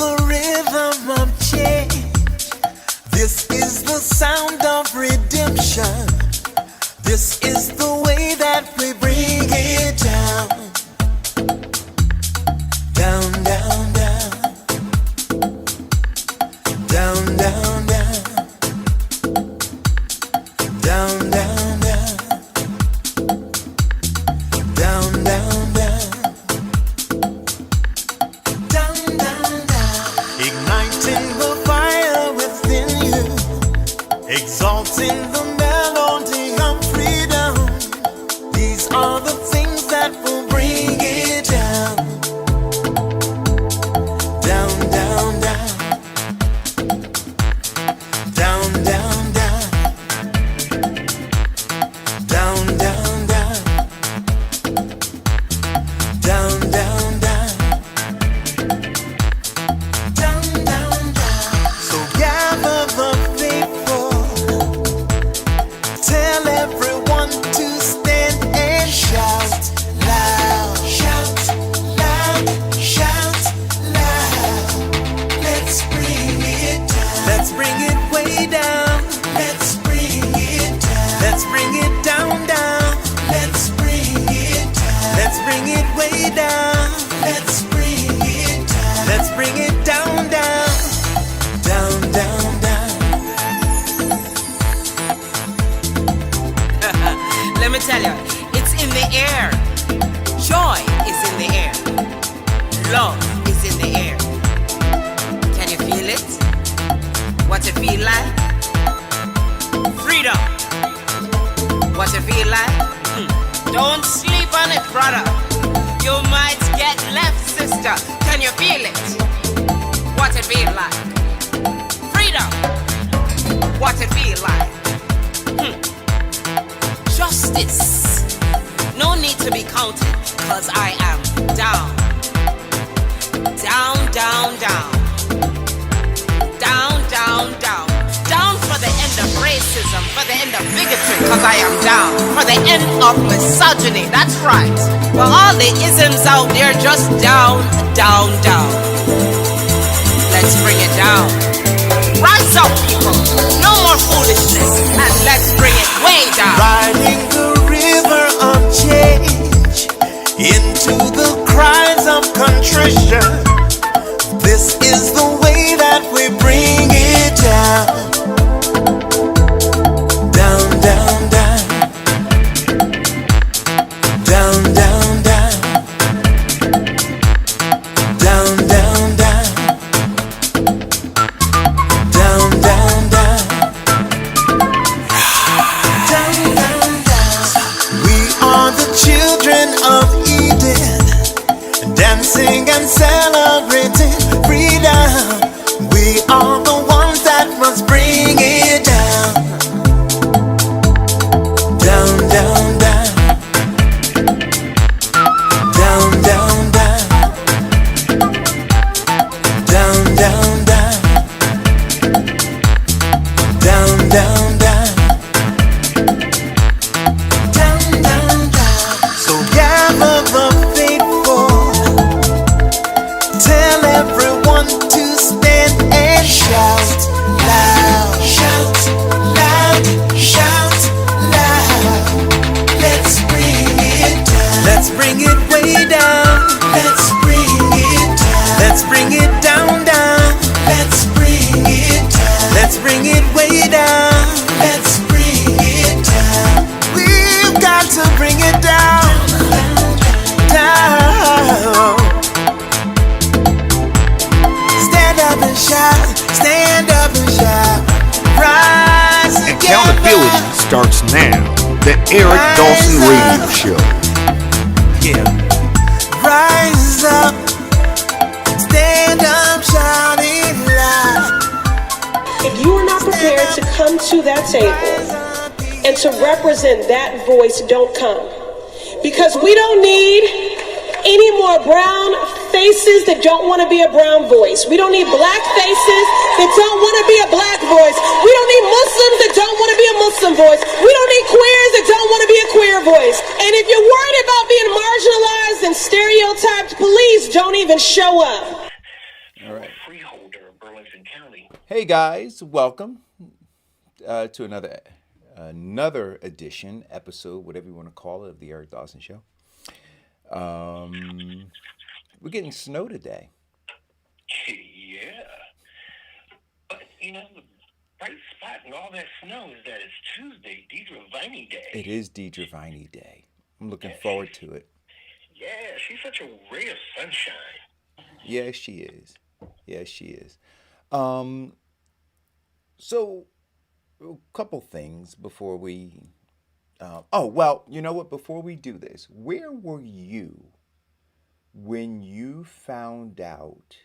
the rhythm of change. This is the sound of redemption. This is the way that we bring it down. Down, down, down. Down, down, down. Down, down, down. Down, down, down. Down, down, down. Igniting the fire within you. Exalting the melody of freedom. These are the things that will bring it down. Down, down, down. Down, down, down. Down, down, down. Down, down, down. Down, down, down. So gather the faithful. Tell everyone to stand and shout loud. Shout loud. Shout loud. Let's bring it down. Let's bring it way down. Let's bring it down. Let's bring it down, down. Let's bring it down. Let's bring it way down. Let's bring it down. Let's bring it down, down. Down, down, down. Let me tell you, it's in the air. Joy is in the air. Love is in the air. Can you feel it? What it feel like? Freedom. What it feel like? Don't sleep on it, brother. You might get left, sister. Can you feel it? What it feel like? Freedom. What it feel like? Justice. No need to be counted, cause I am down. Down, down, down. Down, down, down. Down for the end of racism, for the end of bigotry, cause I am down. For the end of misogyny, that's right. For all the isms out there, just down, down, down. Let's bring it down. Rise up, people. No more foolishness, and let's bring it way down. Riding the river of change into the cries of contrition. This is the way that we bring it down. Down, down, down. Down, down, down. Down, down, down. Down, down, down. Down, down, down. We are the children of Eden, dancing and celebrating freedom. We are the ones that must bring it down. Down, down, down. Down, down, down. Down, down, down. Down, down, down. Down, down, down. So gather the faithful. Tell everyone to stand and shout loud. Shout loud. Shout loud. Let's bring it down. Let's bring it way down. Let's bring it down. Let's bring it down, down. Let's bring it down. Let's bring it way down. Let's bring it down. We've got to bring it down. Down. Stand up and shout. Stand up and shout. Rise together. Accountability starts now. The Eric Dawson Radio Show. Yeah. Rise up. Stand up, shouting loud. If you are not prepared to come to that table and to represent that voice, don't come. Because we don't need any more brown faces that don't want to be a brown voice. We don't need black faces that don't want to be a black voice. We don't need Muslims that don't want to be a Muslim voice. We don't need queers that don't want to be a queer voice. And if you're worried about being marginalized and stereotyped, please don't even show up. All right. Hey guys, welcome to another edition, episode, whatever you want to call it, of the Eric Dawson Show. We're getting snow today. Yeah, but the bright spot in all that snow is that it's Tuesday, Deidre Viney Day. It is Deidre Viney Day. I'm looking Yeah, forward to it. Yeah, she's such a ray of sunshine. Yes, she is. Yes, she is. Um, so a couple things before we. Oh well, you know what? Before we do this, where were you when you found out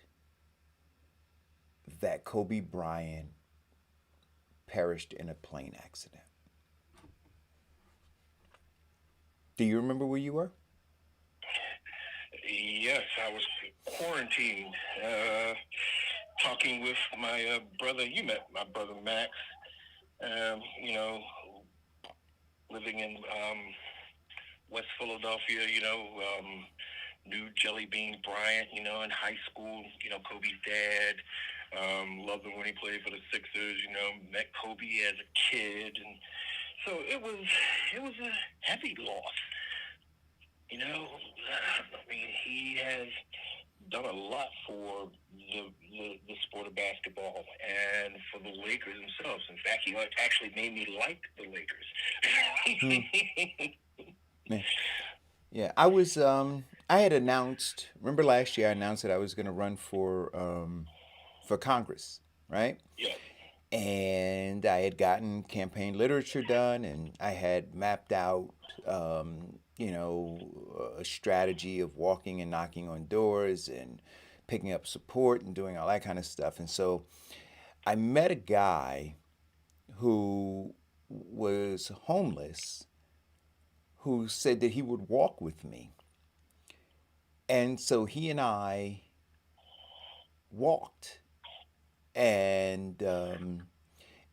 that Kobe Bryant perished in a plane accident? Do you remember where you were? Yes, I was quarantined, talking with my brother. You met my brother Max. Um, you know, living in West Philadelphia. Knew Jelly Bean Bryant. In high school. Kobe's dad. Loved him when he played for the Sixers. Met Kobe as a kid, and so it was a heavy loss. He has done a lot for the sport of basketball and for the Lakers themselves. In fact, he actually made me like the Lakers. Yeah. Yeah, I was. I had announced. Remember last year, I announced that I was going to run for Congress, right? Yeah. And I had gotten campaign literature done, and I had mapped out, a strategy of walking and knocking on doors and picking up support and doing all that kind of stuff. And so I met a guy who was homeless who said that he would walk with me. And so he and I walked. And my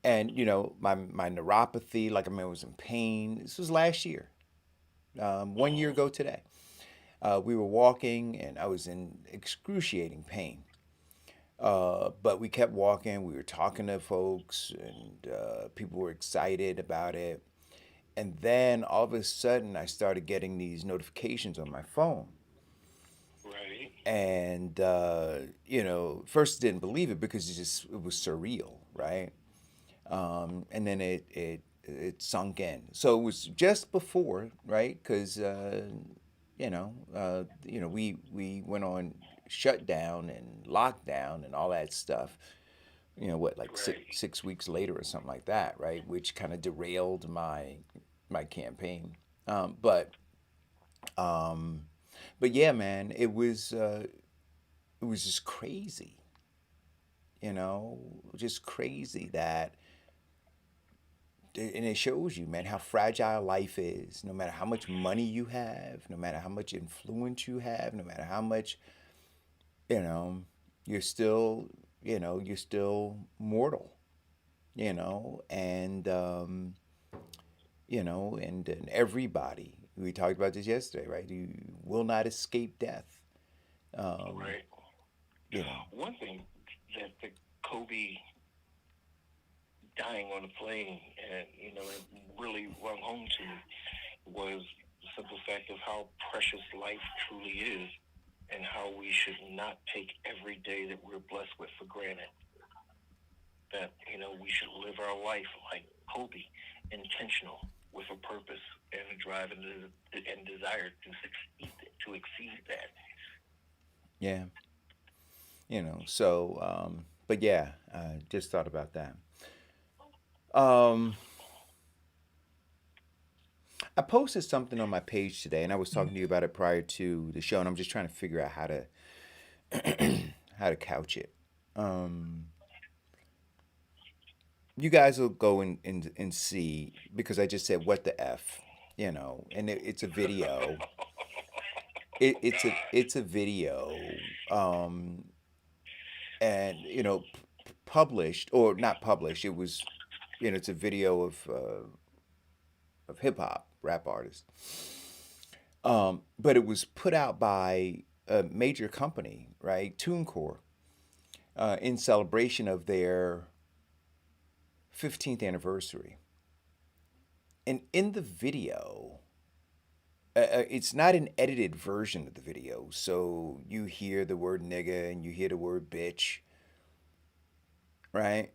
neuropathy, like I was in pain. This was last year, 1 year ago today. We were walking, and I was in excruciating pain. But we kept walking. We were talking to folks, and people were excited about it. And then all of a sudden, I started getting these notifications on my phone. Right. And first didn't believe it because it was surreal, right? And then it sunk in. So it was just before, right? Because we went on shutdown and lockdown and all that stuff. Like Right. 6 weeks later or something like that, right? Which kind of derailed my campaign. Um, but yeah, man, it was just crazy, just crazy that, and it shows you, man, how fragile life is. No matter how much money you have, no matter how much influence you have, no matter how much, you know, you're still, you're still mortal, and everybody, we talked about this yesterday, right? You will not escape death. Um, Right. you know, One thing that the Kobe dying on a plane, and it really rung home to me was the simple fact of how precious life truly is, and how we should not take every day that we're blessed with for granted. That we should live our life like Kobe, intentional, with a purpose and a drive and desire to exceed that. yeah, but yeah, I just thought about that. Um, I posted something on my page today, and I was talking to you about it prior to the show, and I'm just trying to figure out how to couch it. Um, you guys will go and see because I just said what the f, and it's a video. It's a video, and published or not published. It was, it's a video of hip hop rap artists. But it was put out by a major company, right? TuneCore. in celebration of their 15th anniversary. And in the video, it's not an edited version of the video. So you hear the word nigga and you hear the word bitch, right?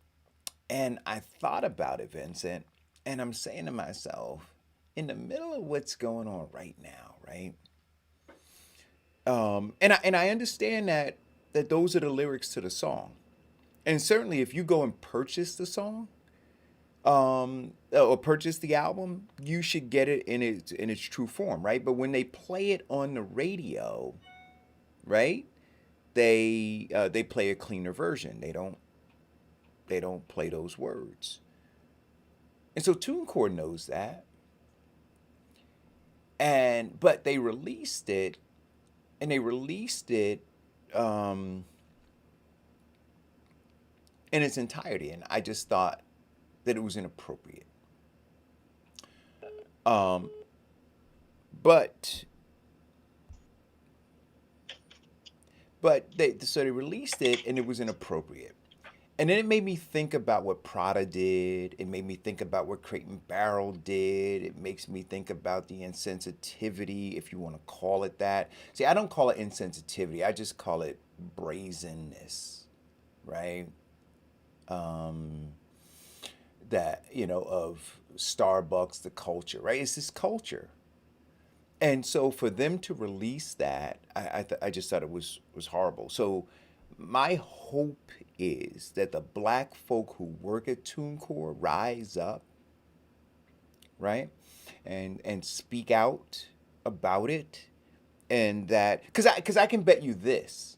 And I thought about it, Vincent, and I'm saying to myself, in the middle of what's going on right now, right? And I understand that those are the lyrics to the song, and certainly if you go and purchase the song, or purchase the album, you should get it in its true form, right? But when they play it on the radio, right, they play a cleaner version. They don't play those words, and so TuneCore knows that, and but they released it, and they released it um, in its entirety, and I just thought that it was inappropriate. Um, but they released it and it was inappropriate. And then it made me think about what Prada did. It made me think about what Crate and Barrel did. It makes me think about the insensitivity, if you want to call it that. See, I don't call it insensitivity. I just call it brazenness, right? Um, that of Starbucks, the culture, right? It's this culture, and so for them to release that, I just thought it was horrible. So my hope is that the black folk who work at TuneCore rise up, right, and speak out about it, and that because I can bet you this,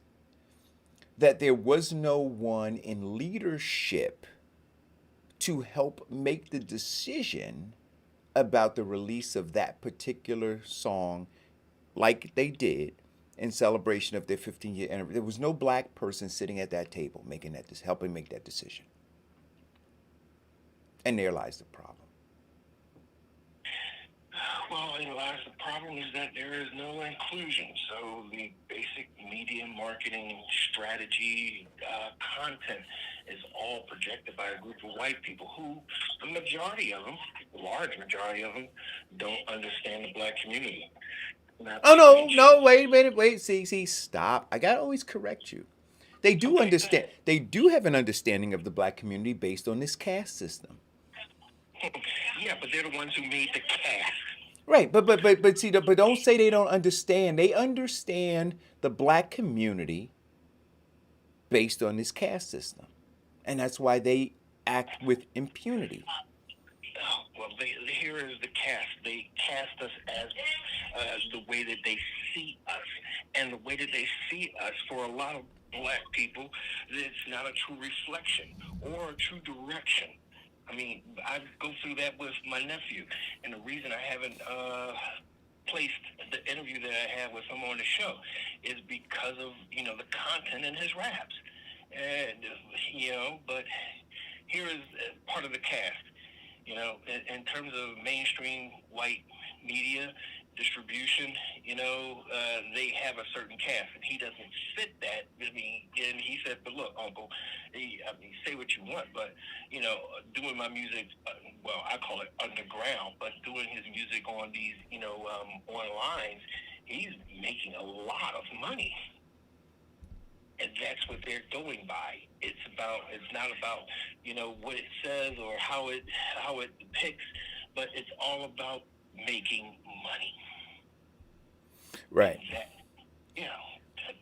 that there was no one in leadership to help make the decision about the release of that particular song like they did in celebration of their 15-year anniversary. There was no black person sitting at that table making helping make that decision. And there lies the problem. Well, in lies the problem is that there is no inclusion. So the basic media marketing strategy content is all projected by a group of white people who, the majority of them, the large majority of them, don't understand the black community. Oh no, wait a minute, wait, see, stop. I gotta always correct you. They do Okay, understand. They do have an understanding of the black community based on this caste system. Yeah, but they're the ones who made the cast. Right, but see, but don't say they don't understand. They understand the black community based on this caste system, and that's why they act with impunity. Oh, well, here is the cast. They cast us as the way that they see us. And the way that they see us, for a lot of black people, it's not a true reflection or a true direction. I mean, I go through that with my nephew. And the reason I haven't placed the interview that I had with him on the show is because of, the content in his raps. And, but here is part of the cast. In terms of mainstream white media distribution, they have a certain cast, and he doesn't fit that. I mean, and he said, "But look, Uncle, say what you want, but doing my music, well, I call it underground, but doing his music on these, online, he's making a lot of money." And that's what they're going by. It's not about, what it says or how it depicts, but it's all about making money. Right. And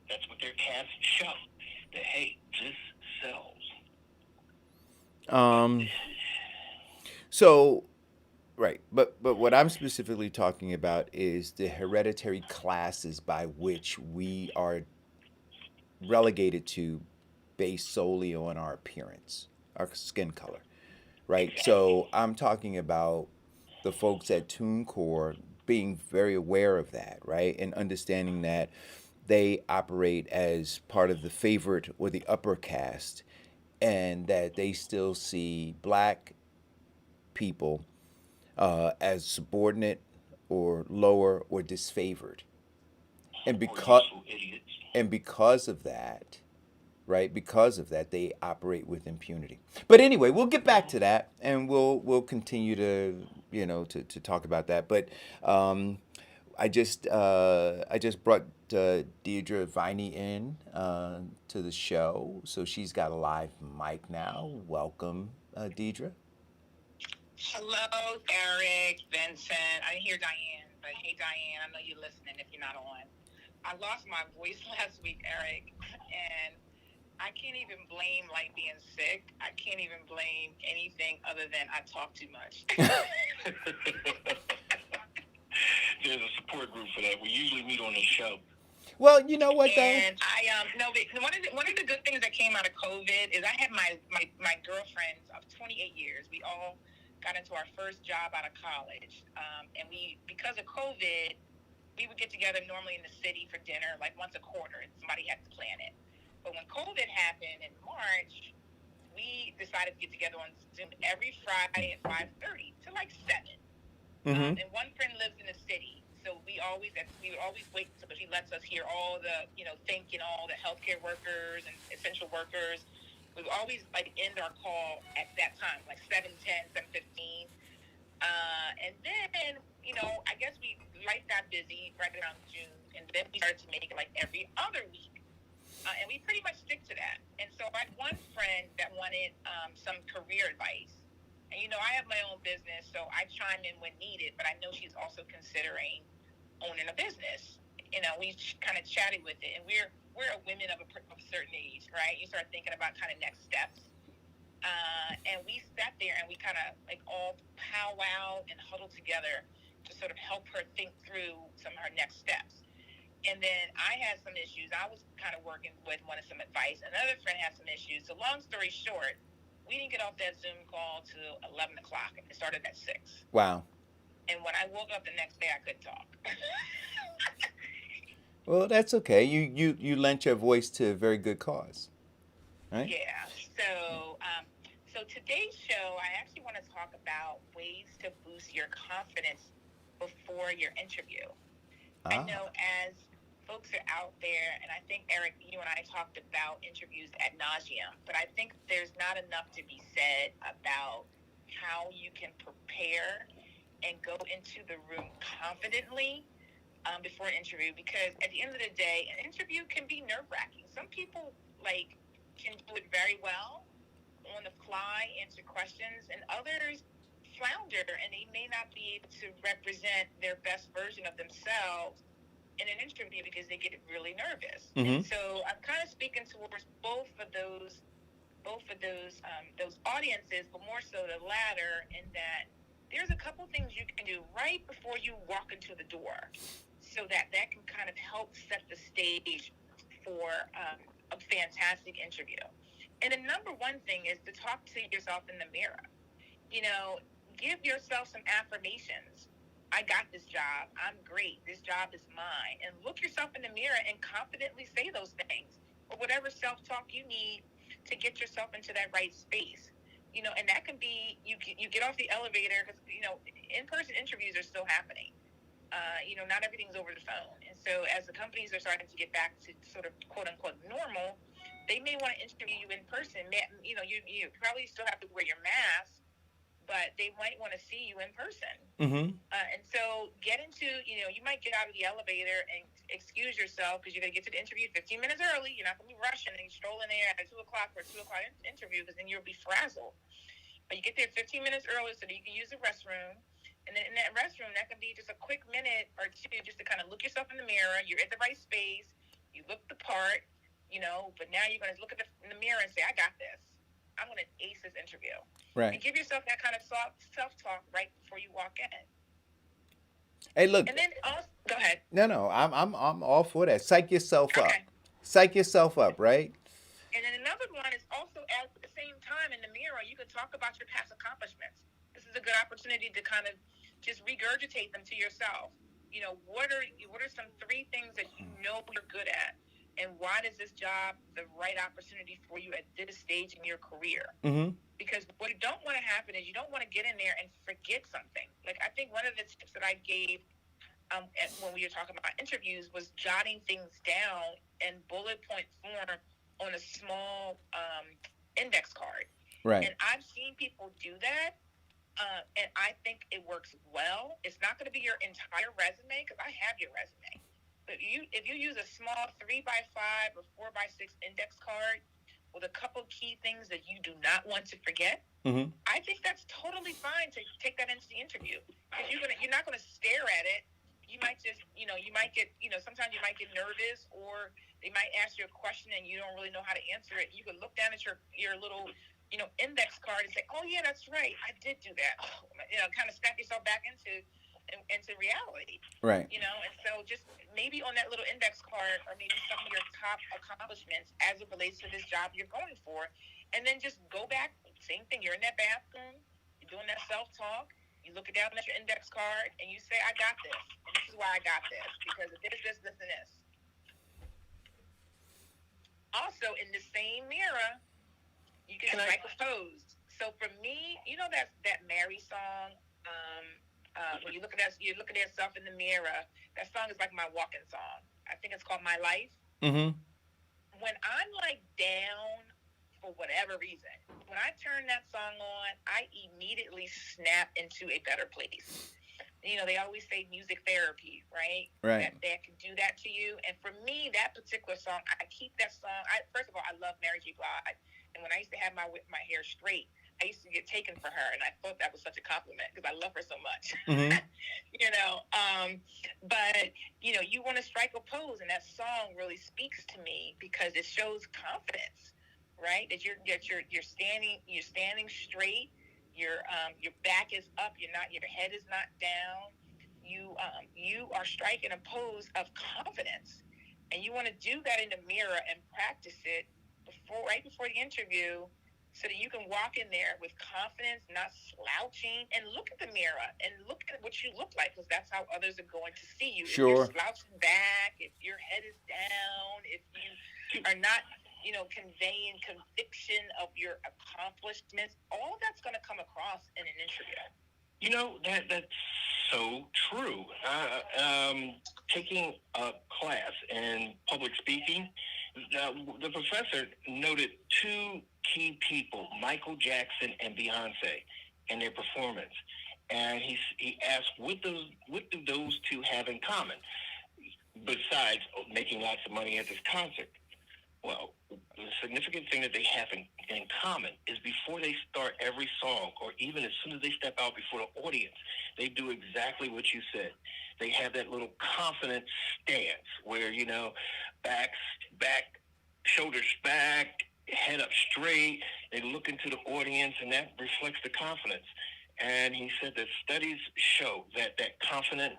that's what their casts show. That, hey, this sells. So, right, but what I'm specifically talking about is the hereditary classes by which we are relegated to based solely on our appearance, our skin color, right? So I'm talking about the folks at TuneCore being very aware of that, right? And understanding that they operate as part of the favored or the upper caste, and that they still see black people as subordinate or lower or disfavored. And because of that, right? Because of that, they operate with impunity. But anyway, we'll get back to that, and we'll continue to to talk about that. But um, I just brought Deidre Viney in to the show, so she's got a live mic now. Welcome, Deidre. Hello, Eric, Vincent. I didn't hear Diane, but hey, Diane, I know you're listening if you're not on. I lost my voice last week, Eric, and I can't even blame like being sick. I can't even blame anything other than I talk too much. There's a support group for that. We usually meet on the show. Well, you know what though? And I no, but one of the good things that came out of COVID is I had my girlfriends of 28 years. We all got into our first job out of college, and we, because of COVID, we would get together normally in the city for dinner like once a quarter, and somebody had to plan it. But when COVID happened in March, we decided to get together on Zoom every Friday at 5:30 to like 7. Mm-hmm. And one friend lives in the city, so we would always wait until she lets us hear all the thanking all the healthcare workers and essential workers. We would always like end our call at that time, like 7:10, 7:15. And then I guess life got busy right around June, and then we started to make it like every other week. And we pretty much stick to that. And so I had one friend that wanted some career advice. And, I have my own business, so I chime in when needed, but I know she's also considering owning a business. We kind of chatted with it, and we're a women of a certain age, right? You start thinking about kind of next steps. And we sat there and we kind of like all powwow and huddle together to sort of help her think through some of her next steps. And then I had some issues. I was kind of working with, wanted some advice. Another friend had some issues. So long story short, we didn't get off that Zoom call till 11 o'clock, and it started at 6. Wow. And when I woke up the next day, I couldn't talk. Well, that's okay. You lent your voice to a very good cause, right? Yeah. So today's show, I actually want to talk about ways to boost your confidence before your interview. I know as folks are out there, and I think, Eric, you and I talked about interviews ad nauseum, but I think there's not enough to be said about how you can prepare and go into the room confidently before an interview, because at the end of the day, an interview can be nerve-wracking. Some people can do it very well on the fly, answer questions, and others flounder, and they may not be able to represent their best version of themselves in an interview because they get really nervous. Mm-hmm. And so I'm kind of speaking towards both of those audiences, but more so the latter, in that there's a couple things you can do right before you walk into the door, so that can kind of help set the stage for a fantastic interview. And the number one thing is to talk to yourself in the mirror. Give yourself some affirmations. I got this job. I'm great. This job is mine. And look yourself in the mirror and confidently say those things, or whatever self-talk you need to get yourself into that right space. And that can be, you get off the elevator, because, in-person interviews are still happening. Not everything's over the phone. And so as the companies are starting to get back to sort of quote-unquote normal, they may want to interview you in person. You probably still have to wear your mask, but they might want to see you in person. Mm-hmm. And so get into, you might get out of the elevator and excuse yourself because you're going to get to the interview 15 minutes early. You're not going to be rushing and stroll in there at 2 o'clock for a 2 o'clock interview, because then you'll be frazzled. But you get there 15 minutes early so that you can use the restroom. And then in that restroom, that can be just a quick minute or two just to kind of look yourself in the mirror. You're in the right space. You look the part, but now you're going to look in the mirror and say, I got this. I'm going to ace this interview. Right. And give yourself that kind of self-talk right before you walk in. Hey, look. And then also, go ahead. No, I'm all for that. Psych yourself up. Okay. Psych yourself up, right? And then another one is also, at the same time, in the mirror, you can talk about your past accomplishments. This is a good opportunity to kind of just regurgitate them to yourself. What are some 3 things that you're good at? And why is this job the right opportunity for you at this stage in your career? Mm-hmm. Because what you don't want to happen is you don't want to get in there and forget something. Like, I think one of the tips that I gave when we were talking about interviews was jotting things down in bullet point form on a small index card. Right. And I've seen people do that, and I think it works well. It's not going to be your entire resume because I have your resume. But if you use a small 3x5 or 4x6 index card with a couple key things that you do not want to forget, Mm-hmm. I think that's totally fine to take that into the interview, because you're not gonna stare at it. You might just, you might get, sometimes you might get nervous, or they might ask you a question and you don't really know how to answer it. You can look down at your little, index card and say, oh yeah, that's right, I did do that. Kind of snap yourself back into reality. Right. And so just maybe on that little index card, or maybe some of your top accomplishments as it relates to this job you're going for, and then just go back. Same thing. You're in that bathroom. You're doing that self-talk. You look down at your index card and you say, I got this. And this is why I got this. Because of this, and this. Also, in the same mirror, you can strike a pose. So for me, that Mary song, when you look at that, you look at yourself in the mirror, that song is like my walking song. I think it's called My Life. Mm-hmm. When I'm like down for whatever reason, when I turn that song on, I immediately snap into a better place. They always say music therapy, right? Right. That can do that to you. And for me, that particular song, I keep that song. First of all, I love Mary J. Blige. And when I used to have my hair straight, I used to get taken for her. And I thought that was such a compliment because I love her so much. Mm-hmm. But you want to strike a pose, and that song really speaks to me because it shows confidence, right? That you're standing straight. Your back is up. Your head is not down. You are striking a pose of confidence, and you want to do that in the mirror and practice it right before the interview, so that you can walk in there with confidence, not slouching, and look at the mirror and look at what you look like, because that's how others are going to see you. Sure. If you're slouching back, if your head is down, if you are not conveying conviction of your accomplishments, all that's going to come across in an interview. That's so true. Taking a class in public speaking, the professor noted two key people, Michael Jackson and Beyonce, and their performance. And he asked, what do those two have in common, besides making lots of money at this concert? Well, the significant thing that they have in common is before they start every song, or even as soon as they step out before the audience, they do exactly what you said. They have that little confident stance where, back, shoulders back, head up straight. They look into the audience, and that reflects the confidence. And he said that studies show that confident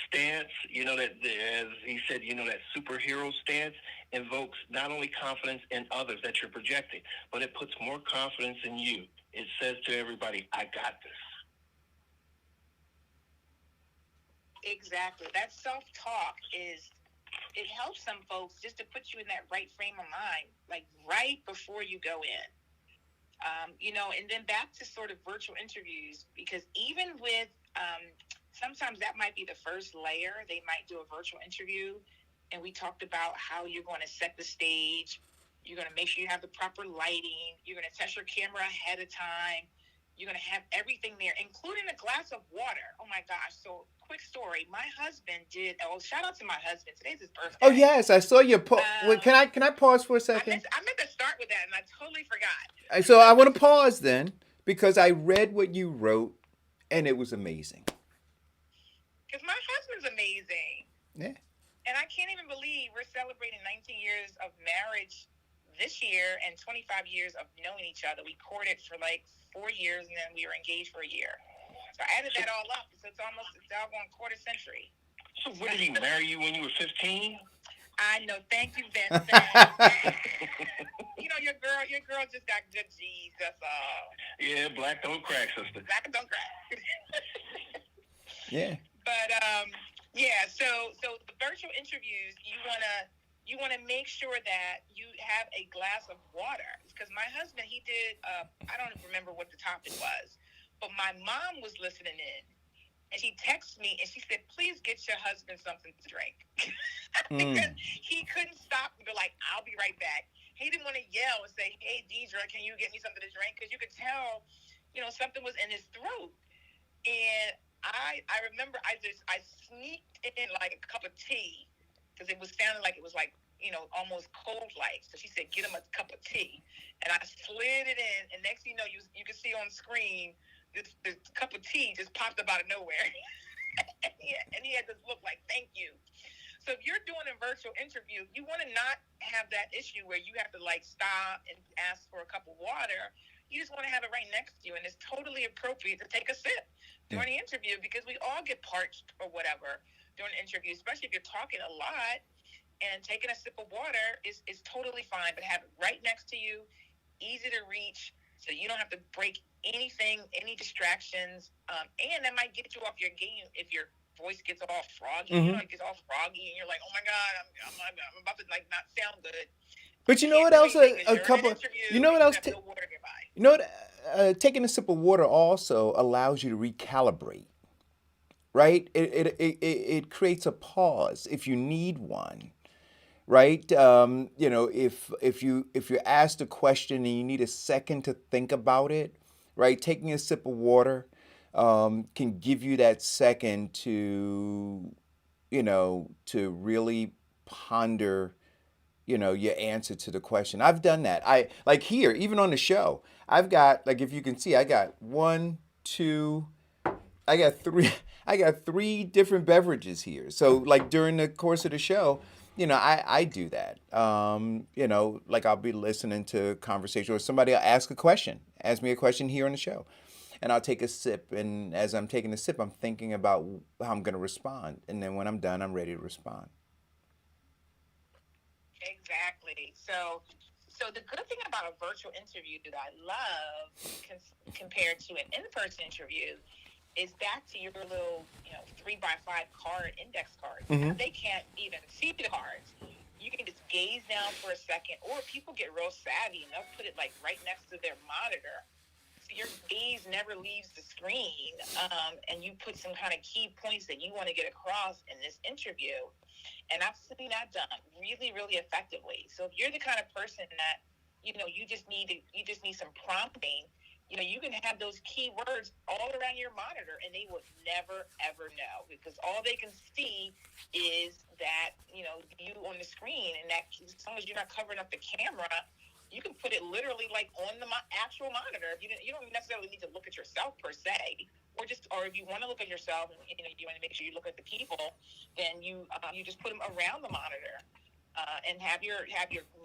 stance, that, as he said, that superhero stance invokes not only confidence in others that you're projecting, but it puts more confidence in you. It says to everybody, I got this. Exactly. That self-talk it helps some folks just to put you in that right frame of mind, like right before you go in. And then back to sort of virtual interviews, because even with, sometimes that might be the first layer. They might do a virtual interview, and we talked about how you're going to set the stage. You're going to make sure you have the proper lighting. You're going to test your camera ahead of time. You're going to have everything there, including a glass of water. Oh my gosh. So quick story. My husband shout out to my husband. Today's his birthday. Oh yes, I saw your can I pause for a second? I meant to start with that, and I totally forgot. So I want to pause then, because I read what you wrote, and it was amazing. Because my husband's amazing. Yeah. And I can't even believe we're celebrating 19 years of marriage this year and 25 years of knowing each other. We courted for like 4 years, and then we were engaged for a year. So I added that all up. So it's doggone quarter century. So when did he marry you, when you were 15? I know. Thank you, Vincent. Your girl just got good G's. That's all. Yeah, black don't crack, sister. Black don't crack. Yeah. But yeah. So the virtual interviews, you wanna make sure that you have a glass of water, because my husband, he did. I don't remember what the topic was, but my mom was listening in. And she texted me and she said, please get your husband something to drink. He couldn't stop and be like, I'll be right back. He didn't want to yell and say, hey, Deidre, can you get me something to drink? Because you could tell, something was in his throat. And I remember I sneaked in like a cup of tea because it was sounding like it was like, almost cold like. So she said, get him a cup of tea. And I slid it in. And next thing you know, you can see on screen, this cup of tea just popped up out of nowhere. and he had this look like, thank you. So if you're doing a virtual interview, you want to not have that issue where you have to like stop and ask for a cup of water. You just want to have it right next to you, and it's totally appropriate to take a sip during the interview because we all get parched or whatever during an interview, especially if you're talking a lot. And taking a sip of water is totally fine, but have it right next to you, easy to reach, so you don't have to break anything, any distractions, and that might get you off your game if your voice gets all froggy. It gets all froggy, and you're like, "Oh my God, I'm about to like not sound good." But you know what else? A couple. You know what else? You know what? Taking a sip of water also allows you to recalibrate, right? It creates a pause if you need one, right? If you're asked a question and you need a second to think about it, right? Taking a sip of water can give you that second to really ponder your answer to the question. I've done that. I like here, even on the show, I've got, like, if you can see, I got one, two, I got three, I got three different beverages here. So like during the course of the show, I do that. Like I'll be listening to a conversation or somebody will ask me a question here on the show. And I'll take a sip, and as I'm taking a sip, I'm thinking about how I'm going to respond. And then when I'm done, I'm ready to respond. Exactly. So the good thing about a virtual interview that I love compared to an in-person interview is back to your little, 3x5 card, index cards. They can't even see the cards. You can just gaze down for a second, or people get real savvy and they'll put it like right next to their monitor. So your gaze never leaves the screen, and you put some kind of key points that you want to get across in this interview. And I've seen that done really, really effectively. So if you're the kind of person that, you just need some prompting, you can have those keywords all around your monitor and they would never, ever know because all they can see is that, you on the screen, and that as long as you're not covering up the camera, you can put it literally like on the actual monitor. You don't necessarily need to look at yourself per se, or if you want to look at yourself and you want to make sure you look at the people, then you just put them around the monitor, and have your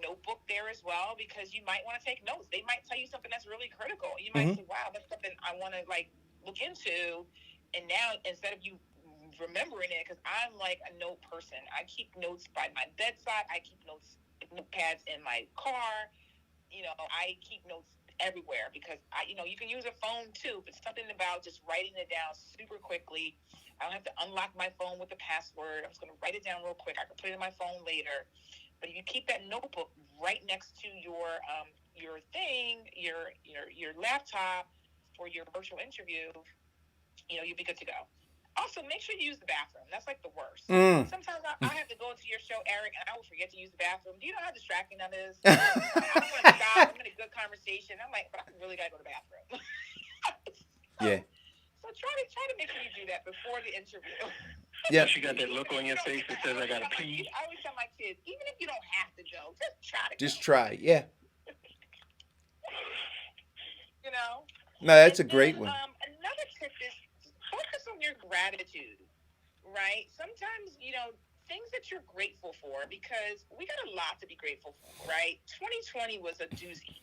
notebook there as well because you might want to take notes. They might tell you something that's really critical. You might say, "Wow, that's something I want to like look into," and now instead of you remembering it, because I'm like a note person, I keep notes by my bedside. I keep notepads in my car. I keep notes everywhere because you can use a phone too, but something about just writing it down super quickly. I don't have to unlock my phone with a password. I'm just going to write it down real quick. I can put it in my phone later. But if you keep that notebook right next to your laptop for your virtual interview, you'll be good to go. Also, make sure you use the bathroom. That's like the worst. Sometimes I have to go into your show, Eric, and I will forget to use the bathroom. Do you know how distracting that is? I don't want to stop. I'm in a good conversation. I'm like, but I really got to go to the bathroom. Yeah. So try to make sure you do that before the interview. Yeah. You got that look on your face that says, I got to pee. I always tell my kids, even if you don't have to go, just try to go. Just try. Yeah. No, that's a great one. Another tip is focus on your gratitude, right? Sometimes, things that you're grateful for, because we got a lot to be grateful for, right? 2020 was a doozy.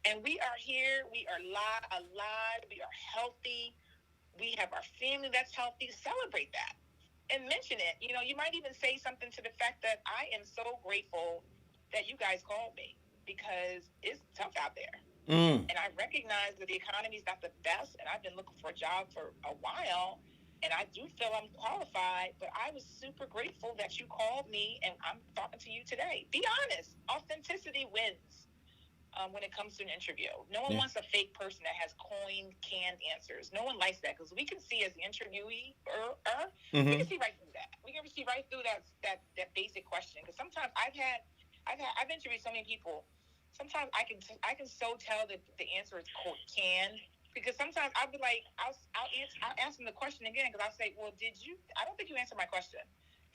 And we are here. We are alive. We are healthy. We have our family that's healthy. Celebrate that and mention it. You might even say something to the fact that I am so grateful that you guys called me because it's tough out there. And I recognize that the economy is not the best, and I've been looking for a job for a while, and I do feel I'm qualified, but I was super grateful that you called me, and I'm talking to you today. Be honest. Authenticity wins. when it comes to an interview. No one Yeah. wants a fake person that has coined, canned answers. No one likes that because we can see as the interviewee, we can Mm-hmm. see right through that. We can see right through that basic question. Because sometimes I've interviewed so many people. Sometimes I can so tell that the answer is quote canned because sometimes I'll be like I'll ask them the question again because I'll say, well, did you? I don't think you answered my question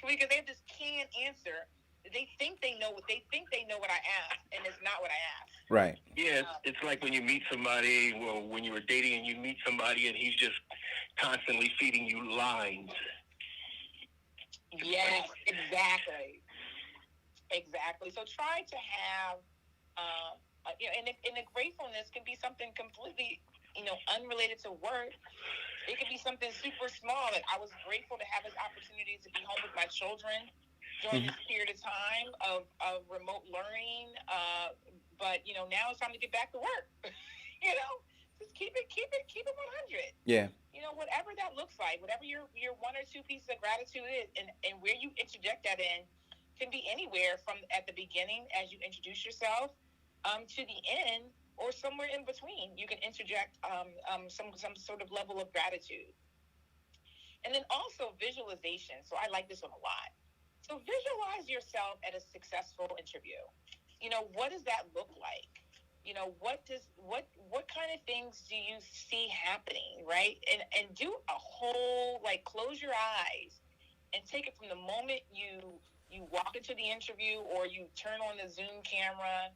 because they have this canned answer. They think they know what I asked, and it's not what I asked. Right. Yeah, it's like when you meet somebody, well, when you were dating and you meet somebody and he's just constantly feeding you lines. Yes, exactly. So try to have, and the gratefulness can be something completely, unrelated to work. It could be something super small. Like I was grateful to have this opportunity to be home with my children during this period of time of remote learning. But now it's time to get back to work. Just keep it 100. Yeah. Whatever that looks like, whatever your one or two pieces of gratitude is, and where you interject that in can be anywhere from at the beginning as you introduce yourself to the end or somewhere in between. You can interject some sort of level of gratitude. And then also visualization. So I like this one a lot. So visualize yourself at a successful interview. What does that look like? What kind of things do you see happening, right? And do a whole, like, close your eyes and take it from the moment you walk into the interview or you turn on the Zoom camera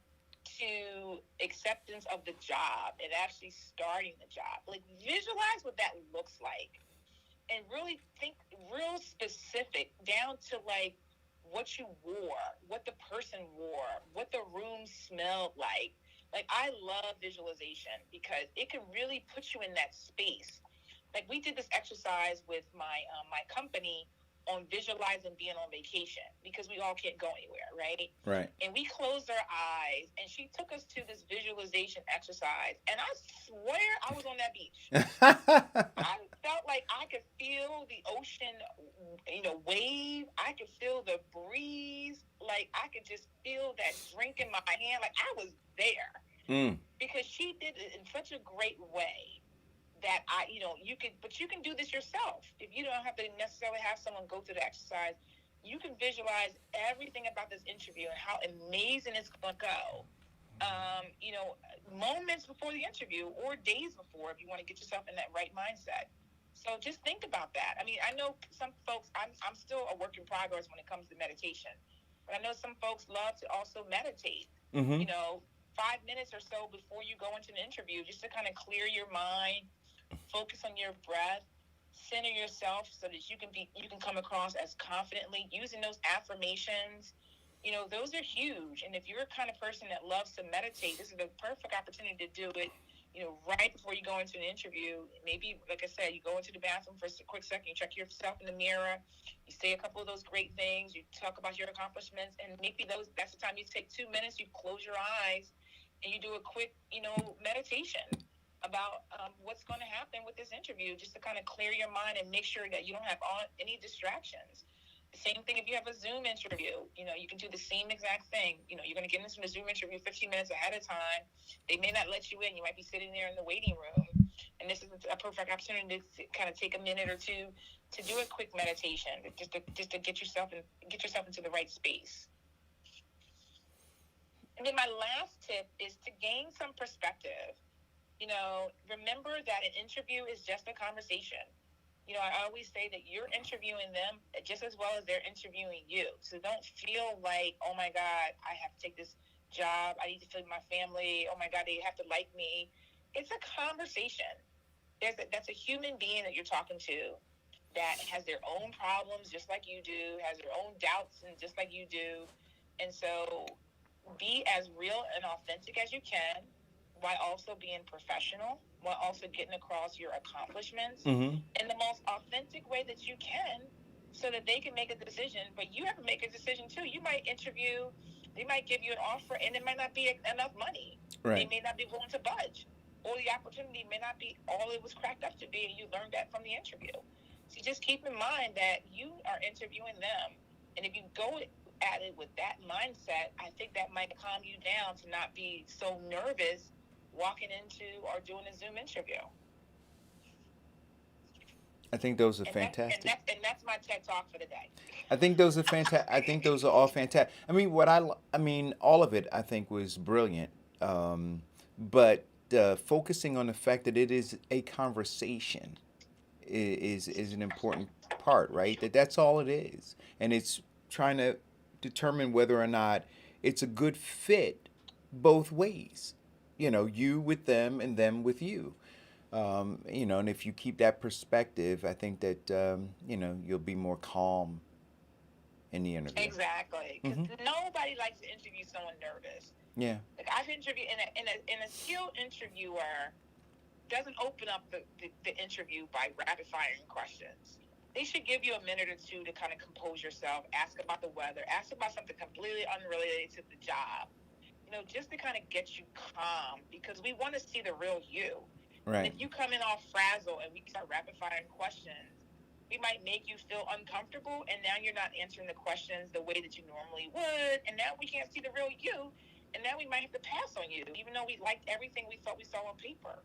to acceptance of the job and actually starting the job. Like, visualize what that looks like and really think real specific down to like what you wore, what the person wore, what the room smelled like. Like I love visualization because it can really put you in that space. Like we did this exercise with my company on visualizing being on vacation because we all can't go anywhere, right? Right. And we closed our eyes and she took us to this visualization exercise and I swear I was on that beach. I felt like I could feel the ocean, wave. I could feel the breeze. Like I could just feel that drink in my hand. Like I was there because she did it in such a great way that you can do this yourself. If you don't have to necessarily have someone go through the exercise, you can visualize everything about this interview and how amazing it's going to go. Moments before the interview or days before, if you want to get yourself in that right mindset. So just think about that. I mean, I know some folks, I'm still a work in progress when it comes to meditation, but I know some folks love to also meditate, 5 minutes or so before you go into an interview, just to kind of clear your mind, focus on your breath, center yourself so that you can come across as confidently using those affirmations. Those are huge. And if you're a kind of person that loves to meditate, this is the perfect opportunity to do it, right before you go into an interview. Maybe, like I said, you go into the bathroom for a quick second, you check yourself in the mirror, you say a couple of those great things, you talk about your accomplishments, and maybe that's the time you take 2 minutes, you close your eyes, and you do a quick, meditation about what's going to happen with this interview, just to kind of clear your mind and make sure that you don't have any distractions. Same thing if you have a Zoom interview. You can do the same exact thing. You're going to get into a Zoom interview 15 minutes ahead of time. They may not let you in. You might be sitting there in the waiting room. And this is a perfect opportunity to kind of take a minute or two to do a quick meditation, just to get yourself into the right space. And then my last tip is to gain some perspective. Remember that an interview is just a conversation. I always say that you're interviewing them just as well as they're interviewing you. So don't feel like, oh my God, I have to take this job. I need to feed my family. Oh my God, they have to like me. It's a conversation. That's a human being that you're talking to that has their own problems just like you do, has their own doubts and just like you do. And so be as real and authentic as you can while also being professional, while also getting across your accomplishments in the most authentic way that you can so that they can make a decision. But you have to make a decision too. You might interview, they might give you an offer and it might not be enough money. Right. They may not be willing to budge, or the opportunity may not be all it was cracked up to be, and you learned that from the interview. So just keep in mind that you are interviewing them. And if you go at it with that mindset, I think that might calm you down to not be so nervous walking into or doing a Zoom interview. I think those are And that's and fantastic. that's and that's my TED talk for the day. I think those are fantastic. I think those are all fantastic. I mean, I mean, all of it I think was brilliant. But focusing on the fact that it is a conversation is an important part, right? That's all it is, and it's trying to determine whether or not it's a good fit both ways. You know, you with them and them with you. You know, and if you keep that perspective, I think that you know, you'll be more calm in the interview. Exactly, because nobody likes to interview someone nervous. Yeah. Like I've interviewed in a skilled interviewer doesn't open up the interview by rapid firing questions. They should give you a minute or two to kind of compose yourself, ask about the weather, ask about something completely unrelated to the job. You know, just to kind of get you calm, because we want to see the real you. Right. And if you come in all frazzled and we start rapid firing questions, we might make you feel uncomfortable, and now you're not answering the questions the way that you normally would, and now we can't see the real you, and now we might have to pass on you, even though we liked everything we thought we saw on paper.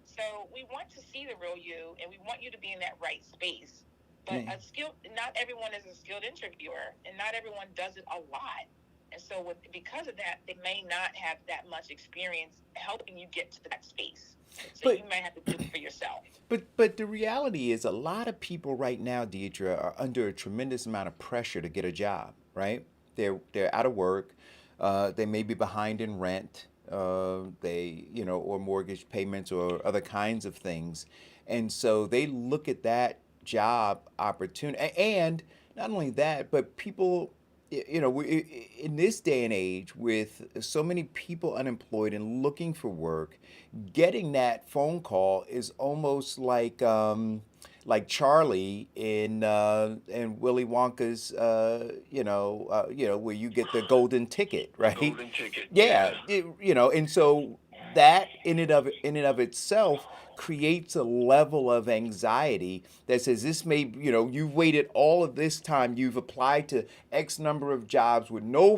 So we want to see the real you, and we want you to be in that right space. But not everyone is a skilled interviewer, and not everyone does it a lot. And so because of that, they may not have that much experience helping you get to that space. So you might have to do it for yourself. But the reality is, a lot of people right now, Deidre, are under a tremendous amount of pressure to get a job. Right? They're out of work. They may be behind in rent. They, you know, or mortgage payments or other kinds of things, and so they look at that job opportunity. And not only that, but people, you know, in this day and age, with so many people unemployed and looking for work, getting that phone call is almost like Charlie in Willy Wonka's, you know, where you get the golden ticket, right? Golden ticket. Yeah, you know, and so that in and of itself creates a level of anxiety that says this may, you know, you've waited all of this time, you've applied to X number of jobs with no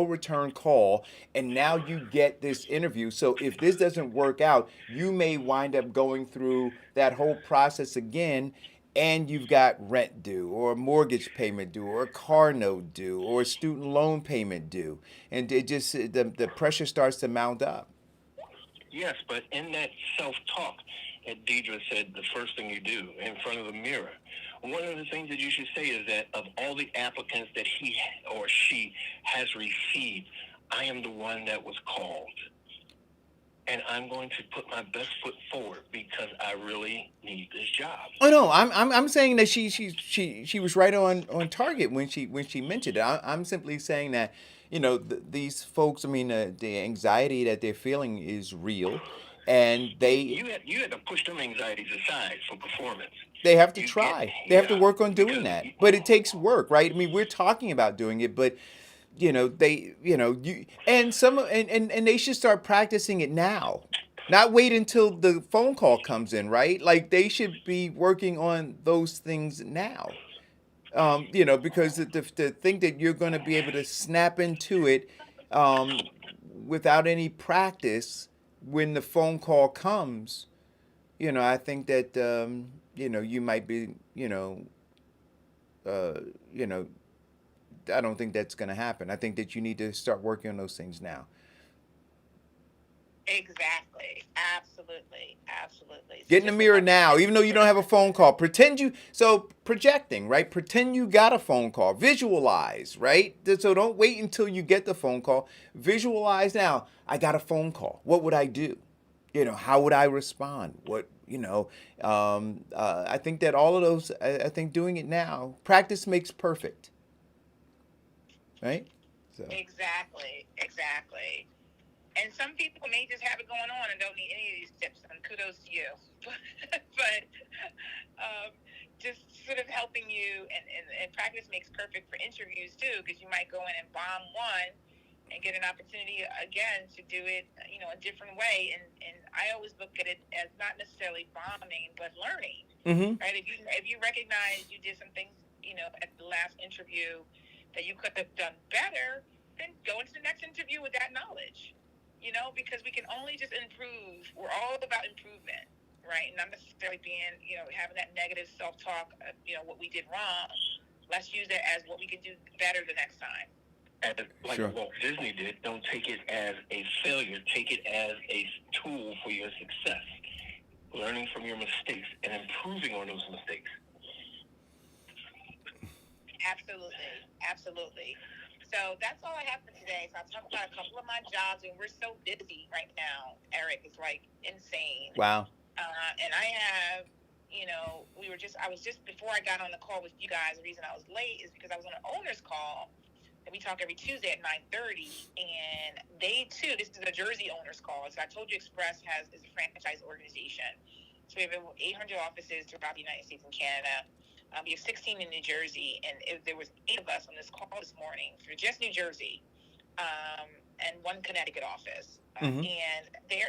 return call, and now you get this interview. So if this doesn't work out, you may wind up going through that whole process again, and you've got rent due, or a mortgage payment due, or a car note due, or a student loan payment due, and it just the pressure starts to mount up. Yes, but in that self-talk, as Deidre said, the first thing you do in front of the mirror, one of the things that you should say is that of all the applicants that he or she has received, I am the one that was called. And I'm going to put my best foot forward because I really need this job. Oh no, I'm saying that she was right on target when she mentioned it. I'm simply saying that, you know, these folks. I mean, the anxiety that they're feeling is real, and you had to push them anxieties aside for performance. They have to try. They have to work on doing that, but it takes work, right? I mean, we're talking about doing it, but you know, and they should start practicing it now. Not wait until the phone call comes in, right? Like they should be working on those things now. You know, because to think that you're going to be able to snap into it without any practice when the phone call comes, you know, I think that you know, you might be, you know, I don't think that's going to happen. I think that you need to start working on those things now. Exactly. Absolutely. Absolutely. Get in the mirror now, even though you don't have a phone call. Projecting, right? Pretend you got a phone call. Visualize, right? So don't wait until you get the phone call. Visualize now. I got a phone call. What would I do? You know, how would I respond? I think that all of those, I think doing it now, practice makes perfect. Right? So. Exactly. And some people may just have it going on and don't need any of these tips, and kudos to you. but just sort of helping you, and practice makes perfect for interviews too, because you might go in and bomb one and get an opportunity again to do it, you know, a different way. And I always look at it as not necessarily bombing, but learning. Mm-hmm. Right? If you recognize you did some things, you know, at the last interview that you could have done better, then go into the next interview with that knowledge. Because we can only just improve. We're all about improvement, right? And not necessarily being, having that negative self-talk, what we did wrong. Let's use it as what we can do better the next time. And like Sure. Walt Disney did, don't take it as a failure. Take it as a tool for your success. Learning from your mistakes and improving on those mistakes. Absolutely. So that's all I have for today. So I'll talk about a couple of my jobs, and we're so busy right now, Eric. It's like insane. Wow. And I have, I was just, before I got on the call with you guys, the reason I was late is because I was on an owner's call, and we talk every Tuesday at 9:30, and they too, this is a Jersey owner's call. So I told you Express is a franchise organization. So we have 800 offices throughout the United States and Canada. We have 16 in New Jersey, and there was 8 of us on this call this morning for just New Jersey, and 1 Connecticut office. And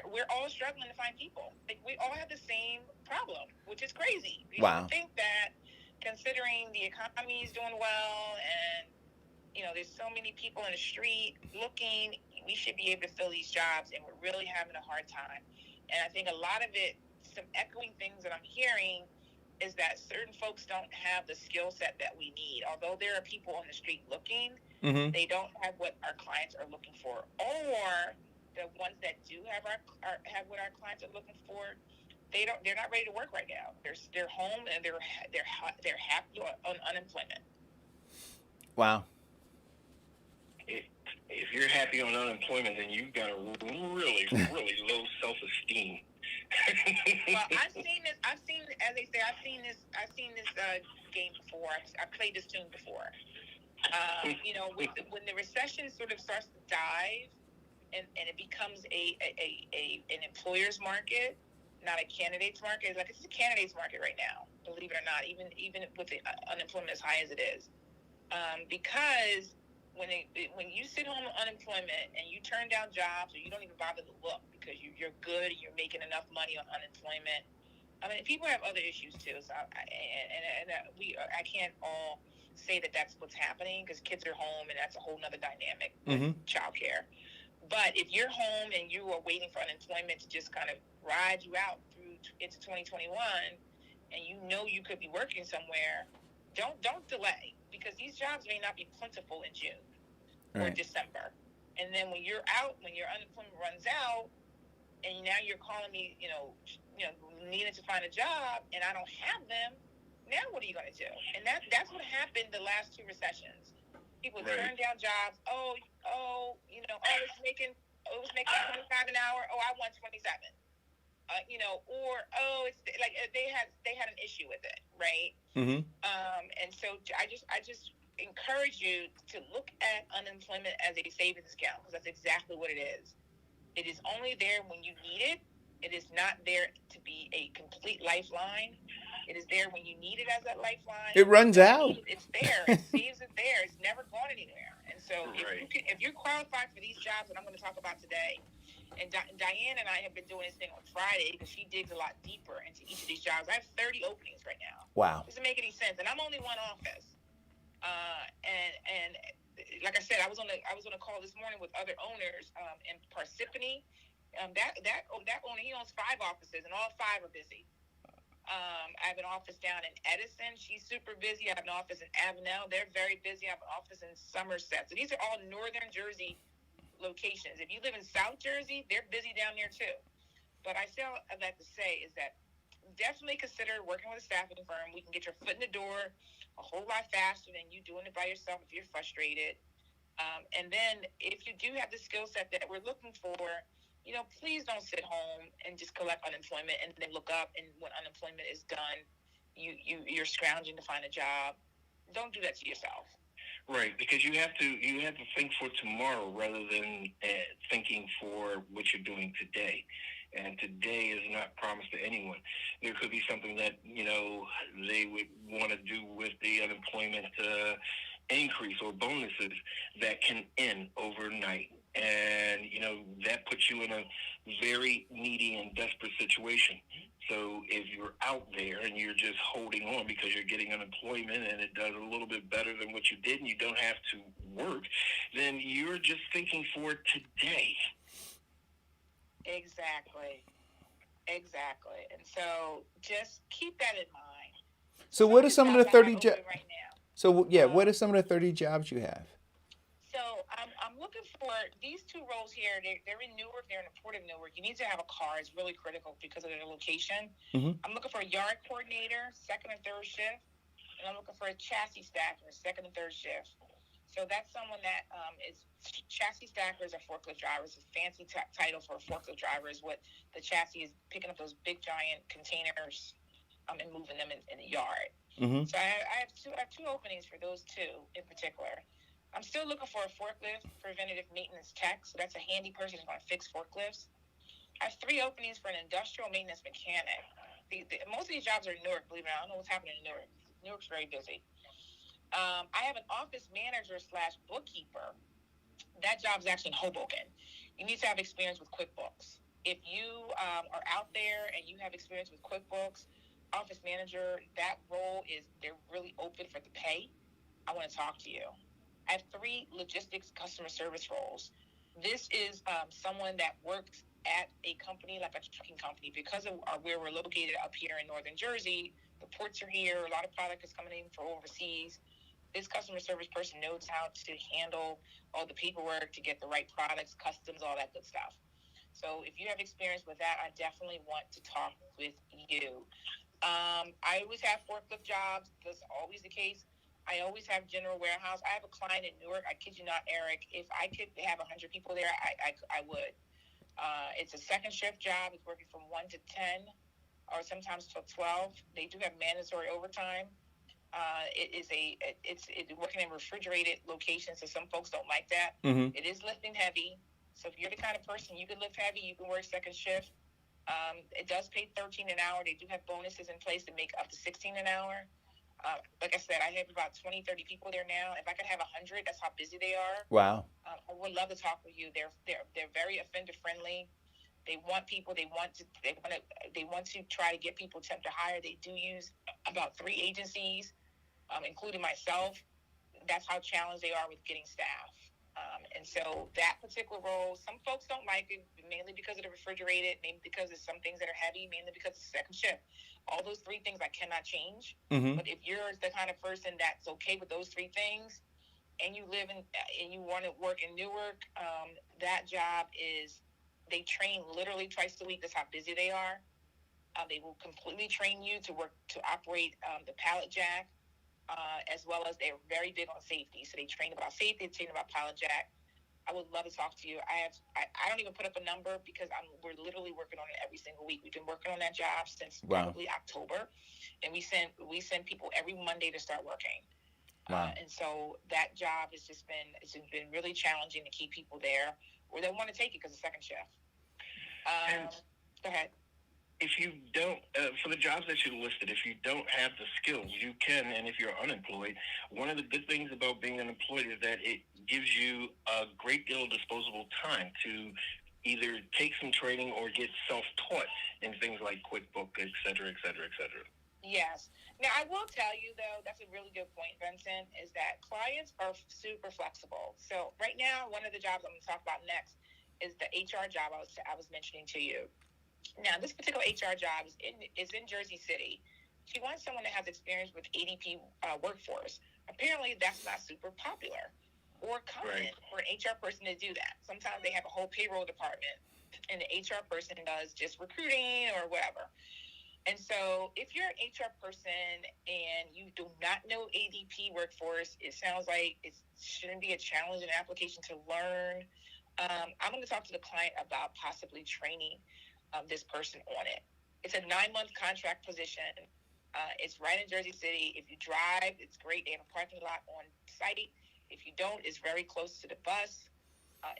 we're all struggling to find people. Like, we all have the same problem, which is crazy. You Wow. would think that, considering the economy is doing well, and there's so many people in the street looking, we should be able to fill these jobs, and we're really having a hard time. And I think a lot of it, some echoing things that I'm hearing, is that certain folks don't have the skill set that we need. Although there are people on the street looking, they don't have what our clients are looking for, or the ones that do have what our clients are looking for, they're not ready to work right now. They're home, and they're happy on unemployment. Wow. If you're happy on unemployment, then you've got a really, really low self-esteem. Well, I've seen this game before. I've played this tune before. When the recession sort of starts to dive, and it becomes an employer's market, not a candidate's market. Like, it's a candidate's market right now, believe it or not, even with the unemployment as high as it is, because when you sit home on unemployment and you turn down jobs, or you don't even bother to look because you're good and you're making enough money on unemployment. I mean, people have other issues too. So I can't all say that that's what's happening, because kids are home, and that's a whole nother dynamic with childcare. But if you're home and you are waiting for unemployment to just kind of ride you out through into 2021, and you could be working somewhere, don't delay, because these jobs may not be plentiful in June or December. And then when your unemployment runs out, and now you're calling me, needing to find a job, and I don't have them, now what are you going to do? And that's what happened the last 2 recessions. People turn down jobs. It was making 25 an hour. Oh, I want 27. It's like they had an issue with it, right? And so I just encourage you to look at unemployment as a savings account, because that's exactly what it is. It is only there when you need it. It is not there to be a complete lifeline. It is there when you need it as that lifeline. It runs out. It's there. It saves it there. It's never gone anywhere. And so if you're qualified for these jobs that I'm going to talk about today, and Diane and I have been doing this thing on Friday, because she digs a lot deeper into each of these jobs. I have 30 openings right now. Wow. Doesn't make any sense. And I'm only one office. And like I said, I was on a call this morning with other owners in Parsippany. That owner, he owns 5 offices, and all 5 are busy. I have an office down in Edison. She's super busy. I have an office in Avenel. They're very busy. I have an office in Somerset. So these are all northern Jersey locations. If you live in South Jersey, they're busy down there too. But I'd like to say is that definitely consider working with a staffing firm. We can get your foot in the door a whole lot faster than you doing it by yourself if you're frustrated. And then if you do have the skill set that we're looking for, please don't sit home and just collect unemployment and then look up, and when unemployment is done, you're scrounging to find a job. Don't do that to yourself. Right, because you have to think for tomorrow rather than thinking for what you're doing today. And today is not promised to anyone. There could be something that they would want to do with the unemployment increase or bonuses that can end overnight. And, that puts you in a very needy and desperate situation. So if you're out there and you're just holding on because you're getting unemployment and it does a little bit better than what you did and you don't have to work, then you're just thinking for today. Exactly. Exactly. And so just keep that in mind. So Some what of are the some of jobs the I have 30 open right now. So yeah, what Um, are some of the 30 jobs you have? So I'm looking for these two roles here. They're in Newark. They're in the port of Newark. You need to have a car. It's really critical because of their location. Mm-hmm. I'm looking for a yard coordinator, second and third shift, and I'm looking for a chassis stacker, second and third shift. So that's someone that is chassis stacker is a forklift driver. It's a fancy title for a forklift driver. Is what the chassis is picking up those big giant containers and moving them in the yard. Mm-hmm. So I have two openings for those two in particular. I'm still looking for a forklift preventative maintenance tech. So that's a handy person who's going to fix forklifts. I have three openings for an industrial maintenance mechanic. Most of these jobs are in Newark, believe it or not. I don't know what's happening in Newark. Newark's very busy. I have an office manager / bookkeeper. That job's actually in Hoboken. You need to have experience with QuickBooks. If you are out there and you have experience with QuickBooks, office manager, that role they're really open for the pay. I want to talk to you. I have three logistics customer service roles. This is someone that works at a company like a trucking company because of where we're located up here in northern Jersey. The ports are here. A lot of product is coming in from overseas. This customer service person knows how to handle all the paperwork to get the right products, customs, all that good stuff. So if you have experience with that, I definitely want to talk with you. I always have forklift jobs. That's always the case. I always have general warehouse. I have a client in Newark. I kid you not, Eric. If I could have 100 people there, I would. It's a second shift job. It's working from 1 to 10 or sometimes till 12. They do have mandatory overtime. It's working in refrigerated locations, so some folks don't like that. Mm-hmm. It is lifting heavy. So if you're the kind of person you can lift heavy, you can work second shift. It does pay 13 an hour. They do have bonuses in place to make up to 16 an hour. Like I said, I have about 20, 30 people there now. If I could have 100, that's how busy they are. Wow. I would love to talk with you. They're very offender friendly. They want people. They want to try to get people temp to hire. They do use about 3 agencies, including myself. That's how challenged they are with getting staff. And so that particular role, some folks don't like it, mainly because of the refrigerated, maybe because there's some things that are heavy, mainly because it's second shift. All those 3 things I cannot change. Mm-hmm. But if you're the kind of person that's okay with those 3 things, and you live and you want to work in Newark, that job is, they train literally twice a week. That's how busy they are. They will completely train you to operate the pallet jack. As well as they're very big on safety. So they train about safety, they train about pallet jack. I would love to talk to you. I don't even put up a number because we're literally working on it every single week. We've been working on that job since probably October, and we send people every Monday to start working. Wow. And so that job it's been really challenging to keep people there, or they want to take it because it's second shift. Go ahead. If you don't, for the jobs that you listed, if you don't have the skills, you can, and if you're unemployed, one of the good things about being unemployed is that it gives you a great deal of disposable time to either take some training or get self-taught in things like QuickBooks, et cetera, et cetera, et cetera. Yes. Now, I will tell you, though, that's a really good point, Vincent, is that clients are super flexible. So right now, one of the jobs I'm going to talk about next is the HR job I was mentioning to you. Now, this particular HR job is in Jersey City. She wants someone that has experience with ADP workforce. Apparently, that's not super popular or common for an HR person to do that. Sometimes they have a whole payroll department, and the HR person does just recruiting or whatever. And so if you're an HR person and you do not know ADP workforce, it sounds like it shouldn't be a challenge in the application to learn. I'm going to talk to the client about possibly training this person on it. It's a 9-month contract position. It's right in Jersey City. If you drive, it's great. They have a parking lot on site. If you don't, it's very close to the bus.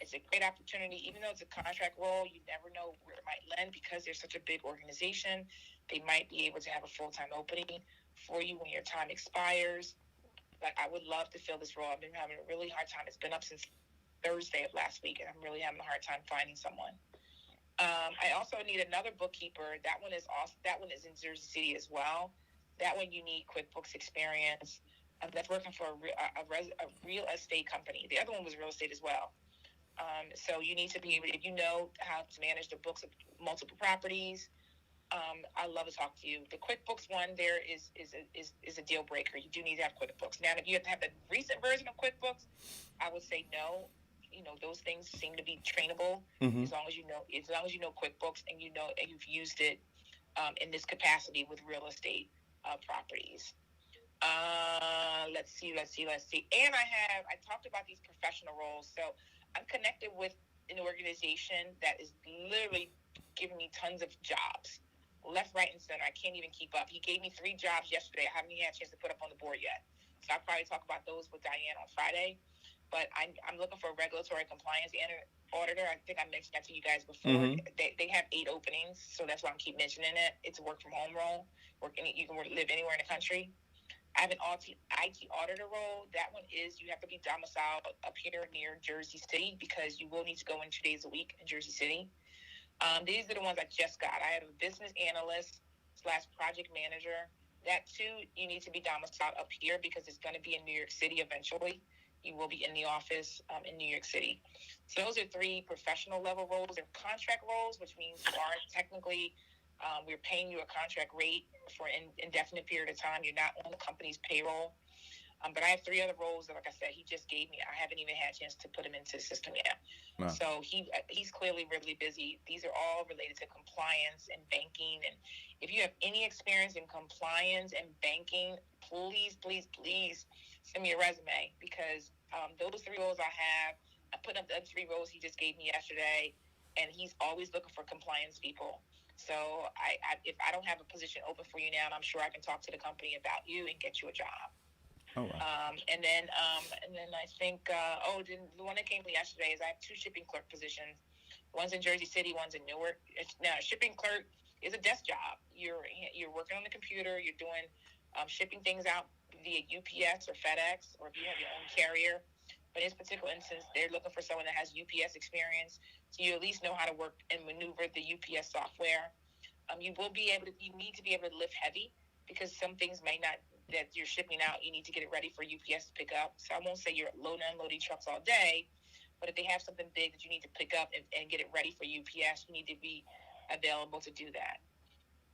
It's a great opportunity. Even though it's a contract role, you never know where it might land because they're such a big organization. They might be able to have a full-time opening for you when your time expires. Like, I would love to fill this role. I've been having a really hard time. It's been up since Thursday of last week, and I'm really having a hard time finding someone. I also need another bookkeeper. That one is in Jersey City as well. That one you need QuickBooks experience. That's working for a real estate company. The other one was real estate as well. So you need to be able, if you know how to manage the books of multiple properties. I love to talk to you. The QuickBooks one there is a deal breaker. You do need to have QuickBooks. Now, if you have to have the recent version of QuickBooks, I would say no. Those things seem to be trainable Mm-hmm. as long as you know QuickBooks and and you've used it in this capacity with real estate properties. Let's see. And I talked about these professional roles. So I'm connected with an organization that is literally giving me tons of jobs, left, right, and center. I can't even keep up. He gave me 3 jobs yesterday. I haven't even had a chance to put up on the board yet. So I'll probably talk about those with Diane on Friday. But I'm looking for a regulatory compliance auditor. I think I mentioned that to you guys before. Mm-hmm. They have 8 openings, so that's why I'm keep mentioning it. It's a work from home role. You can live anywhere in the country. I have an IT auditor role. That one is you have to be domiciled up here near Jersey City because you will need to go in 2 days a week in Jersey City. These are the ones I just got. I have a business analyst / project manager. That too, you need to be domiciled up here because it's going to be in New York City eventually. You will be in the office in New York City. So those are 3 professional level roles. They're contract roles, which means you are technically we're paying you a contract rate for an indefinite period of time. You're not on the company's payroll. But I have 3 other roles that, like I said, he just gave me. I haven't even had a chance to put them into the system yet. Wow. So he's clearly really busy. These are all related to compliance and banking. And if you have any experience in compliance and banking, please, please, please send me a resume because those 3 roles I have, I put up the other 3 roles he just gave me yesterday, and he's always looking for compliance people. So if I don't have a position open for you now, I'm sure I can talk to the company about you and get you a job. Oh, wow. And then I think the one that came to me yesterday is I have 2 shipping clerk positions. One's in Jersey City, one's in Newark. Now, a shipping clerk is a desk job. You're working on the computer. You're doing shipping things out via UPS or FedEx, or if you have your own carrier. But in this particular instance, they're looking for someone that has UPS experience, so you at least know how to work and maneuver the UPS software. You need to be able to lift heavy because some things may not that you're shipping out. You need to get it ready for UPS to pick up. So I won't say you're loading and unloading trucks all day, but if they have something big that you need to pick up and get it ready for UPS, you need to be available to do that.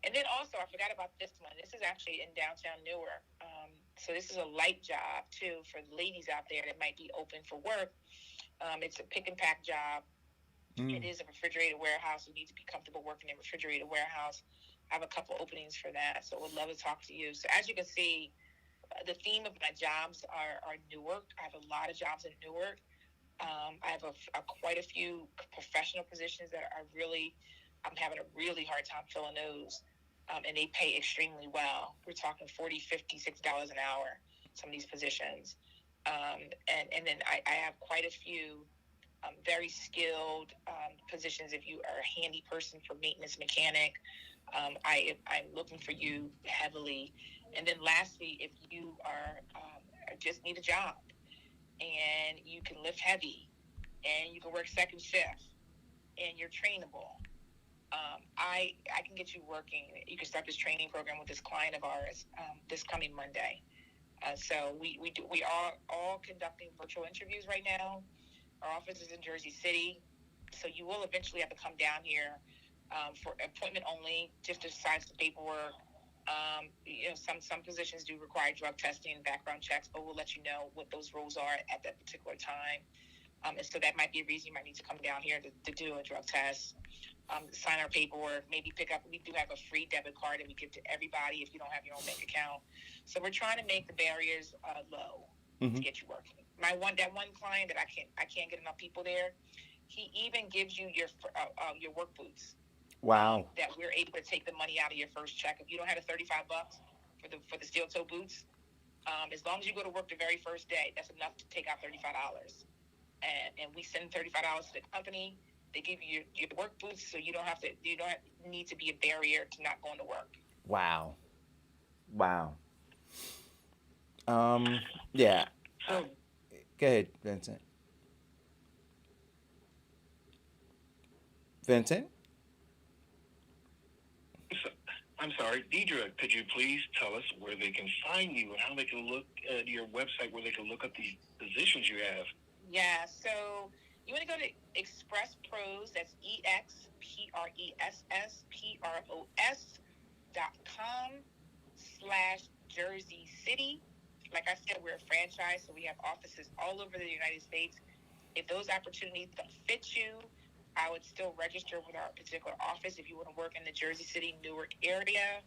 And then also, I forgot about this one. This is actually in downtown Newark. So this is a light job, too, for ladies out there that might be open for work. It's a pick and pack job. It is a refrigerated warehouse. You need to be comfortable working in a refrigerated warehouse. I have a couple openings for that, so I would love to talk to you. So as you can see, the theme of my jobs are Newark. I have a lot of jobs in Newark. I have quite a few professional positions that I'm having a really hard time filling those. And they pay extremely well. We're talking $40, $50, $60 an hour, some of these positions. And then I have quite a few very skilled positions. If you are a handy person for maintenance mechanic, I'm looking for you heavily. And then lastly, if you are just need a job and you can lift heavy and you can work second shift and you're trainable, I can get you working. You can start this training program with this client of ours this coming Monday. So we are all conducting virtual interviews right now. Our office is in Jersey City, so you will eventually have to come down here for appointment only, just to sign some paperwork. Some positions do require drug testing and background checks, but we'll let you know what those rules are at that particular time. And so that might be a reason you might need to come down here to do a drug test, sign our paperwork, maybe pick up. We do have a free debit card that we give to everybody if you don't have your own bank account. So we're trying to make the barriers low to get you working. That one client that I can't get enough people there. He even gives you your work boots. Wow. That we're able to take the money out of your first check. If you don't have the $35 for the steel toe boots, as long as you go to work the very first day, that's enough to take out $35. And we send $35 to the company. They give you your work boots, so you don't need to be a barrier to not going to work. Wow. Yeah. So, Go ahead, Vincent. Vincent? I'm sorry, Deidre, could you please tell us where they can find you and how they can look at your website, where they can look up the positions you have? Yeah, so you want to go to Express Pros, that's EXPRESSPROS.com/Jersey City. Like I said, we're a franchise, so we have offices all over the United States. If those opportunities don't fit you, I would still register with our particular office if you want to work in the Jersey City, Newark area.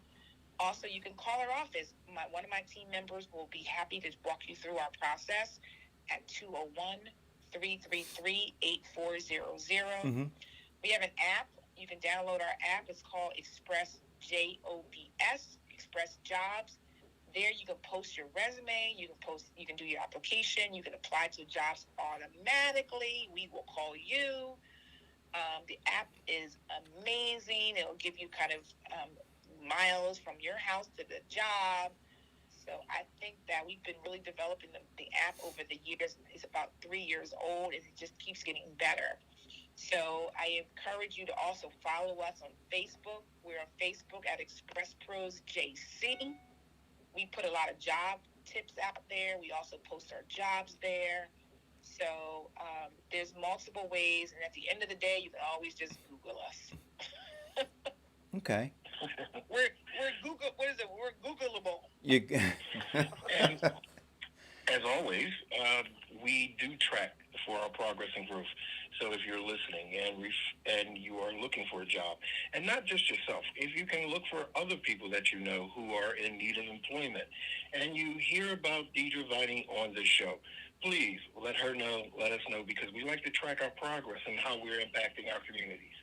Also, you can call our office. One of my team members will be happy to walk you through our process at 201-333-8400. Mm-hmm. We have an app. You can download our app. It's called Express JOBS, Express Jobs. There you can post your resume, you can do your application, you can apply to jobs automatically. We will call you. The app is amazing. It'll give you kind of miles from your house to the job. So I think that we've been really developing the app over the years. It's about 3 years old, and it just keeps getting better. So I encourage you to also follow us on Facebook. We're on Facebook at Express Pros JC. We put a lot of job tips out there. We also post our jobs there. So there's multiple ways, and at the end of the day, you can always just Google us. Okay. We're Google. What is it? We're Googleable. You. And as always, we do track for our progress and growth. So if you're listening and you are looking for a job, and not just yourself, if you can look for other people that you know who are in need of employment, and you hear about Deidre Vining on this show, please let us know, because we like to track our progress and how we're impacting our communities.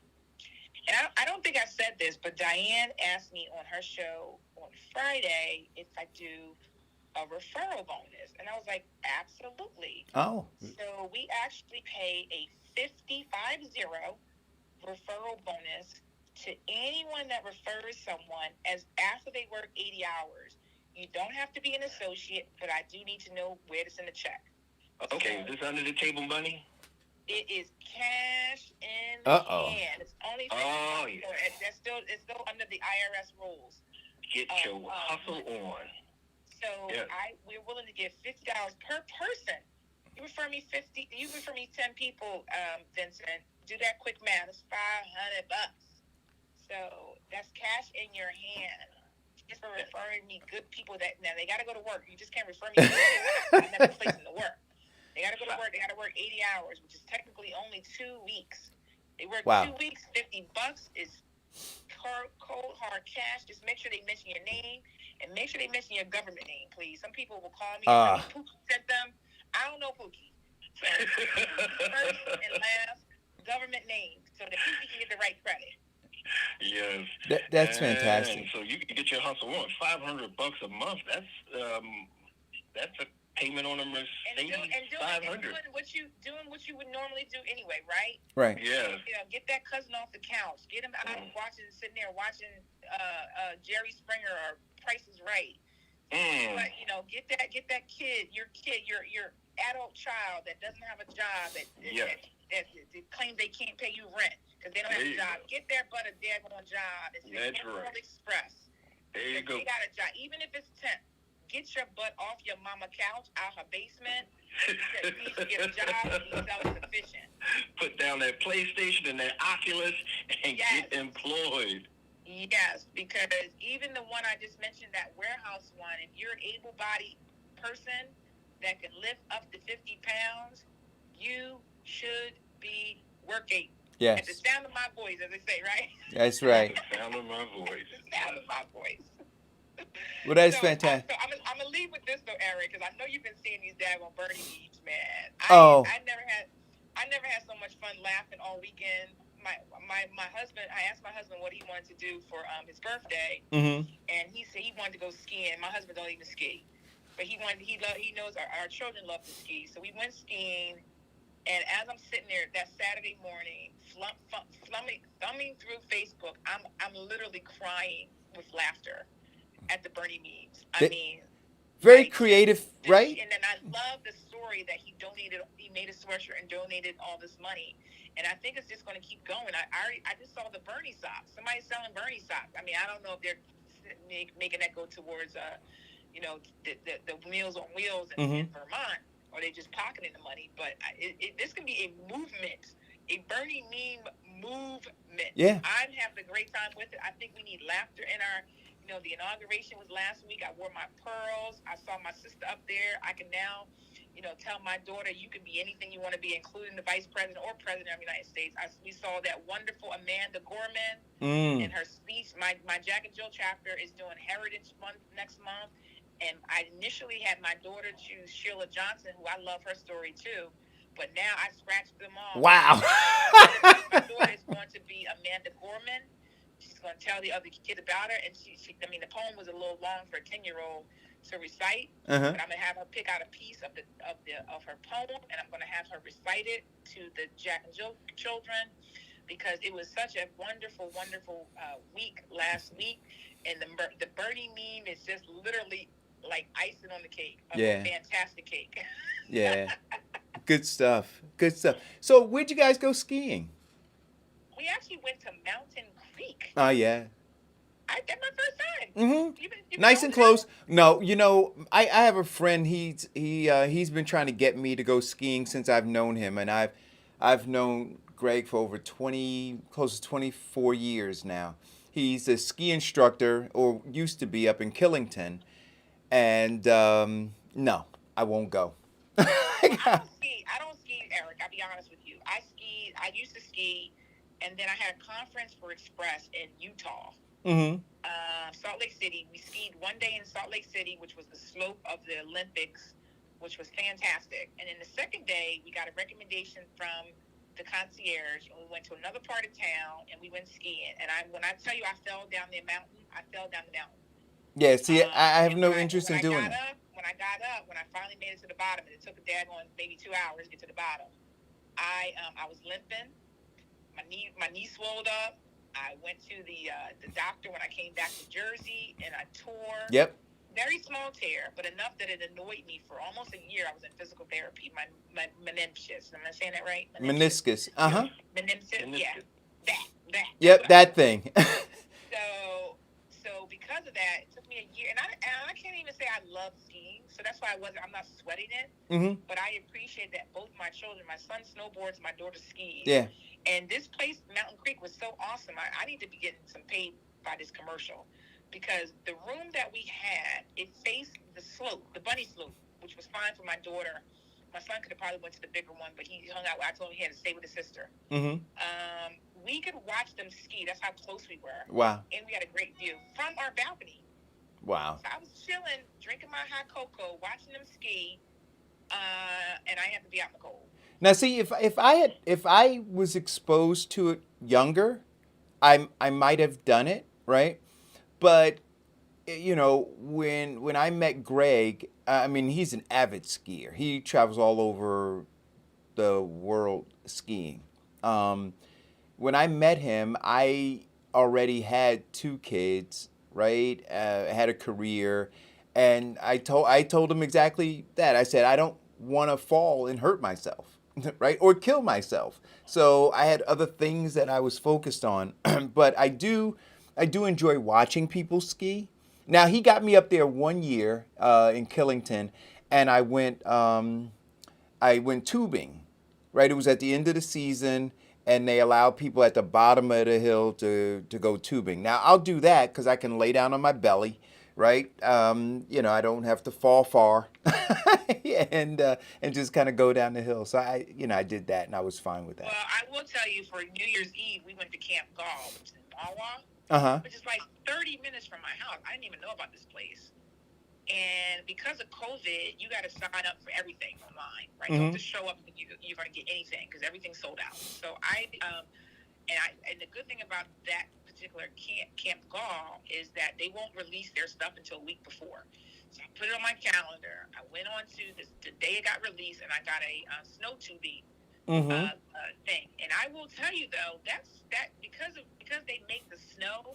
And I don't think I said this, but Diane asked me on her show on Friday if I do a referral bonus. And I was like, absolutely. Oh. So we actually pay a 50 referral bonus to anyone that refers someone as after they work 80 hours. You don't have to be an associate, but I do need to know where to send a check. Okay, is this under the table money? It is cash in Uh-oh. hand. It's only yeah. it's still under the IRS rules. Get your hustle on. So we're willing to give $50 per person. You refer me 10 people, Vincent. Do that quick math. It's $500. So that's cash in your hand. Just for referring me good people that now they gotta go to work. You just can't refer me I never place them to work. They gotta go to work. They gotta work 80 hours, which is technically only 2 weeks. They work 2 weeks. $50 is cold hard cash. Just make sure they mention your name and make sure they mention your government name, please. Some people will call me and say Pookie sent them. I don't know Pookie. So first and last government name so that Pookie can get the right credit. Yes, that's fantastic. And so you can get your hustle on. $500 a month. That's a payment on a Mercedes. $500. Doing what you would normally do anyway, right? Right. Yeah. Get that cousin off the couch. Get him out sitting there watching Jerry Springer or Price is Right. But get that kid, your adult child that doesn't have a job that claims they can't pay you rent because they don't have a job. Get their butt a daggone job. It's World Express. There you go. They got a job, even if it's temp. Get your butt off your mama couch out her basement. You need to get a job and be self-sufficient. Put down that PlayStation and that Oculus and get employed. Yes, because even the one I just mentioned, that warehouse one, if you're an able-bodied person that can lift up to 50 pounds, you should be working. Yes. At the sound of my voice, as they say, right? That's right. The sound of my voice. The sound of my voice. Well, that's fantastic. I'm gonna leave with this though, Eric, because I know you've been seeing these daggone Bernie memes, man. I never had so much fun laughing all weekend. My husband, I asked my husband what he wanted to do for his birthday, and he said he wanted to go skiing. My husband don't even ski, but he knows our children love to ski, so we went skiing. And as I'm sitting there that Saturday morning, thumbing through Facebook, I'm literally crying with laughter at the Bernie memes. Very creative, right? And then I love the story that he made a sweatshirt and donated all this money. And I think it's just going to keep going. I just saw the Bernie socks. Somebody's selling Bernie socks. I don't know if they're making that go towards the Meals on Wheels Mm-hmm. in Vermont, or they just pocketing the money. But this can be a movement, a Bernie meme movement. Yeah. I'm having a great time with it. I think we need laughter in our. The inauguration was last week. I wore my pearls. I saw my sister up there. I can now, tell my daughter you can be anything you want to be, including the vice president or president of the United States. We saw that wonderful Amanda Gorman in her speech. My Jack and Jill chapter is doing Heritage Month next month. And I initially had my daughter choose Sheila Johnson, who I love her story too. But now I scratched them all. Wow. My daughter is going to be Amanda Gorman. She's going to tell the other kids about her. And the poem was a little long for a 10-year-old to recite. Uh-huh. But I'm going to have her pick out a piece of her poem, and I'm going to have her recite it to the Jack and Jill children, because it was such a wonderful, wonderful week last week. And the Bernie meme is just literally like icing on the cake. Yeah. Fantastic cake. Yeah. Good stuff. Good stuff. So where'd you guys go skiing? We actually went to Mountain Creek. Oh, yeah. That's my first time. Mm-hmm. You been Nice and over there? close. No, I have a friend. He's been trying to get me to go skiing since I've known him, and I've known Greg for over close to 24 years now. He's a ski instructor, or used to be, up in Killington, and no, I won't go. I don't ski, Eric. I'll be honest with you. I used to ski, and then I had a conference for Express in Utah. Mm-hmm. Salt Lake City. We skied one day in Salt Lake City, which was the slope of the Olympics, which was fantastic. And then the second day, we got a recommendation from the concierge, and we went to another part of town, and we went skiing. And when I tell you I fell down the mountain, I fell down the mountain. Yeah, see, I have no when interest in doing that. When I finally made it to the bottom, and it took a daggone maybe 2 hours to get to the bottom, I was limping. My knee swelled up. I went to the doctor when I came back to Jersey, and I tore. Yep. Very small tear, but enough that it annoyed me for almost a year. I was in physical therapy. My meniscus. Am I saying that right? Meniscus. Uh-huh. Meniscus. Yeah. That. Yep, that thing. So because of that, it took me a year, and I can't even say I love skiing. So that's why I'm not sweating it. Mm-hmm. But I appreciate that both my children, my son snowboards, my daughter skis. Yeah. And this place, Mountain Creek, was so awesome. I need to be getting some paid by this commercial, because the room that we had, it faced the slope, the bunny slope, which was fine for my daughter. My son could have probably went to the bigger one, but he hung out. I told him he had to stay with his sister. Mm-hmm. We could watch them ski. That's how close we were. Wow. And we had a great view from our balcony. Wow. So I was chilling, drinking my hot cocoa, watching them ski, and I had to be out in the cold. Now, see, if I was exposed to it younger, I might have done it, right? But when I met Greg, I mean, he's an avid skier. He travels all over the world skiing. When I met him, I already had 2 kids, right? Had a career, and I told him exactly that. I said, I don't want to fall and hurt myself, right? Or kill myself. So I had other things that I was focused on. But I do enjoy watching people ski. Now, he got me up there one year in Killington, and I went tubing, right? It was at the end of the season, and they allow people at the bottom of the hill to go tubing. Now, I'll do that because I can lay down on my belly, right? I don't have to fall far and just kind of go down the hill. So I did that, and I was fine with that. Well, I will tell you, for New Year's Eve, we went to Camp Gall, which is in Wawa, Uh-huh. which is like 30 minutes from my house. I didn't even know about this place. And because of COVID, you got to sign up for everything online, right? Mm-hmm. Don't just show up and you're going to get anything, because everything's sold out. So and the good thing about that particular Camp Gall is that they won't release their stuff until a week before. So I put it on my calendar. I went on to the day it got released, and I got a snow tubing thing. And I will tell you though, that because they make the snow,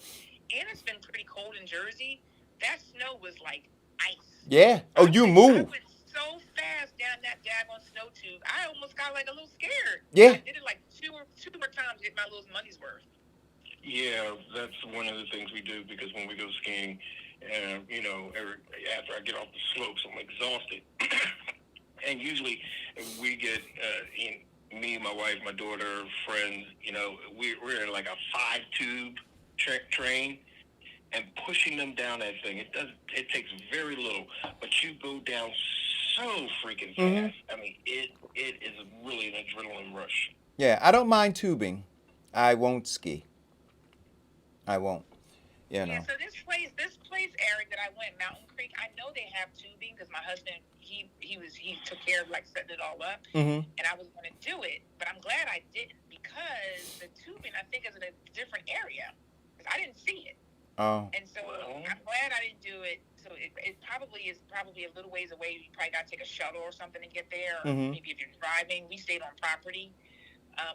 and it's been pretty cold in Jersey, that snow was like ice. Yeah. Oh, you I move. went so fast down that daggone snow tube, I almost got like a little scared. Yeah. I did it like two more times to get my little money's worth. Yeah, that's one of the things we do because when we go skiing, after I get off the slopes, I'm exhausted. And usually we get, me, my wife, my daughter, friends, we're in like a 5 tube train and pushing them down that thing. It takes very little, but you go down so freaking Mm-hmm. fast. I mean, it is really an adrenaline rush. Yeah, I don't mind tubing. I won't ski. I won't. You Yeah, know. so this place, Eric, that I went, Mountain Creek. I know they have tubing because my husband he took care of like setting it all up, Mm-hmm. and I was going to do it, but I'm glad I didn't because the tubing I think is in a different area because I didn't see it, Oh. and so I'm glad I didn't do it. So it probably is a little ways away. You probably got to take a shuttle or something to get there, or Mm-hmm. maybe if you're driving. We stayed on property.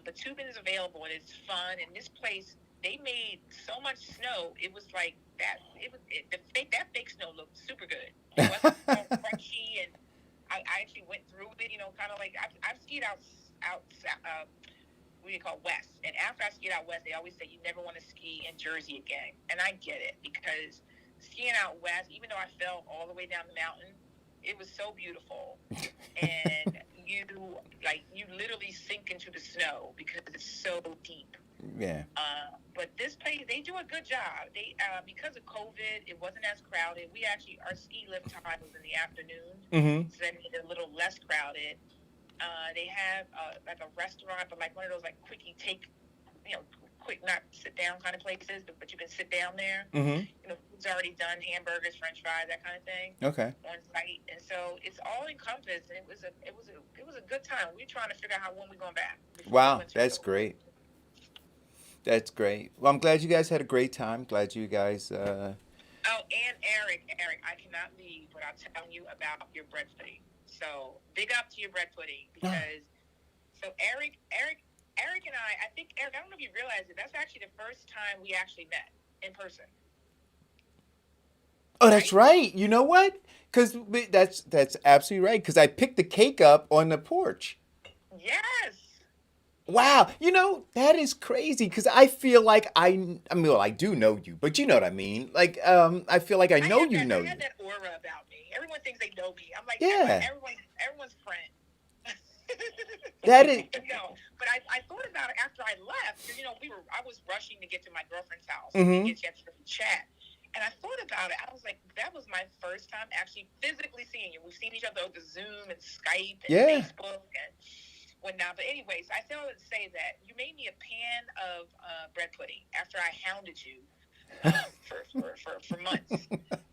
But tubing is available and it's fun. And this place, they made so much snow. It was like that. That fake snow looked super good. It wasn't so crunchy, and I actually went through it. Kind of like I've skied out what do you call west. And after I skied out west, they always say you never want to ski in Jersey again. And I get it because skiing out west, even though I fell all the way down the mountain, it was so beautiful. And you literally sink into the snow because it's so deep. Yeah. But this place, they do a good job. They because of COVID, it wasn't as crowded. Our ski lift time was in the afternoon, Mm-hmm. so that made it a little less crowded. They have like a restaurant, but like one of those like quickie take, quick not sit down kind of places, but you can sit down there. Mm-hmm. Food's already done, hamburgers, French fries, that kind of thing. Okay. On site, and so it's all encompassed, and it was a good time. We're trying to figure out when we're going back. Wow, that's great. That's great. Well, I'm glad you guys had a great time. Glad you guys. Oh, and Eric, I cannot leave without telling you about your bread pudding. So big up to your bread pudding because Eric and I think Eric, I don't know if you realize it. That's actually the first time we actually met in person. Oh, that's right. You know what? Because that's absolutely right. Because I picked the cake up on the porch. Yes. Wow, that is crazy because I feel like I mean, well, I do know you, but you know what I mean. Like, I feel like I know you know I had you. that aura about me. Everyone thinks they know me. I'm like, Yeah. everyone's friend. That is. No, but I thought about it after I left because I was rushing to get to my girlfriend's house Mm-hmm. to get a chance to chat, and I thought about it. I was like, that was my first time actually physically seeing you. We've seen each other over Zoom and Skype and Facebook and whatnot. But anyways, I still would say that you made me a pan of bread pudding after I hounded you for months.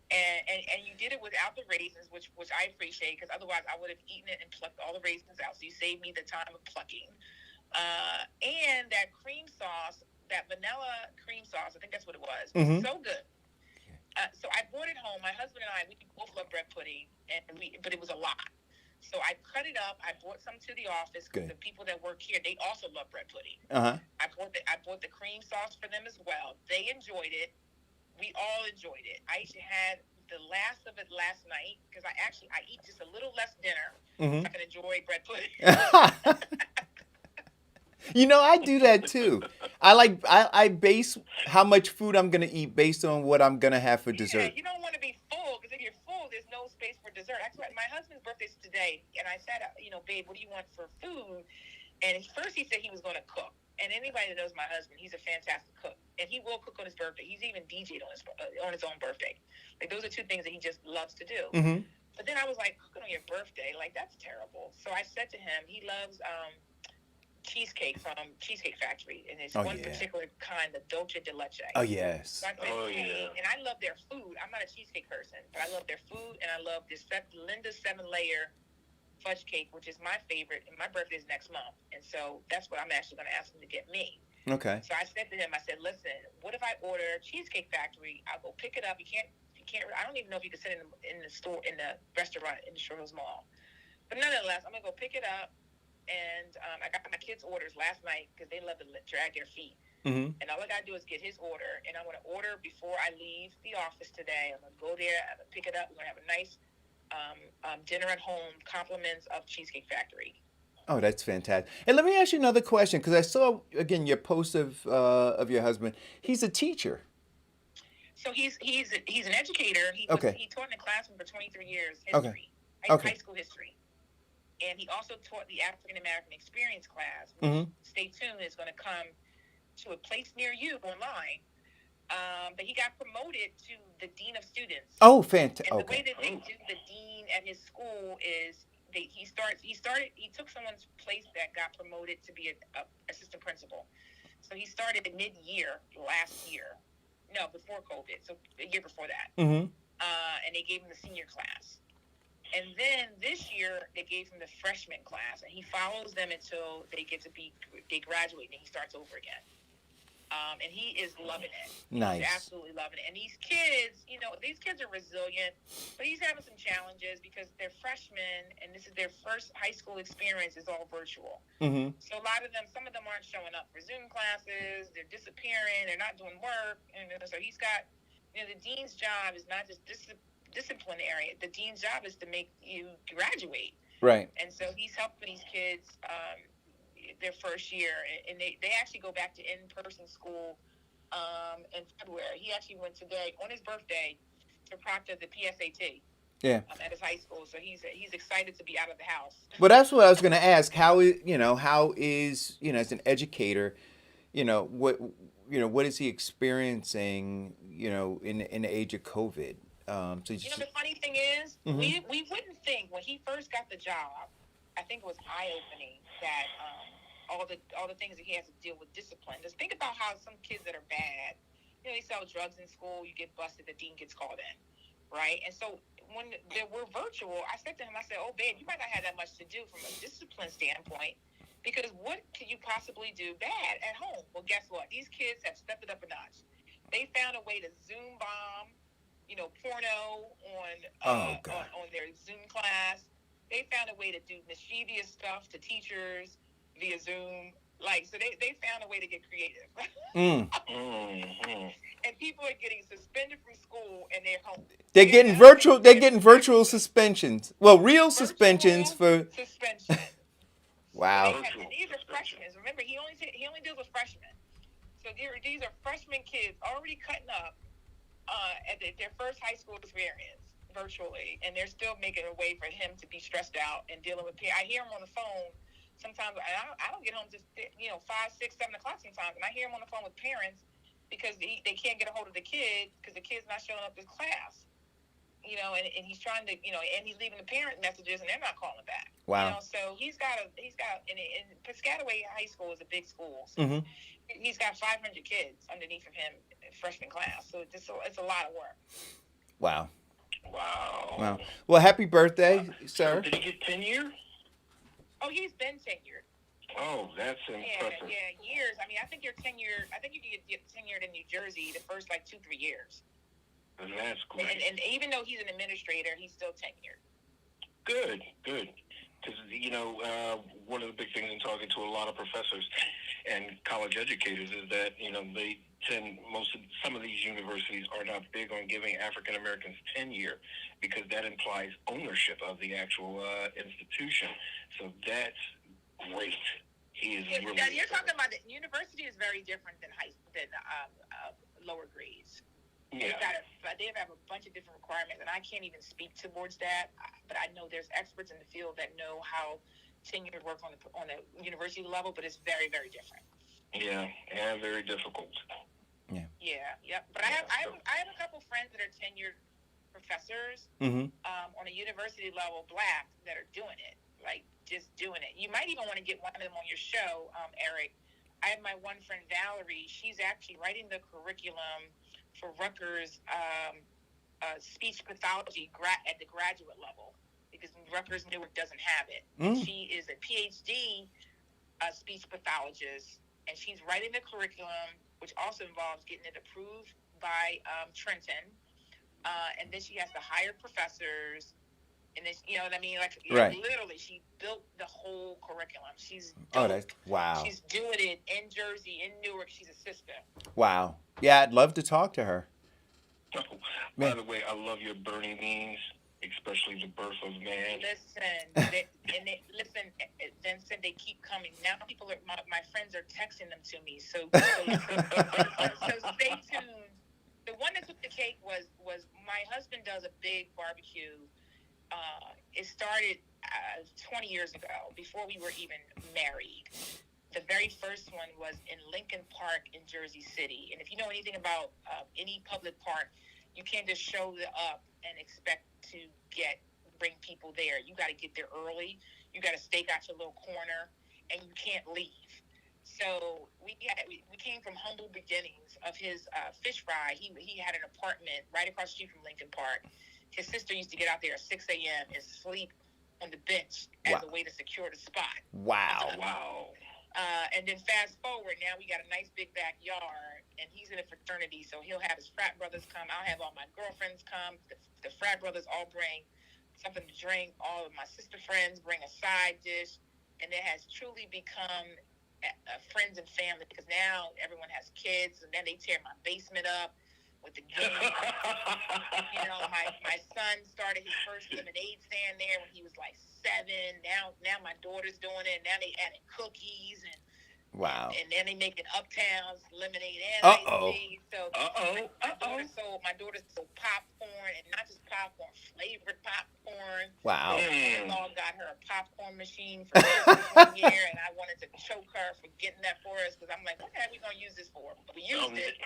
And you did it without the raisins, which I appreciate because otherwise I would have eaten it and plucked all the raisins out. So you saved me the time of plucking. And that cream sauce, that vanilla cream sauce, I think that's what it was. Mm-hmm. So good. So I brought it home. My husband and I, we both love bread pudding, but it was a lot. So I cut it up. I brought some to the office because the people that work here, they also love bread pudding. Uh-huh. I bought the cream sauce for them as well. They enjoyed it. We all enjoyed it. I actually had the last of it last night because I eat just a little less dinner so I can enjoy bread pudding. I do that too. I base how much food I'm gonna eat based on what I'm gonna have for dessert. You don't want to be full because if you're full, there's no space for dessert. Actually, my husband's birthday's today, and I said, babe, what do you want for food? And first he said he was going to cook. And anybody that knows my husband, he's a fantastic cook, and he will cook on his birthday. He's even DJ'd on his own birthday. Like those are two things that he just loves to do. Mm-hmm. But then I was like, cooking on your birthday, like that's terrible. So I said to him, he loves cheesecake from Cheesecake Factory, and it's particular kind, the Dolce de Leche. Oh yes. So I said, and I love their food. I'm not a cheesecake person, but I love their food, and I love this Linda's 7-layer fudge cake, which is my favorite, and my birthday is next month, and so that's what I'm actually going to ask him to get me. Okay. So I said to him, listen, what if I order Cheesecake Factory? I'll go pick it up. You can't. I don't even know if you can sit in the store, in the restaurant in the Shore Hills Mall. But nonetheless, I'm gonna go pick it up. And I got my kids' orders last night because they love to drag their feet. Mm-hmm. And all I got to do is get his order. And I'm going to order before I leave the office today. I'm going to go there. I'm going to pick it up. We're going to have a nice dinner at home, compliments of Cheesecake Factory. Oh, that's fantastic. And let me ask you another question, because I saw again your post of your husband. He's a teacher. So he's an educator. Okay. He taught in the classroom for 23 years, Okay. history, Okay. high school history, and he also taught the African American Experience class, which Mm-hmm. stay tuned is going to come to a place near you online. But he got promoted to the dean of students. Oh, fantastic. And the way Okay. that they do the dean at his school is he took someone's place that got promoted to be a assistant principal. So he started mid-year last year. No, before COVID. So a year before that. Mm-hmm. And they gave him the senior class. And then this year they gave him the freshman class, and he follows them until they graduate, and he starts over again. And he is loving it. Nice. He's absolutely loving it. And these kids are resilient, but he's having some challenges because they're freshmen, and this is their first high school experience. Is all virtual. Mm-hmm. So some of them aren't showing up for Zoom classes. They're disappearing. They're not doing work. And so he's got, the dean's job is not just disciplinary. The dean's job is to make you graduate. Right. And so he's helping these kids their first year, and they actually go back to in-person school in February. He actually went today on his birthday to proctor the PSAT. Yeah. At his high school, so he's excited to be out of the house. But that's what I was going to ask. How is as an educator, what is he experiencing, in the age of COVID? The funny thing is, Mm-hmm. we wouldn't think when he first got the job. I think it was eye-opening that all the things that he has to deal with discipline. Just think about how some kids that are bad, they sell drugs in school. You get busted, the dean gets called in, right? And so when we're virtual, I said to him, I said, "Oh, babe, you might not have that much to do from a discipline standpoint, because what could you possibly do bad at home?" Well, guess what? These kids have stepped it up a notch. They found a way to Zoom bomb, porno on their Zoom class. They found a way to do mischievous stuff to teachers via Zoom. So they found a way to get creative. And people are getting suspended from school and they're home. They're getting virtual suspensions. Well, real suspensions for suspension. Wow. So these are freshmen. Remember, he only deals with freshmen. So these are freshman kids already cutting up at their first high school experience virtually, and they're still making a way for him to be stressed out and dealing with I hear him on the phone sometimes. I don't get home just 5, 6, 7 o'clock sometimes, and I hear him on the phone with parents because they can't get a hold of the kid because the kid's not showing up to class. And he's trying to, and he's leaving the parent messages and they're not calling back. Wow. So he's got, and Piscataway High School is a big school. So Mm-hmm. he's got 500 kids underneath of him in freshman class. So it's a lot of work. Wow. Wow. Well, happy birthday, sir. Did he get tenure? Oh, he's been tenured. Oh, that's impressive. Yeah, years. I think you're tenured. I think you can get tenured in New Jersey the first 2-3 years. That's great. And even though he's an administrator, he's still tenured. Good. Because, one of the big things in talking to a lot of professors and college educators is that, they some of these universities are not big on giving African Americans tenure because that implies ownership of the actual institution. So that's great. He is really. Now you're talking about the university is very different than lower grades. Yeah. They have a bunch of different requirements, and I can't even speak towards that. But I know there's experts in the field that know how tenure works on the university level, but it's very, very different. Yeah, very difficult. Yeah. But I have a couple friends that are tenured professors Mm-hmm. On a university level, Black, that are doing it, just doing it. You might even want to get one of them on your show, Eric. I have my one friend Valerie. She's actually writing the curriculum for Rutgers speech pathology at the graduate level because Rutgers Newark doesn't have it. She is a PhD speech pathologist, and she's writing the curriculum, which also involves getting it approved by Trenton. And then she has to hire professors. And then, you know what I mean? Right. Literally, she built the whole curriculum. She's Oh, dope. wow. She's doing it in Jersey, in Newark. She's a sister. Wow. Yeah, I'd love to talk to her. By the way, I love your Bernie memes. especially the birth of man. Listen, Vincent, they keep coming. Now people are, my friends are texting them to me. So stay tuned. The one that took the cake was my husband does a big barbecue. It started 20 years ago, before we were even married. The very first one was in Lincoln Park in Jersey City. And if you know anything about any public park, you can't just show up and expect to bring people there. You got to get there early. You got to stake out your little corner, and you can't leave. So we came from humble beginnings of his fish fry. He had an apartment right across the street from Lincoln Park. His sister used to get out there at 6 a.m. and sleep on the bench as a way to secure the spot. Wow. And then fast forward, now we got a nice big backyard, and he's in a fraternity, so he'll have his frat brothers come. I'll have all my girlfriends come. The frat brothers all bring something to drink. All of my sister friends bring a side dish, and it has truly become friends and family, because now everyone has kids, and then they tear my basement up with the game. My son started his first lemonade stand there when he was like 7. Now my daughter's doing it. Now they added cookies and wow. And then they making Uptowns lemonade and iced tea. So my daughter sold popcorn, and not just popcorn, flavored popcorn. Wow. My mom got her a popcorn machine for Christmas 1 year, and I wanted to choke her for getting that for us, because I'm like, what are we gonna use this for? But we used it.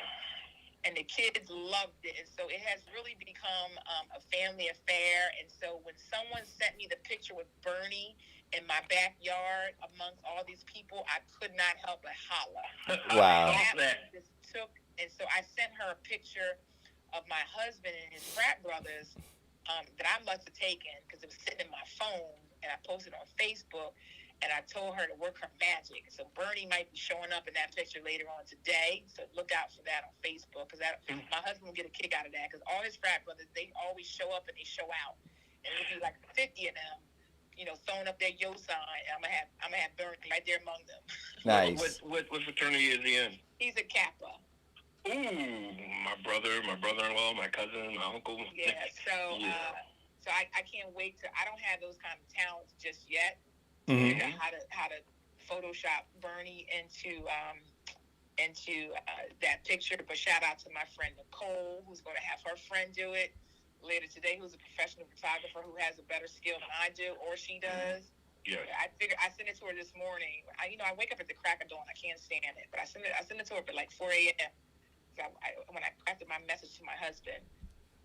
And the kids loved it. And so it has really become a family affair. And so when someone sent me the picture with Bernie in my backyard amongst all these people, I could not help but holler. Wow. And so I sent her a picture of my husband and his frat brothers that I must have taken, because it was sitting in my phone, and I posted on Facebook. And I told her to work her magic. So Bernie might be showing up in that picture later on today. So look out for that on Facebook, because my husband will get a kick out of that, because all his frat brothers, they always show up and they show out. And it'll be like 50 of them, throwing up their yo sign. And I'm gonna have Bernie right there among them. Nice. What fraternity is he in? He's a Kappa. Ooh, my brother-in-law, my cousin, my uncle. Yeah. So I can't wait I don't have those kind of talents just yet. Mm-hmm. How to Photoshop Bernie into that picture. But shout out to my friend Nicole, who's going to have her friend do it later today, who's a professional photographer who has a better skill than I do, or she does. Yeah. I sent it to her this morning. I wake up at the crack of dawn. I can't stand it, but I sent it to her at like 4 a.m. So when I crafted my message to my husband,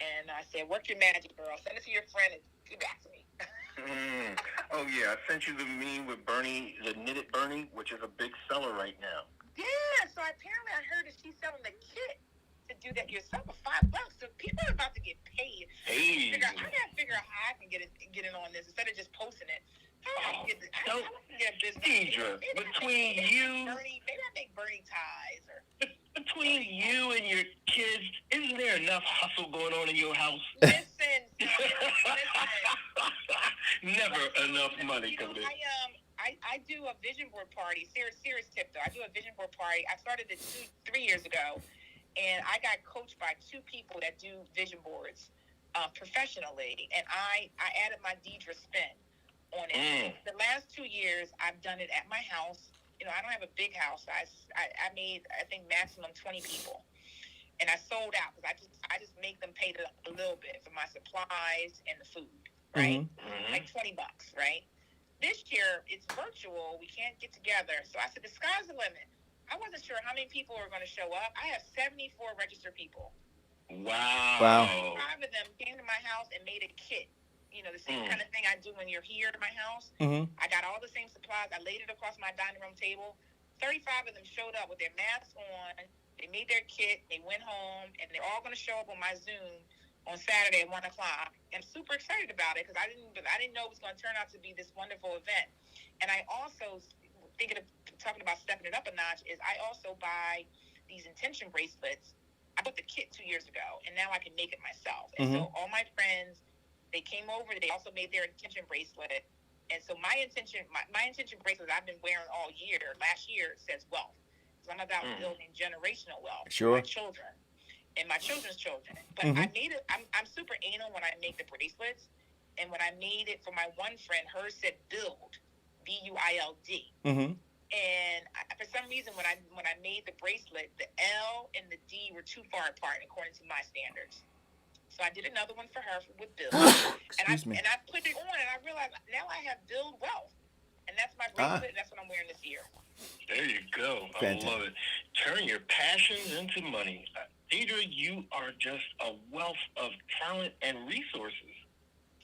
and I said, "Work your magic, girl. Send it to your friend and get back to me." Oh yeah, I sent you the meme with Bernie, the knitted Bernie, which is a big seller right now. Yeah, so apparently I heard that she's selling the kit to do that yourself for $5. So people are about to get paid. Hey. I gotta figure out how I can get in on this instead of just posting it. How I can get a business. Deidre, between you, maybe I make Bernie ties or. Between you and your kids, isn't there enough hustle going on in your house? Listen. Never enough money coming in. I do a vision board party. Serious tip though. I do a vision board party. I started it 3 years ago, and I got coached by 2 people that do vision boards professionally, and I added my Deidre spin on it. The last 2 years, I've done it at my house. I don't have a big house. I made, I think, maximum 20 people. And I sold out, because I just make them pay a little bit for my supplies and the food, right? Mm-hmm. Like $20, right? This year, it's virtual. We can't get together. So I said, the sky's the limit. I wasn't sure how many people are going to show up. I have 74 registered people. Wow. 5 of them came to my house and made a kit. The same kind of thing I do when you're here at my house. Mm-hmm. I got all the same supplies. I laid it across my dining room table. 35 of them showed up with their masks on. They made their kit. They went home, and they're all going to show up on my Zoom on Saturday at 1:00. I'm super excited about it, because I didn't know it was going to turn out to be this wonderful event. And I also, talking about stepping it up a notch, is I also buy these intention bracelets. I bought the kit 2 years ago, and now I can make it myself. And so all my friends, they came over. They also made their intention bracelet. And so my intention bracelet I've been wearing all year. Last year, it says wealth. Because I'm about building generational wealth for my children and my children's children. But I made it. I'm super anal when I make the bracelets. And when I made it for my one friend, hers said build, BUILD. Mm-hmm. And for some reason, when I made the bracelet, the L and the D were too far apart according to my standards. So I did another one for her with build. Excuse me. And I put it on, and I realized now I have build wealth, and that's my bracelet. And that's what I'm wearing this year. There you go. Fantastic. I love it. Turn your passions into money. Deidre, you are just a wealth of talent and resources.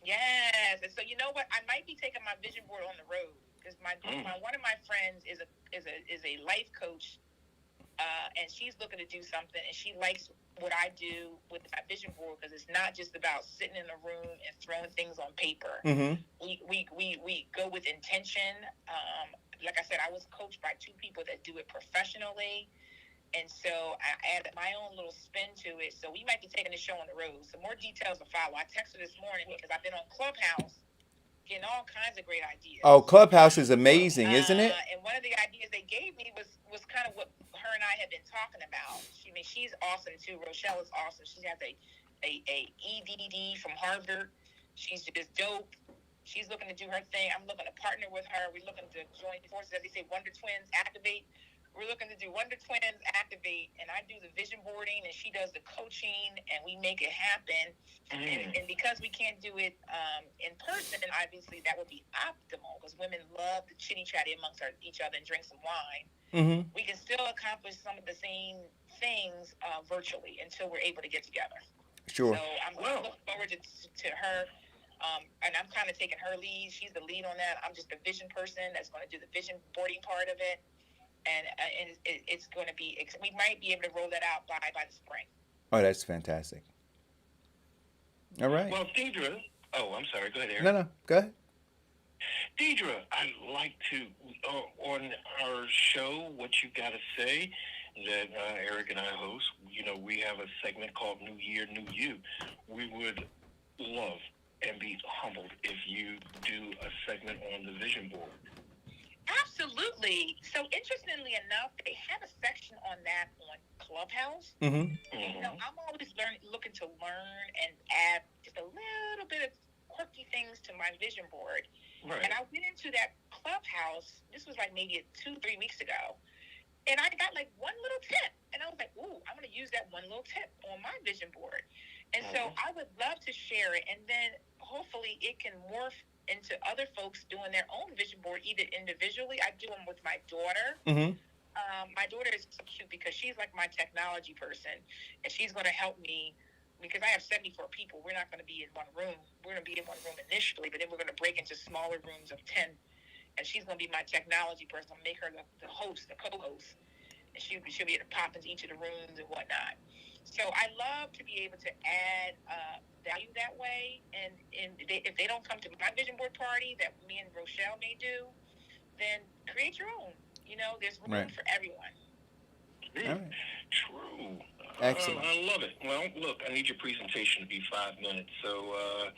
Yes, and so you know what? I might be taking my vision board on the road because my one of my friends is a life coach, and she's looking to do something, and she likes what I do with my vision board because it's not just about sitting in a room and throwing things on paper. Mm-hmm. We go with intention. Like I said, I was coached by two people that do it professionally. And so I added my own little spin to it. So we might be taking the show on the road. So more details will follow. I texted this morning because I've been on Clubhouse getting all kinds of great ideas. Oh, Clubhouse is amazing, isn't it? And one of the ideas they gave me was kind of what her and I had been talking about. She's awesome too. Rochelle is awesome. She has a EDD from Harvard. She's just dope. She's looking to do her thing. I'm looking to partner with her. We're looking to join forces, as they say, Wonder Twins activate. We're looking to do Wonder Twins activate, and I do the vision boarding, and she does the coaching, and we make it happen. And because we can't do it in person, obviously that would be optimal because women love the chitty-chatty amongst each other and drink some wine. Mm-hmm. We can still accomplish some of the same things virtually until we're able to get together. Sure. So I'm looking forward to her. And I'm kind of taking her lead. She's the lead on that. I'm just a vision person that's going to do the vision boarding part of it. And it's going to be, we might be able to roll that out by the spring. Oh, that's fantastic. All right. Well, Deidre, I'm sorry. Go ahead, Eric. No, go ahead. Deidre, I'd like to, on our show, What You Gotta Say, that Eric and I host, we have a segment called New Year, New You. We would love and be humbled if you do a segment on the vision board. Absolutely. So interestingly enough, they have a section on that on Clubhouse. Mm-hmm. And, I'm always looking to learn and add just a little bit of quirky things to my vision board. Right. And I went into that Clubhouse, this was like maybe 2-3 weeks ago, and I got like one little tip. And I was like, ooh, I'm going to use that one little tip on my vision board. And so I would love to share it, and then hopefully it can morph into other folks doing their own vision board, either individually. I do them with my daughter. Mm-hmm. My daughter is so cute because she's like my technology person, and she's going to help me because I have 74 people. We're not going to be in one room. We're going to be in one room initially, but then we're going to break into smaller rooms of 10, and she's going to be my technology person. I'll make her the host, the co-host, and she'll be able to pop into each of the rooms and whatnot. So I love to be able to add value that way. And if they don't come to my vision board party that me and Rochelle may do, then create your own. There's room for everyone. Right. True. Excellent. I love it. Well, look, I need your presentation to be 5 minutes. So,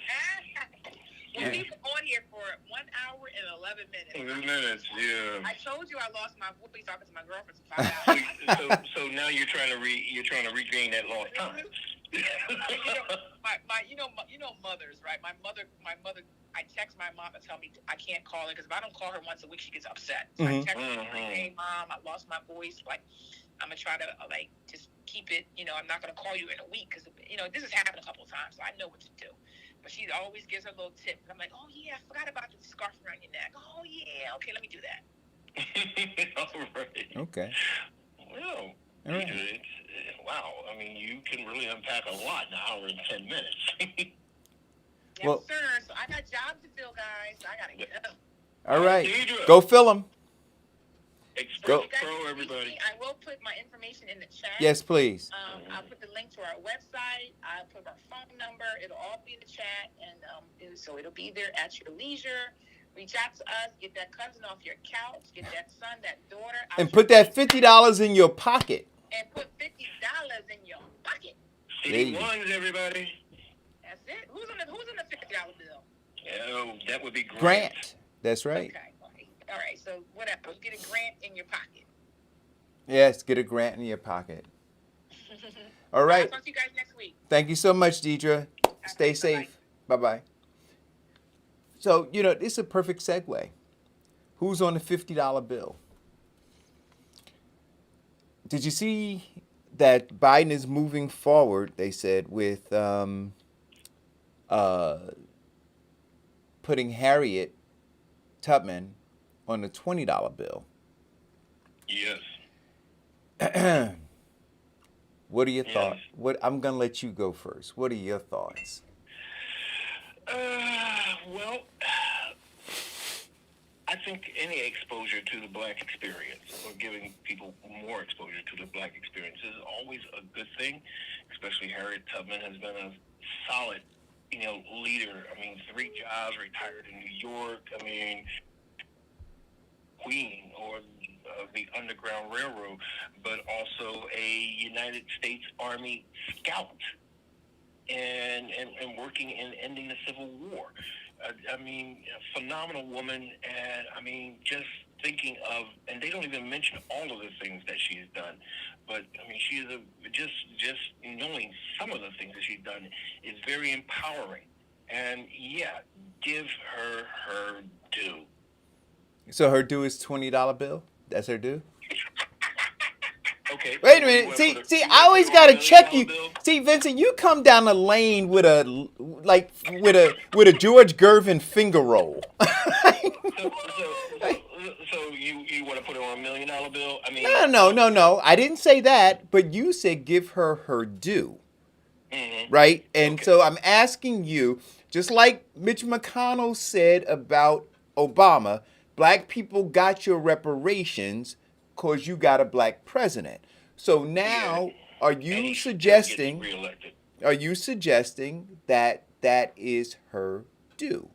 We'll be on here for 1 hour and 11 minutes. 11 minutes, yeah. I told you I lost my voice talking to my girlfriend for 5 hours. so now you're trying to regain that lost time. Mothers, right? My mother. I text my mom and tell me I can't call her because if I don't call her once a week, she gets upset. So I text her like, "Hey, Mom, I lost my voice. Like, I'm gonna try to just keep it. I'm not gonna call you in a week because this has happened a couple of times, so I know what to do." But she always gives her a little tip, and I'm like, "Oh yeah, I forgot about the scarf around your neck. Oh yeah, okay, let me do that." All right. Okay. Well, all right. Wow. I mean, you can really unpack a lot in an hour and 10 minutes. Yes, Well, sir. So I got jobs to fill, guys. So I gotta get up. all right. Deidre. Go fill them. Express Go. Pro, everybody. I will put my information in the chat. Yes, please. I'll put the link to our website. I'll put our phone number. It'll all be in the chat, and so it'll be there at your leisure. Reach out to us. Get that cousin off your couch. Get that son, that daughter. And put that $50 in your pocket. And put $50 in your pocket. City ones, everybody. That's it. Who's in the $50 bill? Oh, that would be great. Grant. That's right. Okay. All right. So whatever. You get a grant in your pocket. Yes, get a grant in your pocket. All right. I'll talk to you guys next week. Thank you so much, Deidre. Stay safe. Bye-bye. So, it's a perfect segue. Who's on the $50 bill? Did you see that Biden is moving forward, they said, with putting Harriet Tubman on the $20 bill? Yes. What are your Yes. thoughts? I'm gonna let you go first. What are your thoughts? Well, I think any exposure to the black experience or giving people more exposure to the black experience is always a good thing. Especially Harriet Tubman has been a solid, leader. I mean, 3 jobs, retired in New York. I mean, queen or the Underground Railroad, but also a United States Army scout and working in ending the Civil War. I mean, a phenomenal woman, and I mean, just thinking of, and they don't even mention all of the things that she's done, but I mean, she is just knowing some of the things that she's done is very empowering, and yeah, give her due. So her due is $20 bill. That's her due. Okay. Wait a so minute. you wanna See, put see, you I wanna always put her on gotta a check $1 you. bill? See, Vincent, you come down the lane with a George Gervin finger roll. So you want to put her on $1 million bill? I mean, No. I didn't say that, but you said give her due, right? And Okay. so I'm asking you, just like Mitch McConnell said about Obama, black people got your reparations because you got a black president. So now, are And you he still gets suggesting? reelected. Are you suggesting that that is her due?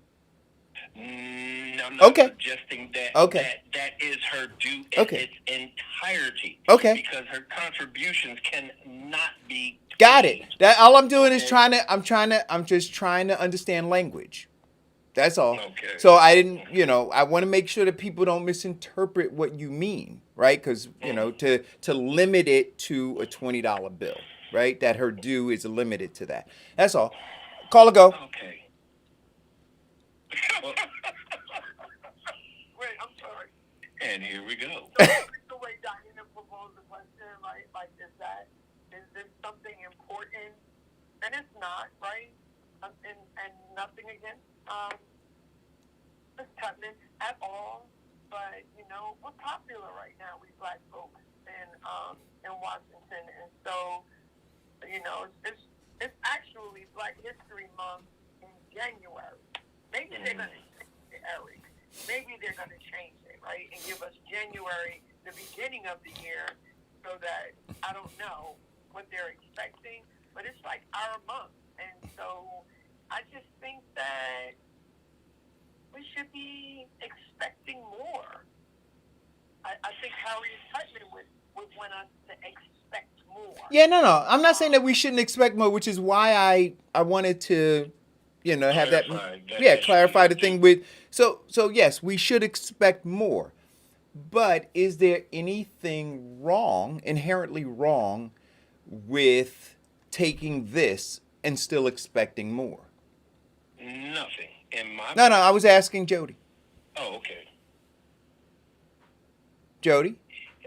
I'm not Okay. suggesting that Okay. that is her due in Okay. its entirety. Okay. Because her contributions cannot be Got it. paid. That all I'm doing is Okay. I'm just trying to understand language. That's all. Okay. So I didn't, I want to make sure that people don't misinterpret what you mean, right? Because to limit it to a $20 bill, right? That her due is limited to that. That's all. Call or go. Okay. Well, Wait, I'm sorry. and here we go. So the way Diana proposed the question, right? Like, is this something important? And it's not, right? And nothing against Ms. Tubman at all. But we're popular right now, we black folks in Washington, and so it's actually Black History Month in January. Maybe they're going to change it, Eric. Maybe they're going to change it, right, and give us January, the beginning of the year, so that I don't know what they're expecting, but it's like our month, and so I just think that we should be expecting more. I think Harriet Tubman would want us to expect more. Yeah, no. I'm not saying that we shouldn't expect more, which is why I wanted to, have that. Yeah, clarify the thing with. So yes, we should expect more. But is there anything wrong, inherently wrong, with taking this and still expecting more? Nothing. In my No, I was asking Jody. Oh, okay. Jody?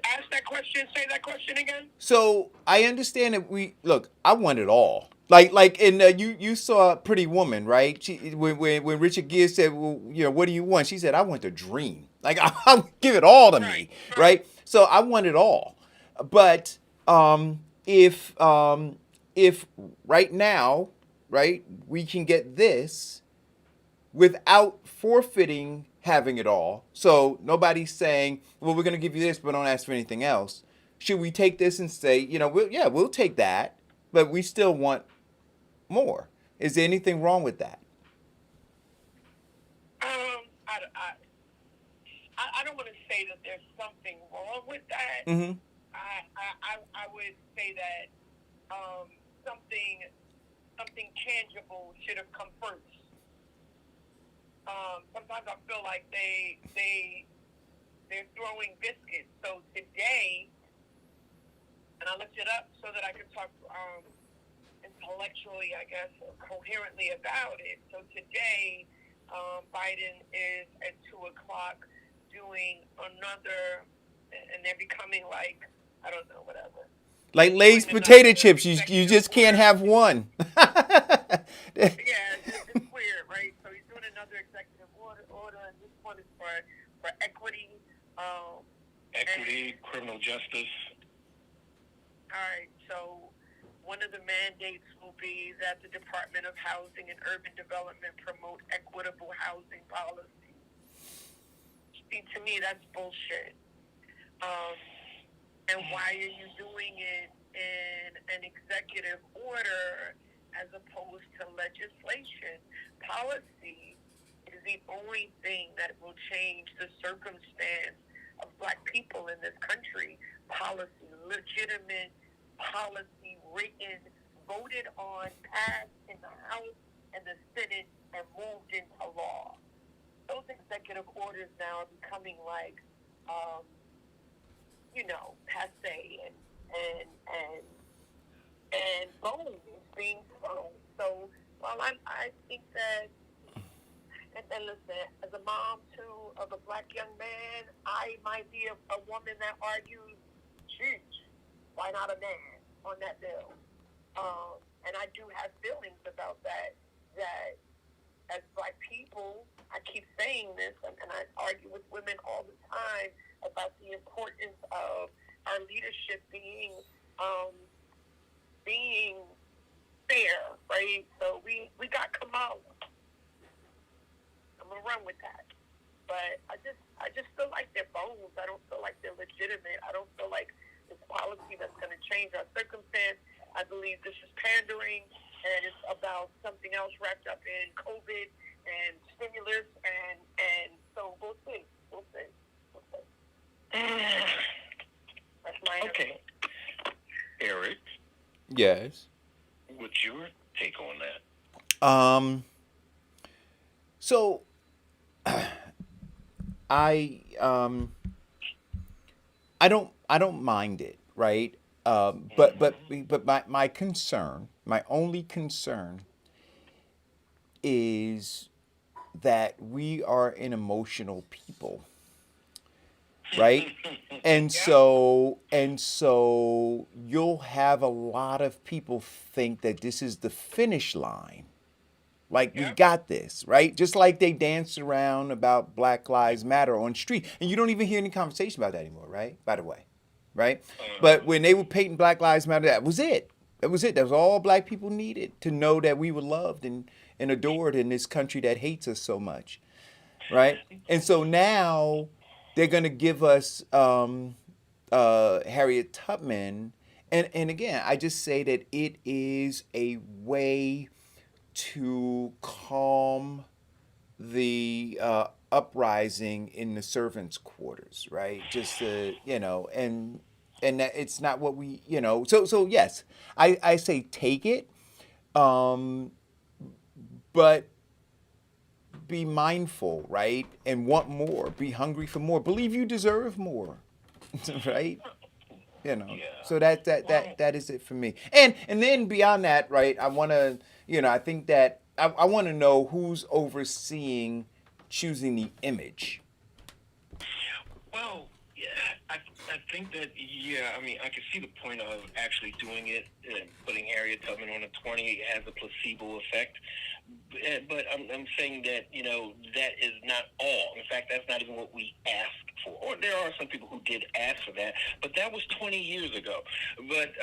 Ask that question. Say that question again. So I understand that I want it all. Like, and you saw Pretty Woman, right? When Richard Gere said, well, what do you want? She said, I want the dream. Like, I'll give it all to me, right? So I want it all. But if right now, right, we can get this without forfeiting having it all. So nobody's saying, well, we're going to give you this, but don't ask for anything else. Should we take this and say, we'll take that, but we still want more? Is there anything wrong with that? I don't want to say that there's something wrong with that. Mm-hmm. I would say that something tangible should have come first. Sometimes I feel like they're throwing biscuits. So today, and I looked it up so that I could talk intellectually, I guess, or coherently about it. So today, Biden is at 2:00 doing another, and they're becoming like, I don't know, whatever. Like Lay's potato chips, you just can't have one. Yeah, it's weird, right? So he's doing another executive order, and this one is for equity. Equity, criminal justice. All right, so one of the mandates will be that the Department of Housing and Urban Development promote equitable housing policy. See, to me, that's bullshit. And why are you doing it in an executive order as opposed to legislation? Policy is the only thing that will change the circumstance of Black people in this country. Policy, legitimate policy, written, voted on, passed in the House and the Senate, and moved into law. Those executive orders now are becoming like, passe and bones being thrown. So while I think that, and listen, as a mom too of a Black young man, I might be a woman that argues, geez, why not a man on that bill? And I do have feelings about that as Black people, I keep saying this, and I argue with women all the time about the importance of our leadership being fair, right? So we got Kamala. I'm gonna run with that. But I just feel like they're bones. I don't feel like they're legitimate. I don't feel like it's policy that's gonna change our circumstance. I believe this is pandering, and it's about something else wrapped up in COVID and stimulus, and so we'll see. That's my answer. Okay. Eric, Yes. what's your take on that? So I don't mind it, right? But my concern, my only concern is that we are an emotional people, right? And so you'll have a lot of people think that this is the finish line. Like, we got this, right? Just like they dance around about Black Lives Matter on street. And you don't even hear any conversation about that anymore, right? By the way, right? But when they were painting Black Lives Matter, that was it. That was it. That was all Black people needed to know that we were loved and adored in this country that hates us so much, right? And so now they're going to give us Harriet Tubman. And again, I just say that it is a way to calm the uprising in the servants' quarters, right? Just to, and that it's not what we, So yes, I say take it, but be mindful, right? And want more. Be hungry for more. Believe you deserve more, right? So that is it for me. And then beyond that, right? I want to, I think that I want to know who's overseeing choosing the image. Well, yeah, I think that, I mean, I can see the point of actually doing it, putting Harriet Tubman on a 20 has a placebo effect. But I'm saying that, that is not all. In fact, that's not even what we asked for. Or there are some people who did ask for that, but that was 20 years ago. But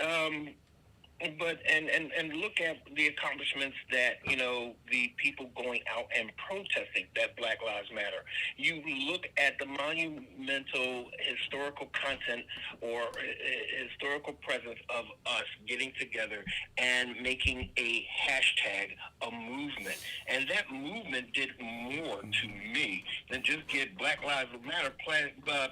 look at the accomplishments that, the people going out and protesting that Black Lives Matter. You look at the monumental historical content or historical presence of us getting together and making a hashtag, a movement. And that movement did more to me than just get Black Lives Matter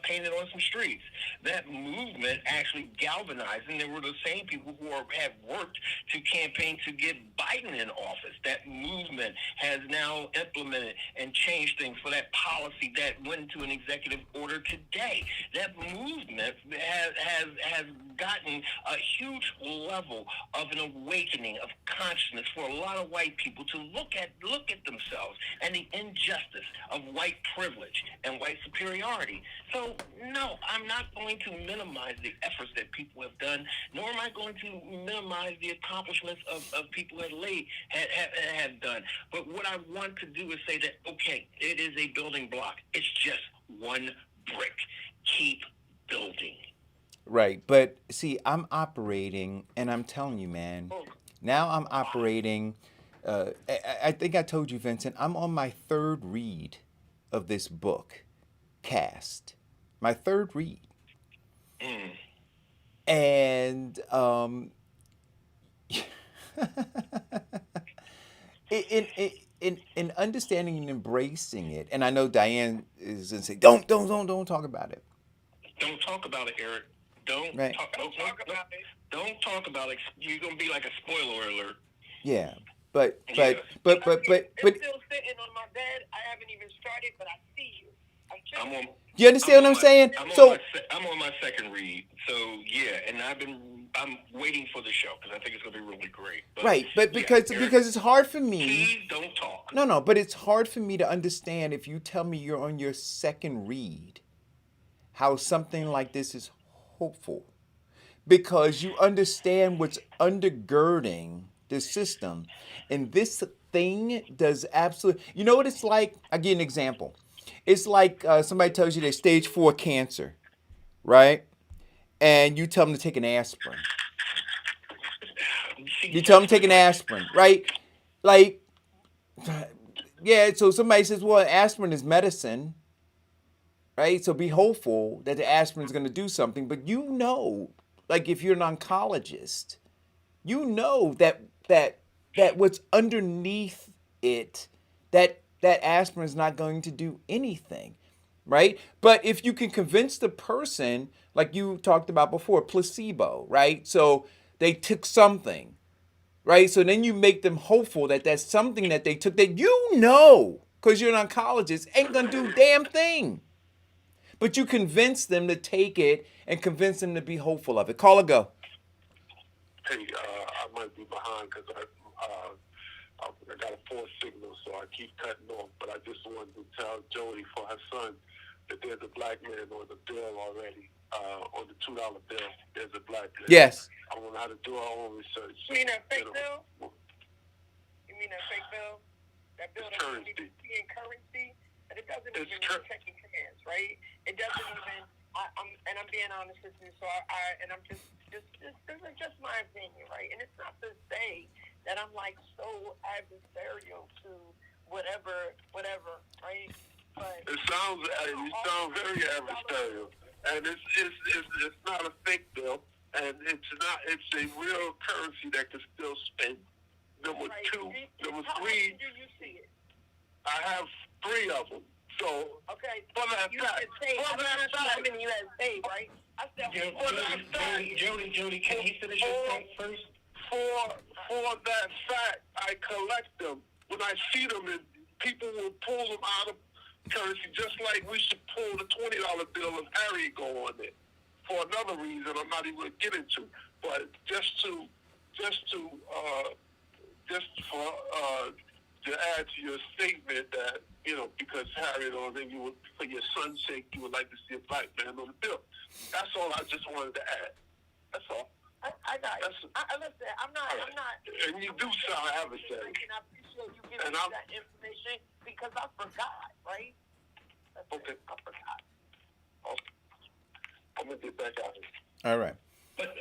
painted on some streets. That movement actually galvanized, and there were the same people who have worked to campaign to get Biden in office. That movement has now implemented and changed things for that policy that went into an executive order today. That movement has gotten a huge level of an awakening of consciousness for a lot of white people to look at themselves and the injustice of white privilege and white superiority. So no, I'm not going to minimize the efforts that people have done, nor am I going to minimize the accomplishments of people that have done. But what I want to do is say that, okay, it is a building block. It's just one brick. Keep building. Right. But see, I'm operating, and I'm telling you, man, now I'm operating. I think I told you, Vincent, I'm on my third read of this book, Cast. My third read. And in understanding and embracing it, and I know Diane is going to say, don't talk about it. Don't talk about it, Eric. Don't Right. Don't talk about it. Don't talk about it. You're gonna be like a spoiler alert. Yeah, but It's still sitting on my bed. I haven't even started, but I see you. I'm on. You understand what I'm saying? I'm on my second read. So yeah, and I'm waiting for the show because I think it's gonna be really great. But, right, but because it's hard for me. Please don't talk. No, but it's hard for me to understand if you tell me you're on your second read, how something like this is hopeful, because you understand what's undergirding the system, and this thing does absolutely. You know what it's like? I'll give you an example. It's like somebody tells you they're stage 4 cancer, right? And you tell them to take an aspirin. You tell them to take an aspirin, right? Like, yeah, so somebody says, well, aspirin is medicine, right? So be hopeful that the aspirin is going to do something. But you know, like if you're an oncologist, you know that what's underneath it, that aspirin is not going to do anything, right? But if you can convince the person, like you talked about before, placebo, right? So they took something, right? So then you make them hopeful that that's something that they took that you know, because you're an oncologist, ain't gonna do a damn thing. But you convince them to take it and convince them to be hopeful of it. Call or go. Hey, I might be behind because I got a poor signal, so I keep cutting off. But I just wanted to tell Jody for her son that there's a black man on the bill already. On the $2 bill, there's a black man. Yes. I want her to do her own research. You mean that fake bill? You mean that fake bill? That bill that's going to be in currency? And it doesn't even mean checking hands, right? It doesn't even. I'm being honest with you. So I'm just this is just my opinion, right? And it's not to say that I'm like so adversarial to whatever, right? But you sound very adversarial, and it's not a fake bill, and it's a real currency that can still spend. Number right. two, number how three. Do you see it? I have 3 of them. So okay, for that you fact, had saved. I'm not sure how many you had saved, right? I said Jody, can he finish his point first? For that fact, I collect them. When I see them, and people will pull them out of currency, just like we should pull the $20 bill of Harry go on it. For another reason, I'm not even going to get into. But just to add to your statement that, because Harry, then you would, for your son's sake, you would like to see a black man on the bill. That's all I just wanted to add. That's all. I got it. Listen, I'm not. And you do sound adversary. And I appreciate you giving me that information because I forgot, right? Okay. I forgot. Okay. I'm going to get back out here. All right. But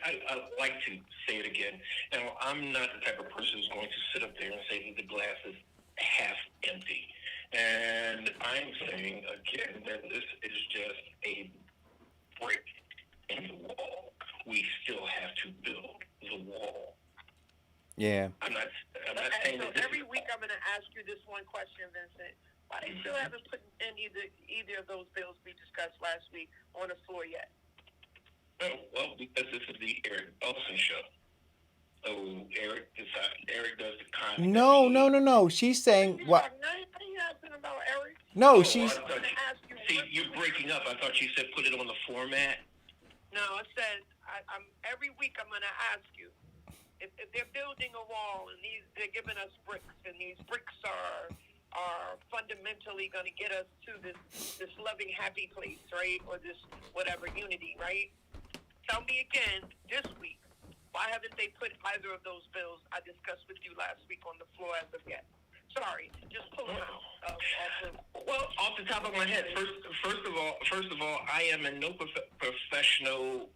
I like to say it again. Now, I'm not the type of person who's going to sit up there and say that the glass is half empty. And I'm saying again that this is just a brick in the wall. We still have to build the wall. Yeah. I'm not saying so that every week I'm going to ask you this one question, Vincent. Why they still haven't put in either of those bills we discussed last week on the floor yet? Well, because this is the Eric Olson show. So Eric does the content. No. She's saying what? Are you asking about Eric? No, Oh, she's. see, you're breaking up. I thought you said put it on the format. No, it says I'm every week I'm going to ask you if they're building a wall and they're giving us bricks and these bricks are fundamentally going to get us to this loving happy place, right? Or this whatever unity, right? Tell me again this week, why haven't they put either of those bills I discussed with you last week on the floor as of yet? Sorry, just pull them out. Well, off the top of my head, first of all, I am in no professional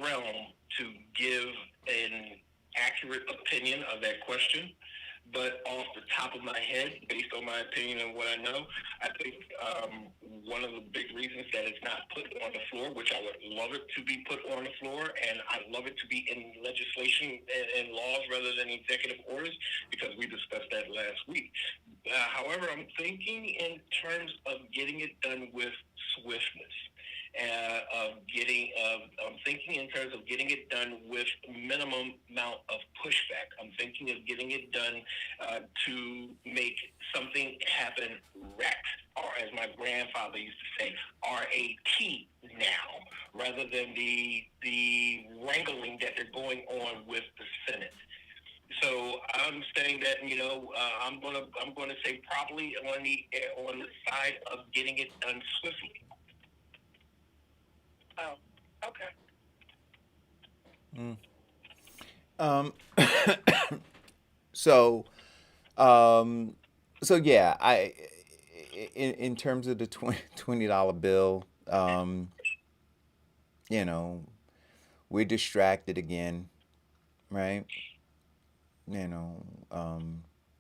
realm to give an accurate opinion of that question. But off the top of my head, based on my opinion and what I know, I think one of the big reasons that it's not put on the floor, which I would love it to be put on the floor, and I'd love it to be in legislation and laws rather than executive orders, because we discussed that last week. However, I'm thinking in terms of getting it done with swiftness. I'm thinking in terms of getting it done with minimum amount of pushback. I'm thinking of getting it done to make something happen RAT, or as my grandfather used to say, RAT now, rather than the wrangling that they're going on with the Senate. So I'm saying that I'm gonna say probably on the side of getting it done swiftly. Oh, okay. So yeah, in terms of the $20 bill, we're distracted again, right?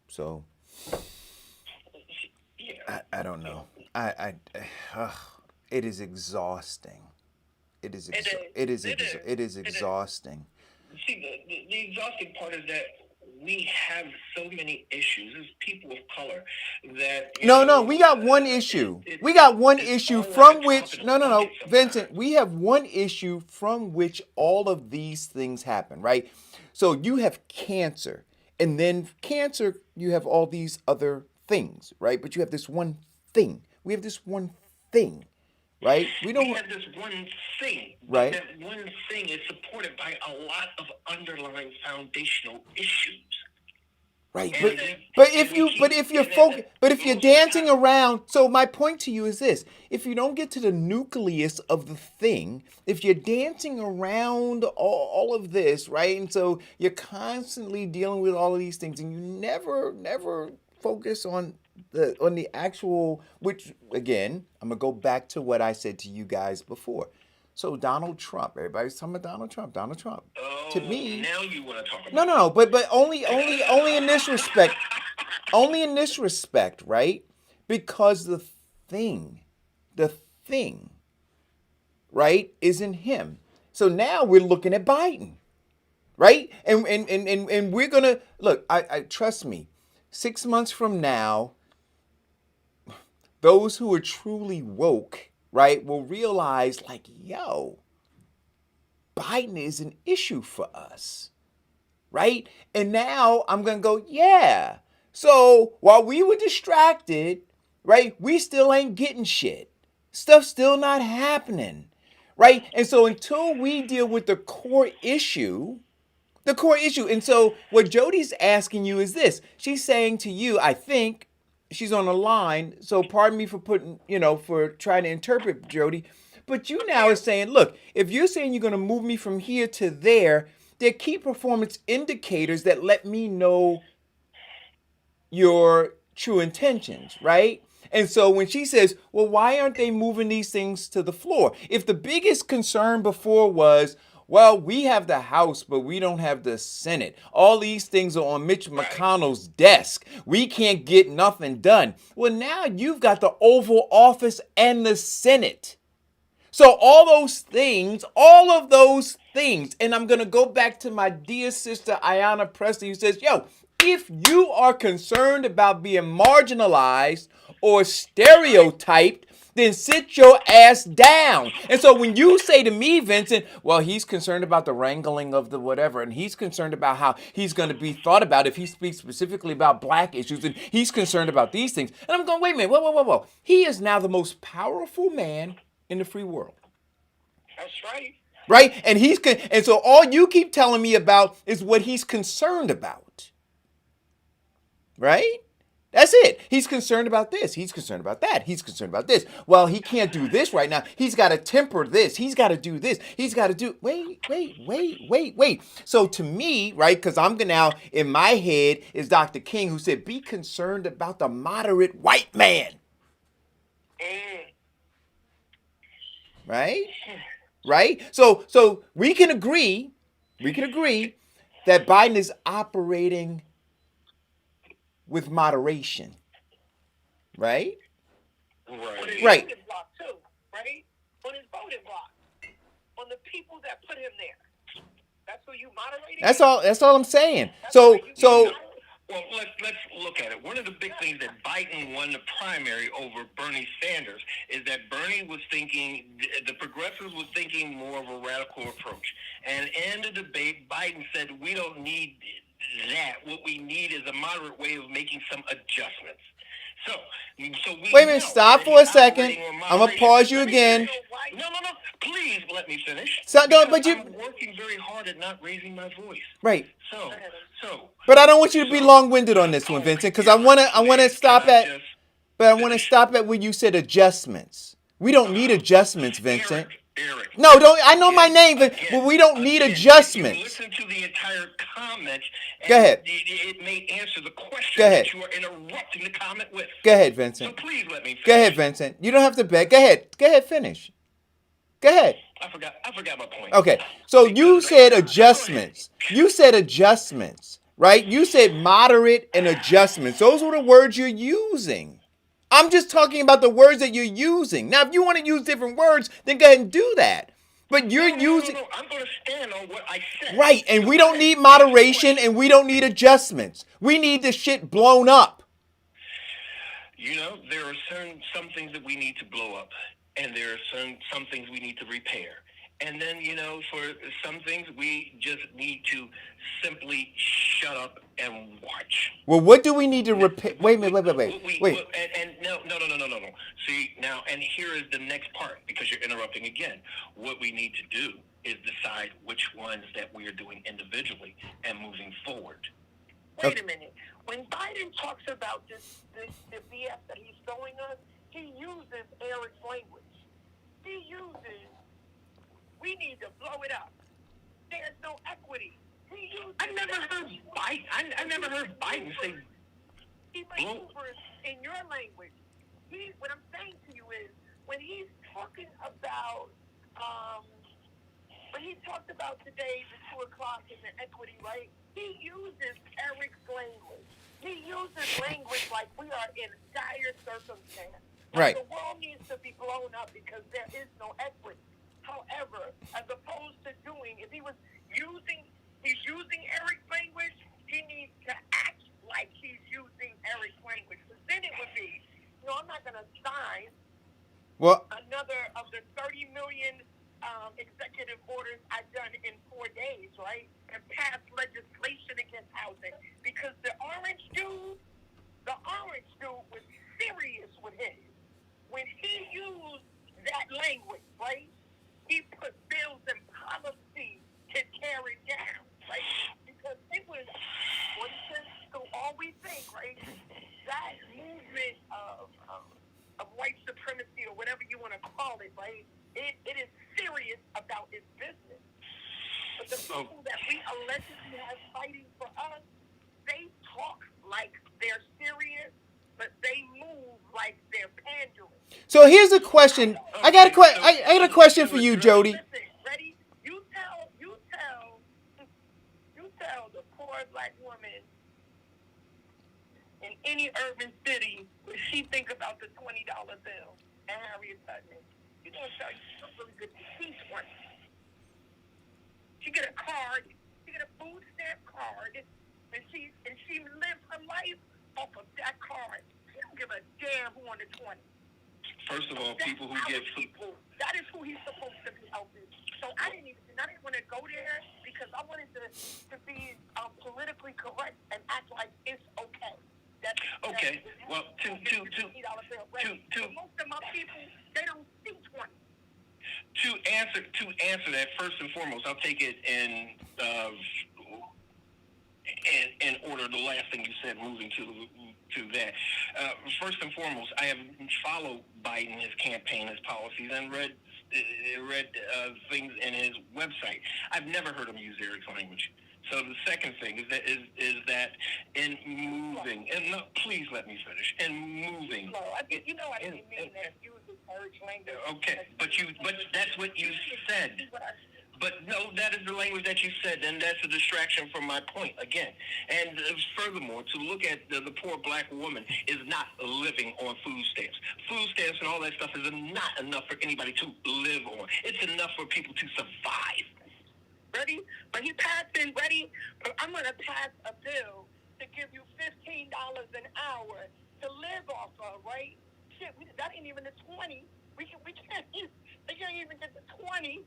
So I don't know. It is exhausting. It is exhausting. See, the exhausting part is that we have so many issues as people of color that we got one issue. We got one issue from which Vincent, we have one issue from which all of these things happen, right? So you have cancer, and then cancer, you have all these other things, right? But you have this one thing. We have this one thing. Right? We have this one thing, but right? That one thing is supported by a lot of underlying foundational issues. Right, but if you're dancing around, so my point to you is this: if you don't get to the nucleus of the thing, if you're dancing around all of this, right, and so you're constantly dealing with all of these things, and you never focus on the actual, which again, I'm gonna go back to what I said to you guys before. So Donald Trump, everybody's talking about Donald Trump. Oh, to me, now you want to talk about no, but only in this respect, right? Because the thing, right, isn't him. So now we're looking at Biden, right? And we're gonna look. I trust me. 6 months from now, those who are truly woke, right, will realize, like, yo, Biden is an issue for us, right? And now I'm going to go, yeah. So while we were distracted, right, we still ain't getting shit. Stuff's still not happening, right? And so until we deal with the core issue, and so what Jody's asking you is this. She's saying to you, I think, she's on the line, so pardon me for for trying to interpret, Jody, but you now are saying, look, if you're saying you're going to move me from here to there, they're key performance indicators that let me know your true intentions, right? And so when she says, well, why aren't they moving these things to the floor? If the biggest concern before was, well, we have the House, but we don't have the Senate. All these things are on Mitch McConnell's desk. We can't get nothing done. Well, now you've got the Oval Office and the Senate. So all of those things, and I'm going to go back to my dear sister, Ayanna Pressley, who says, yo, if you are concerned about being marginalized or stereotyped, then sit your ass down. And so when you say to me, Vincent, well, he's concerned about the wrangling of the whatever, and he's concerned about how he's going to be thought about if he speaks specifically about black issues, and he's concerned about these things. And I'm going, wait a minute, whoa. He is now the most powerful man in the free world. That's right. Right? And so all you keep telling me about is what he's concerned about. Right? That's it. He's concerned about this. He's concerned about that. He's concerned about this. Well, he can't do this right now. He's got to temper this. He's got to do this. He's got to do. Wait. So to me, right, because I'm now in my head is Dr. King, who said, be concerned about the moderate white man. Right? Right? So we can agree that Biden is operating with moderation. Right? On his Right. voting block too, right? On his voting block. On the people that put him there. That's who you moderating? That's all I'm saying. So Well, let's look at it. One of the big things that Biden won the primary over Bernie Sanders is that Bernie was thinking, the progressives was thinking more of a radical approach. And in the debate, Biden said, we don't need that. What we need is a moderate way of making some adjustments. So we wait a minute, stop for a second. I'm gonna pause you again. No. Please let me finish. So, no, but I'm working very hard at not raising my voice. Right. So. But I don't want you to be long-winded on this one, Vincent, because I want to stop at. But I want to stop at when you said adjustments. We don't need adjustments, Vincent. Eric. No, don't. I know my name, but we don't need adjustments. Listen to the entire comment. Go ahead. It may answer the question Go ahead. that you are interrupting the comment with. Go ahead, Vincent. So please let me finish. Go ahead, Vincent. You don't have to beg. Go ahead. Finish. Go ahead. I forgot my point. Okay. So you said adjustments. Right? You said moderate and adjustments. Those were the words you're using. I'm just talking about the words that you're using. Now, if you want to use different words, then go ahead and do that. But you're using... No, I'm going to stand on what I said. Right, and we don't need moderation and we don't need adjustments. We need this shit blown up. You know, there are some things that we need to blow up, and there are some things we need to repair. And then, you know, for some things, we just need to simply shut up and watch. Well, what do we need to repair? Wait. And no. See, now, and here is the next part, because you're interrupting again. What we need to do is decide which ones that we are doing individually and moving forward. Wait a minute. When Biden talks about the BS that he's showing us, he uses Eric's language. He uses, we need to blow it up. There's no equity. I never heard Biden say he maneuvers in your language. What I'm saying to you is, when he's talking about, when he talked about today, the 2 o'clock and the equity, right? He uses Eric's language. He uses language like we are in dire circumstance. Right. The world needs to be blown up because there is no equity. However, as opposed to if he's using Eric's language, he needs to act like he's using Eric's language. Because then it would be, I'm not going to sign another of the 30 million executive orders I've done in 4 days, right? And pass legislation against housing. Because the orange dude was serious with his. When he used that language, right? He put bills and policies to tear it down, right? Because it was, so all we think, right? That movement of white supremacy or whatever you want to call it, right? It is serious about its business. But the people that we allegedly have fighting for us, they talk like they're serious, but they move like they're pandering. So here's a question. I got a question for you, Jody. Listen, ready? You tell the poor black woman in any urban city what she think about the $20 bill and Harriet Tubman. She's gonna tell you she's really good to see 20. She get a card, she get a food stamp card, and she lives her life off of that card. She don't give a damn who on the 20. First of all, people who get people, that is who he's supposed to be helping. So I didn't want to go there because I wanted to be politically correct and act like it's okay. Okay. Well, to most of my people, they don't see 20. To answer to answer that, first and foremost, I'll take it in order. The last thing you said, moving to that. First and foremost, I have followed Biden, his campaign, his policies, and read things in his website. I've never heard him use Eric's language. So the second thing is that in moving, and no, please let me finish. In moving, I didn't mean that use the urge language. Okay, but that's what you said. But no, that is the language that you said, and that's a distraction from my point again. And furthermore, to look at the poor black woman is not living on food stamps. Food stamps and all that stuff is not enough for anybody to live on. It's enough for people to survive. Ready? But he passed in, ready? I'm going to pass a bill to give you $15 an hour to live off of, right? Shit, that ain't even the 20. We can't even get the 20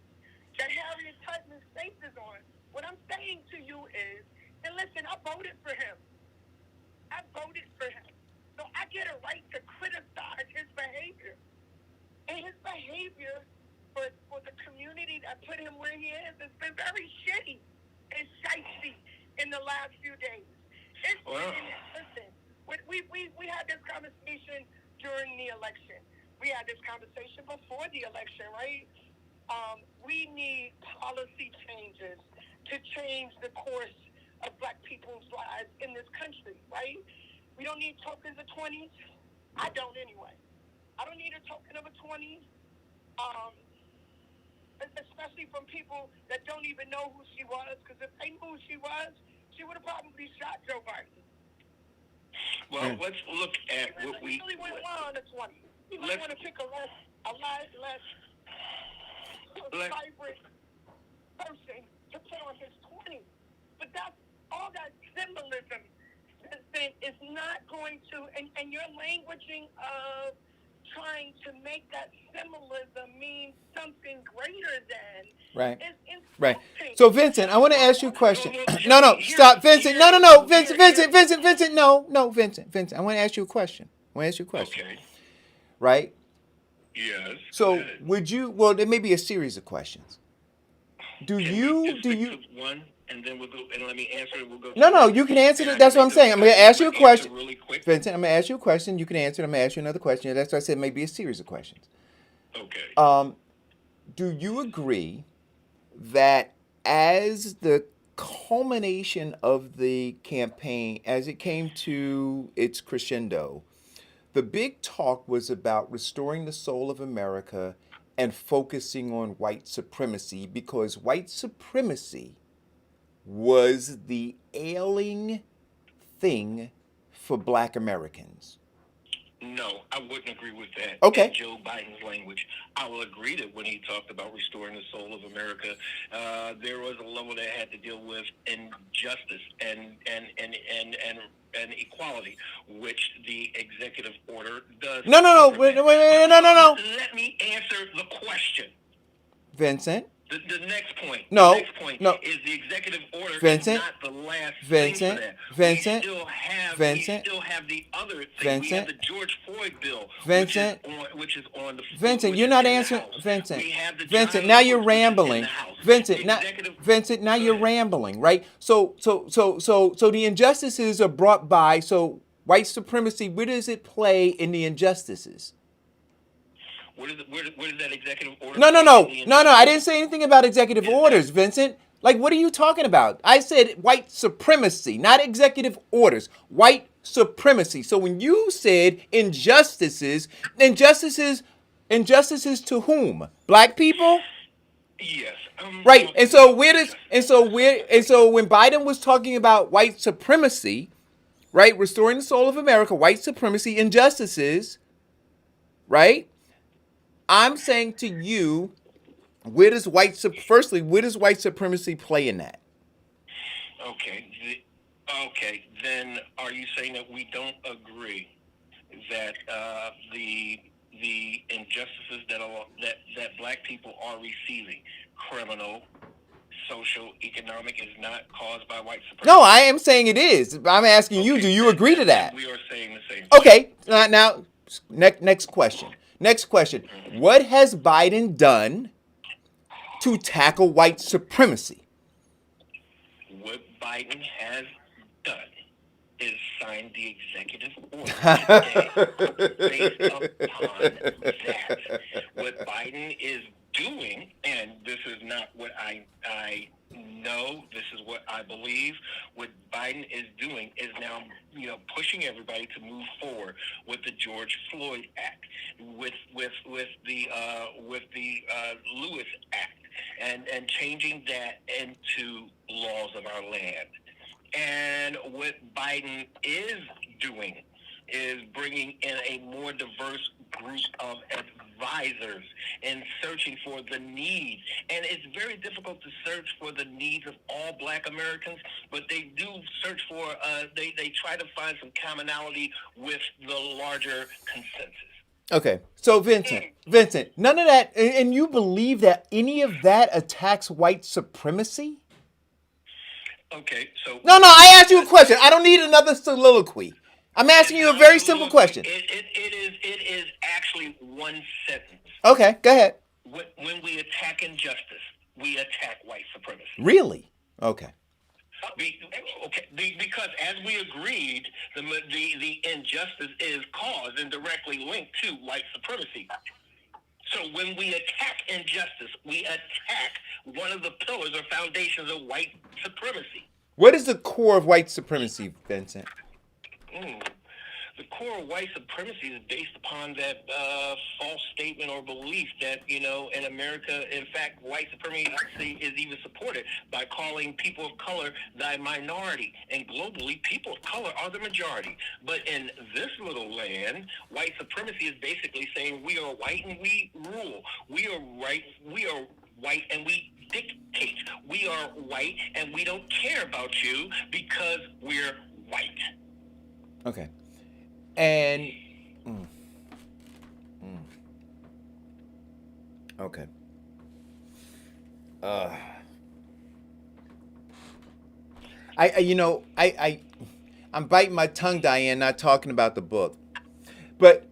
that Harriet Tubman's face is on. What I'm saying to you is, and listen, I voted for him. So I get a right to criticize his behavior. And his behavior for the community that put him where he is has been very shitty and shifty in the last few days. Listen, we had this conversation during the election. We had this conversation before the election, right? We need policy changes to change the course of black people's lives in this country, right? We don't need tokens of 20s. I don't anyway. I don't need a token of a 20. Especially from people that don't even know who she was, because if they knew who she was, she would have probably shot Joe Biden. Well, let's look at what we really wouldn't want on the 20. You might want to pick a less vibrant person to put on his 20. But that's all that symbolism is not going to, and your languaging of trying to make that symbolism mean something greater than. Right. So Vincent, I want to ask you a question. No, stop, Vincent. No, Vincent. No, Vincent. I want to ask you a question. Okay. Right. Yes. So would you? Well, there may be a series of questions. Do you? One, and then we'll go, and let me answer it. We'll go. No, you can answer it. That's what I'm saying. I'm going to ask you a question. Really quick. Vincent, I'm going to ask you a question. You can answer it. I'm going to ask you another question. That's why I said maybe a series of questions. Okay. Do you agree that as the culmination of the campaign, as it came to its crescendo, the big talk was about restoring the soul of America and focusing on white supremacy, because white supremacy was the ailing thing for black Americans? No, I wouldn't agree with that. Okay. In Joe Biden's language, I will agree that when he talked about restoring the soul of America, there was a level that had to deal with injustice and equality, which the executive order does. No. Wait, no. Let me answer the question. Vincent. The next point. No. The next point is the executive order Vincent. is not the last Vincent. thing for that. Vincent. We still have the other thing. We have the George Floyd bill, Vincent. which is on the Vincent, which you're is not in the answering. House. Vincent. We have the Vincent, John now you're Lewis, which is in rambling. the House. Vincent, The now, executive- Vincent, now you're rambling, right? So the injustices are brought by. So white supremacy, where does it play in the injustices? Where does that executive order? No. I didn't say anything about executive orders, Vincent. Like, what are you talking about? I said white supremacy, not executive orders. White supremacy. So when you said injustices to whom? Black people? Yes. Right. And so when Biden was talking about white supremacy, right, restoring the soul of America, white supremacy, injustices, right? I'm saying to you, where does white supremacy play in that? Okay. Then are you saying that we don't agree that the injustices that black people are receiving, criminal, social, economic, is not caused by white supremacy? No, I am saying it is. I'm asking you, do you agree to that? We are saying the same thing. Okay. Now, next question. What has Biden done to tackle white supremacy? What Biden has done is sign the executive order today based upon that. What Biden is doing, and this is not what I know, this is what I believe. What Biden is doing is now, pushing everybody to move forward with the George Floyd Act, with the Lewis Act, and changing that into laws of our land. And what Biden is doing is bringing in a more diverse group of advisors and searching for the needs. And it's very difficult to search for the needs of all Black Americans, but they do search for, they try to find some commonality with the larger consensus. Okay, so Vincent, none of that, and you believe that any of that attacks white supremacy? Okay, so... No, I asked you a question. I don't need another soliloquy. I'm asking you a very simple question. It is actually one sentence. Okay, go ahead. When we attack injustice, we attack white supremacy. Really? Okay. Because as we agreed, the injustice is caused and directly linked to white supremacy. So when we attack injustice, we attack one of the pillars or foundations of white supremacy. What is the core of white supremacy, Vincent? The core of white supremacy is based upon that false statement or belief that, in America, in fact, white supremacy is even supported by calling people of color the minority. And globally, people of color are the majority. But in this little land, white supremacy is basically saying we are white and we rule. We are white and we dictate. We are white and we don't care about you because we're white. Okay. And okay. I'm biting my tongue, Diane, not talking about the book, but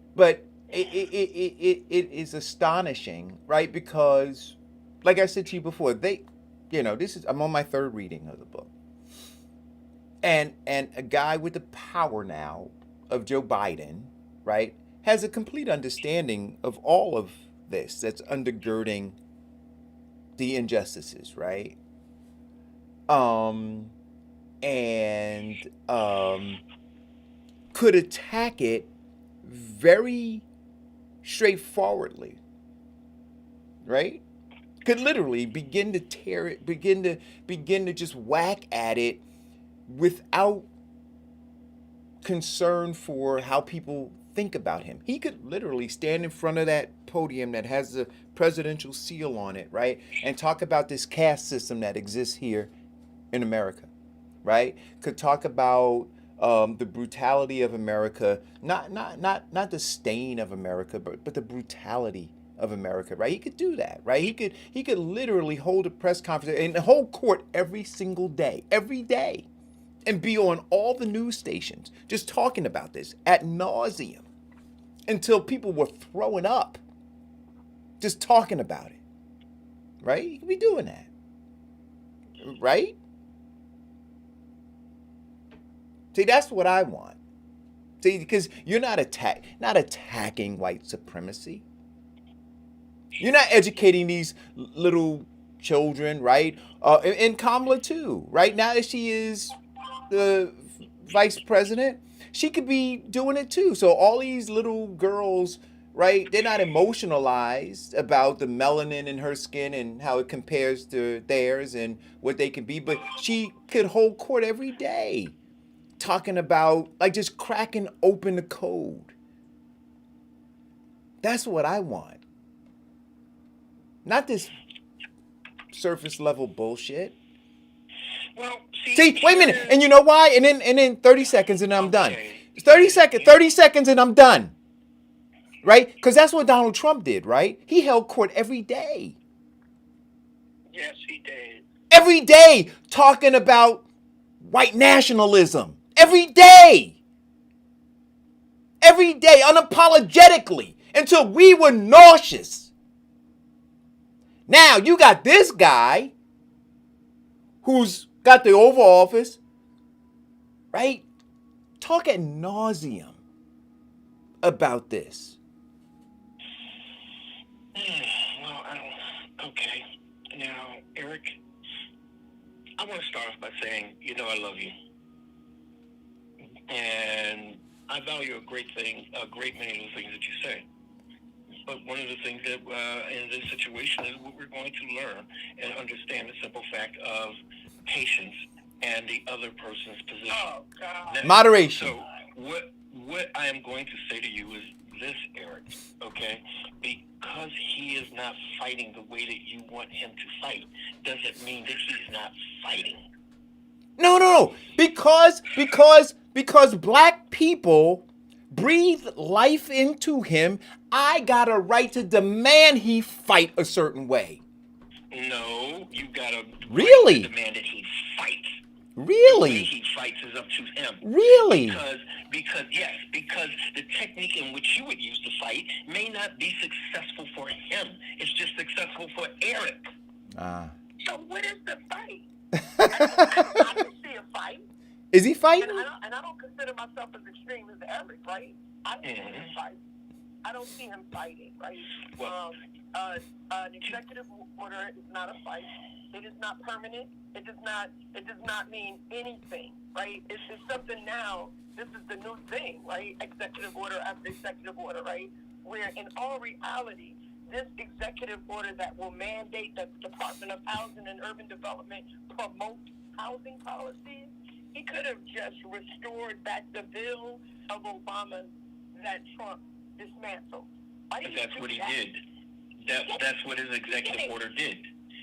it is astonishing, right? Because, like I said to you before, I'm on my third reading of the book, and a guy with the power now of Joe Biden, right, has a complete understanding of all of this that's undergirding the injustices, right? Could attack it very straightforwardly, right? Could literally begin to tear it, begin to just whack at it without concern for how people think about him. He could literally stand in front of that podium that has the presidential seal on it, right, and talk about this caste system that exists here in America, right? Could talk about the brutality of America, not the stain of America, but the brutality of America, right? He could do that, right? He could literally hold a press conference and hold court every single day, and be on all the news stations just talking about this ad nauseum until people were throwing up just talking about it, right? You could be doing that, right? See, that's what I want. See, because you're not attacking white supremacy. You're not educating these little children, right? And Kamala too, right? Now that she is the vice president, she could be doing it too. So all these little girls, right, they're not emotionalized about the melanin in her skin and how it compares to theirs and what they can be, but she could hold court every day talking about, like, just cracking open the code. That's what I want. Not this surface level bullshit. Well, see, wait a minute. And you know why? And then 30 seconds and I'm done. 30 seconds and I'm done. Right? Because that's what Donald Trump did, right? He held court every day. Yes, he did. Every day talking about white nationalism. Every day. Every day, unapologetically, until we were nauseous. Now you got this guy who's got the Oval Office, right? Talk ad nauseum about this. Well, okay. Now, Eric, I want to start off by saying, I love you. And I value a great many of the things that you say. But one of the things that in this situation is what we're going to learn and understand the simple fact of patience and the other person's position. Oh, God. Now, moderation. So what I am going to say to you is this, Eric, okay? Because he is not fighting the way that you want him to fight, doesn't mean that he's not fighting. No. Because black people breathe life into him, I got a right to demand he fight a certain way. No, you got a Really? right to demand that he fight. Really? The way he fights is up to him. Really? Because the technique in which you would use to fight may not be successful for him. It's just successful for Eric. So what is the fight? I don't see a fight. Is he fighting? And I don't consider myself as extreme as Eric, right? I don't see him fight. I don't see him fighting, right? An executive order is not a fight. It is not permanent. It does not mean anything, right? It's something now. This is the new thing, right? Executive order after executive order, right? Where in all reality, this executive order that will mandate that the Department of Housing and Urban Development promote housing policies, he could have just restored back the bill of Obama that Trump dismantled. That's what he did. That's what his executive order did.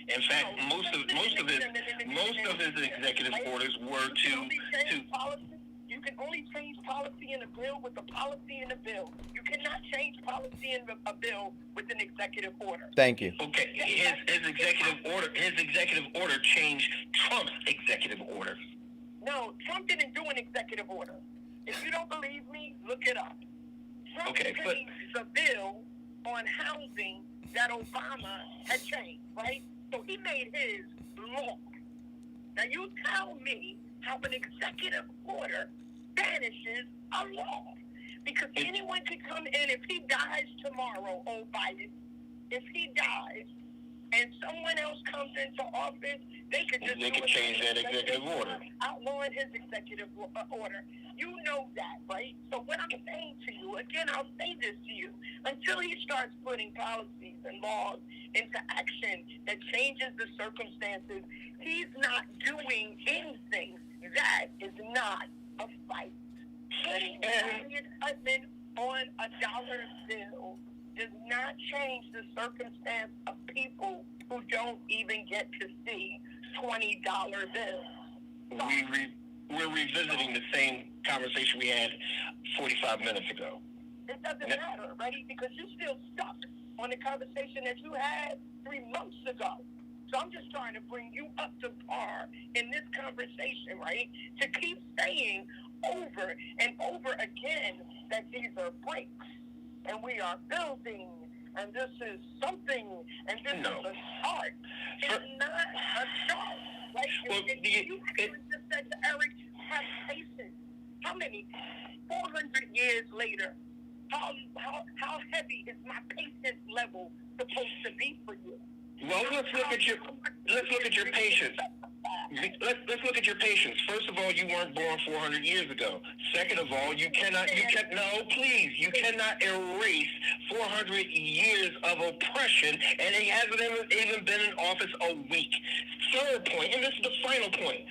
In fact, most of his executive orders were to policy. You can only change policy in a bill with a policy in a bill. You cannot change policy in a bill with an executive order. Thank you. Okay, his executive order changed Trump's executive order. No, Trump didn't do an executive order. If you don't believe me, look it up. Trump changed the bill on housing that Obama had changed, right? So he made his law. Now you tell me how an executive order banishes a law. Because anyone could come in, if he dies tomorrow, Biden, if he dies and someone else comes into office, they could change that executive order. Outlawing his executive order. You know that, right? So what I'm saying to you, again, I'll say this to you, until he starts putting policies and laws into action that changes the circumstances, he's not doing anything. That is not a fight. Putting Harriet Tubman on a dollar bill does not change the circumstance of people who don't even get to see $20 bills. We're revisiting the same conversation we had 45 minutes ago. It doesn't matter, right? Because you're still stuck on the conversation that you had 3 months ago. So I'm just trying to bring you up to par in this conversation, right? To keep saying over and over again that these are breaks and we are building and this is something and this is a start. It's not a start. Like you just said to Eric, have patience. How many? 400 years later, how heavy is my patience level supposed to be for you? Well, let's look at your patience. Let's look at your patience. First of all, you weren't born 400 years ago. Second of all, you cannot erase 400 years of oppression, and he hasn't even been in office a week. Third point, and this is the final point,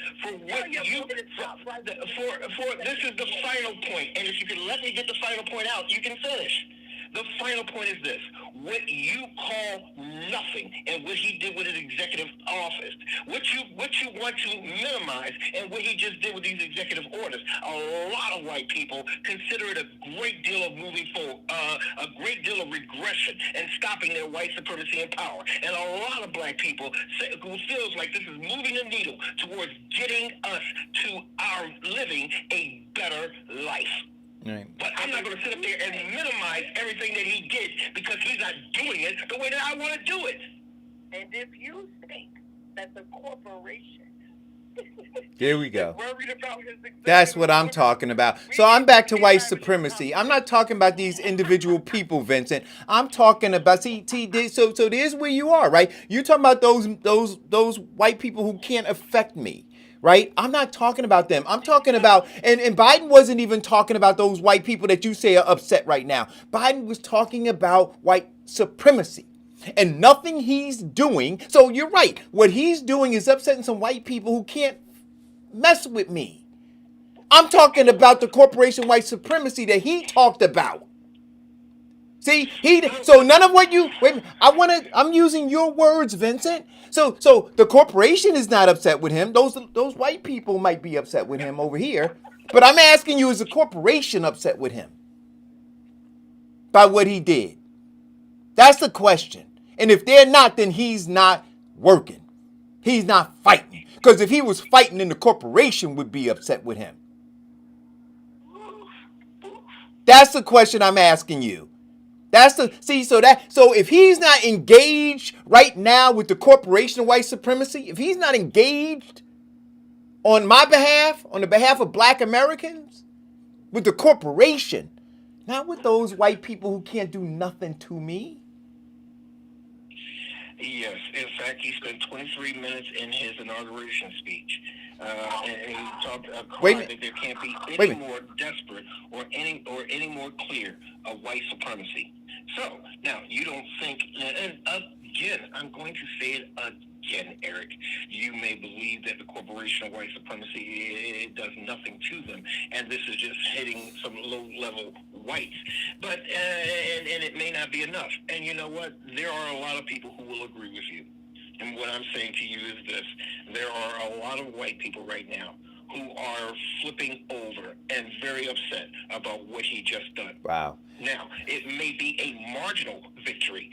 this is the final point, and if you can let me get the final point out, you can finish. The final point is this. What you call nothing and what he did with his executive office, what you want to minimize and what he just did with these executive orders, a lot of white people consider it a great deal of moving forward, a great deal of regression and stopping their white supremacy and power. And a lot of black people who feels like this is moving the needle towards getting us to our living a better life. Right. But I'm not going to sit up there and minimize everything that he did because he's not doing it the way that I want to do it. And if you think that the corporation There we is go. worried about his That's what executive I'm order, talking about. we So I'm need back to we white having this supremacy. I'm not conversation. talking about these individual people, Vincent. I'm talking about so there's where you are, right? You're talking about those white people who can't affect me. Right? I'm not talking about them. I'm talking about, and Biden wasn't even talking about those white people that you say are upset right now. Biden was talking about white supremacy. And nothing he's doing, so you're right. What he's doing is upsetting some white people who can't mess with me. I'm talking about the corporation white supremacy that he talked about. See, so none of what you wait a minute, I'm using your words, Vincent. So the corporation is not upset with him. Those white people might be upset with him over here. But I'm asking you, is the corporation upset with him by what he did? That's the question. And if they're not, then he's not working. He's not fighting. Because if he was fighting, then the corporation would be upset with him. That's the question I'm asking you. So if he's not engaged right now with the corporation of white supremacy, if he's not engaged on my behalf, on the behalf of black Americans, with the corporation, not with those white people who can't do nothing to me. Yes, in fact, he spent 23 minutes in his inauguration speech, and he talked cried that there can't be any more desperate or any more clear of white supremacy. So now you don't think, and again, I'm going to say it again, Eric. You may believe that the corporation of white supremacy it does nothing to them, and this is just hitting some low-level whites. But and it may not be enough. And you know what? There are a lot of people who will agree with you. And what I'm saying to you is this: there are a lot of white people right now who are flipping over and very upset about what he just done. Wow. Now, it may be a marginal victory,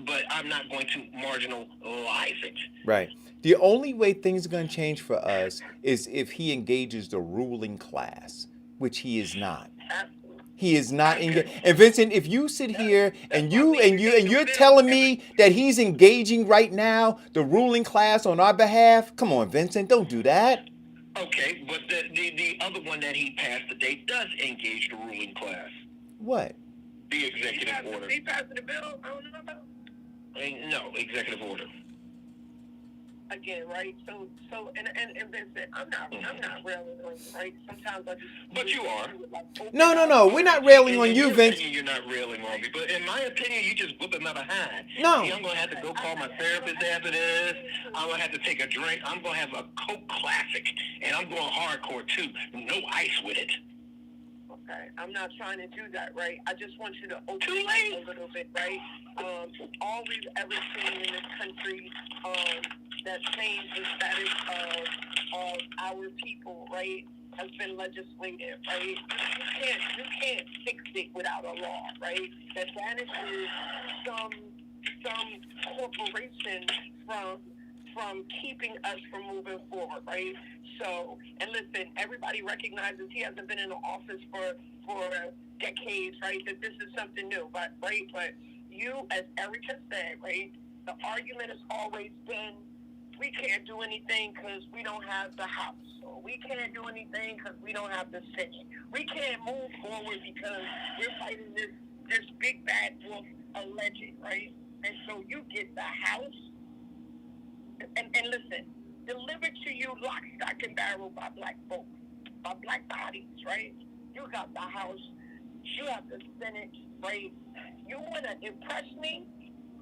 but I'm not going to marginalize it. Right. The only way things are going to change for us is if he engages the ruling class, which he is not. He is not engaged. And Vincent, if you sit here and you're telling me that he's engaging right now the ruling class on our behalf, come on, Vincent, don't do that. Okay, but the other one that he passed today does engage the ruling class. What? The executive order. He passed the bill. I don't know about. No, executive order. Again, right? So, and Vincent, I'm not railing on you, right? Sometimes I just. But you are. No. We're not railing on you, Vince. You're not railing on me, but in my opinion, you just whooping my behind. No. See, I'm gonna have to go call my therapist after this. I'm gonna have to take a drink. I'm gonna have a Coke Classic, and I'm going hardcore too. No ice with it. Okay, I'm not trying to do that, right? I just want you to open up a little bit, right? All we've ever seen in this country that changed the status of our people, right, has been legislative, right? You can't fix it without a law, right? That banishes some corporation from keeping us from moving forward, right? So, and listen, everybody recognizes he hasn't been in the office for decades, right? That this is something new, but right? But you, as Erica said, right? The argument has always been, we can't do anything because we don't have the House, or we can't do anything because we don't have the Senate. We can't move forward because we're fighting this big bad wolf alleged, right? And so you get the House, and listen, delivered to you lock, stock, and barrel by black folks, by black bodies, right? You got the House, you have the Senate, right? You want to impress me?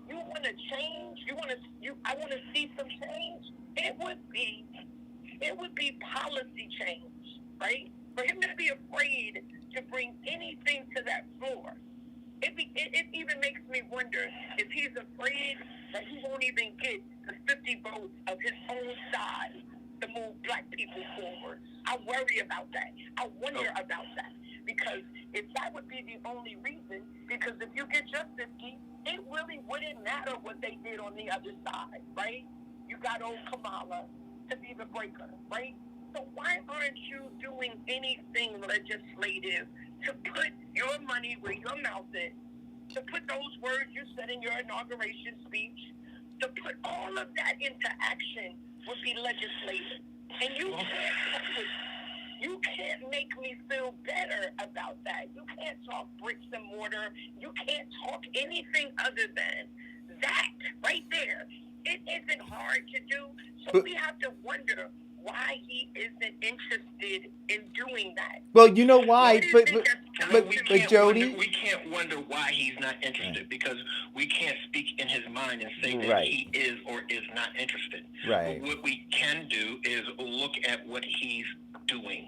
You want to change? I want to see some change. It would be policy change, right? For him to be afraid to bring anything to that floor. It even makes me wonder if he's afraid that he won't even get the 50 votes of his own side to move black people forward. I worry about that. I wonder about that. Because if that would be the only reason, because if you get just 50, it really wouldn't matter what they did on the other side, right? You got old Kamala to be the breaker, right? So why aren't you doing anything legislative to put your money where your mouth is, to put those words you said in your inauguration speech, to put all of that into action would be legislation. And you can't make me feel better about that. You can't talk bricks and mortar. You can't talk anything other than that right there. It isn't hard to do. So we have to wonder why he isn't interested in doing that. Well, you know why, but Jody, we can't wonder why he's not interested because we can't speak in his mind and say that Right. he is or is not interested. Right. But what we can do is look at what he's doing.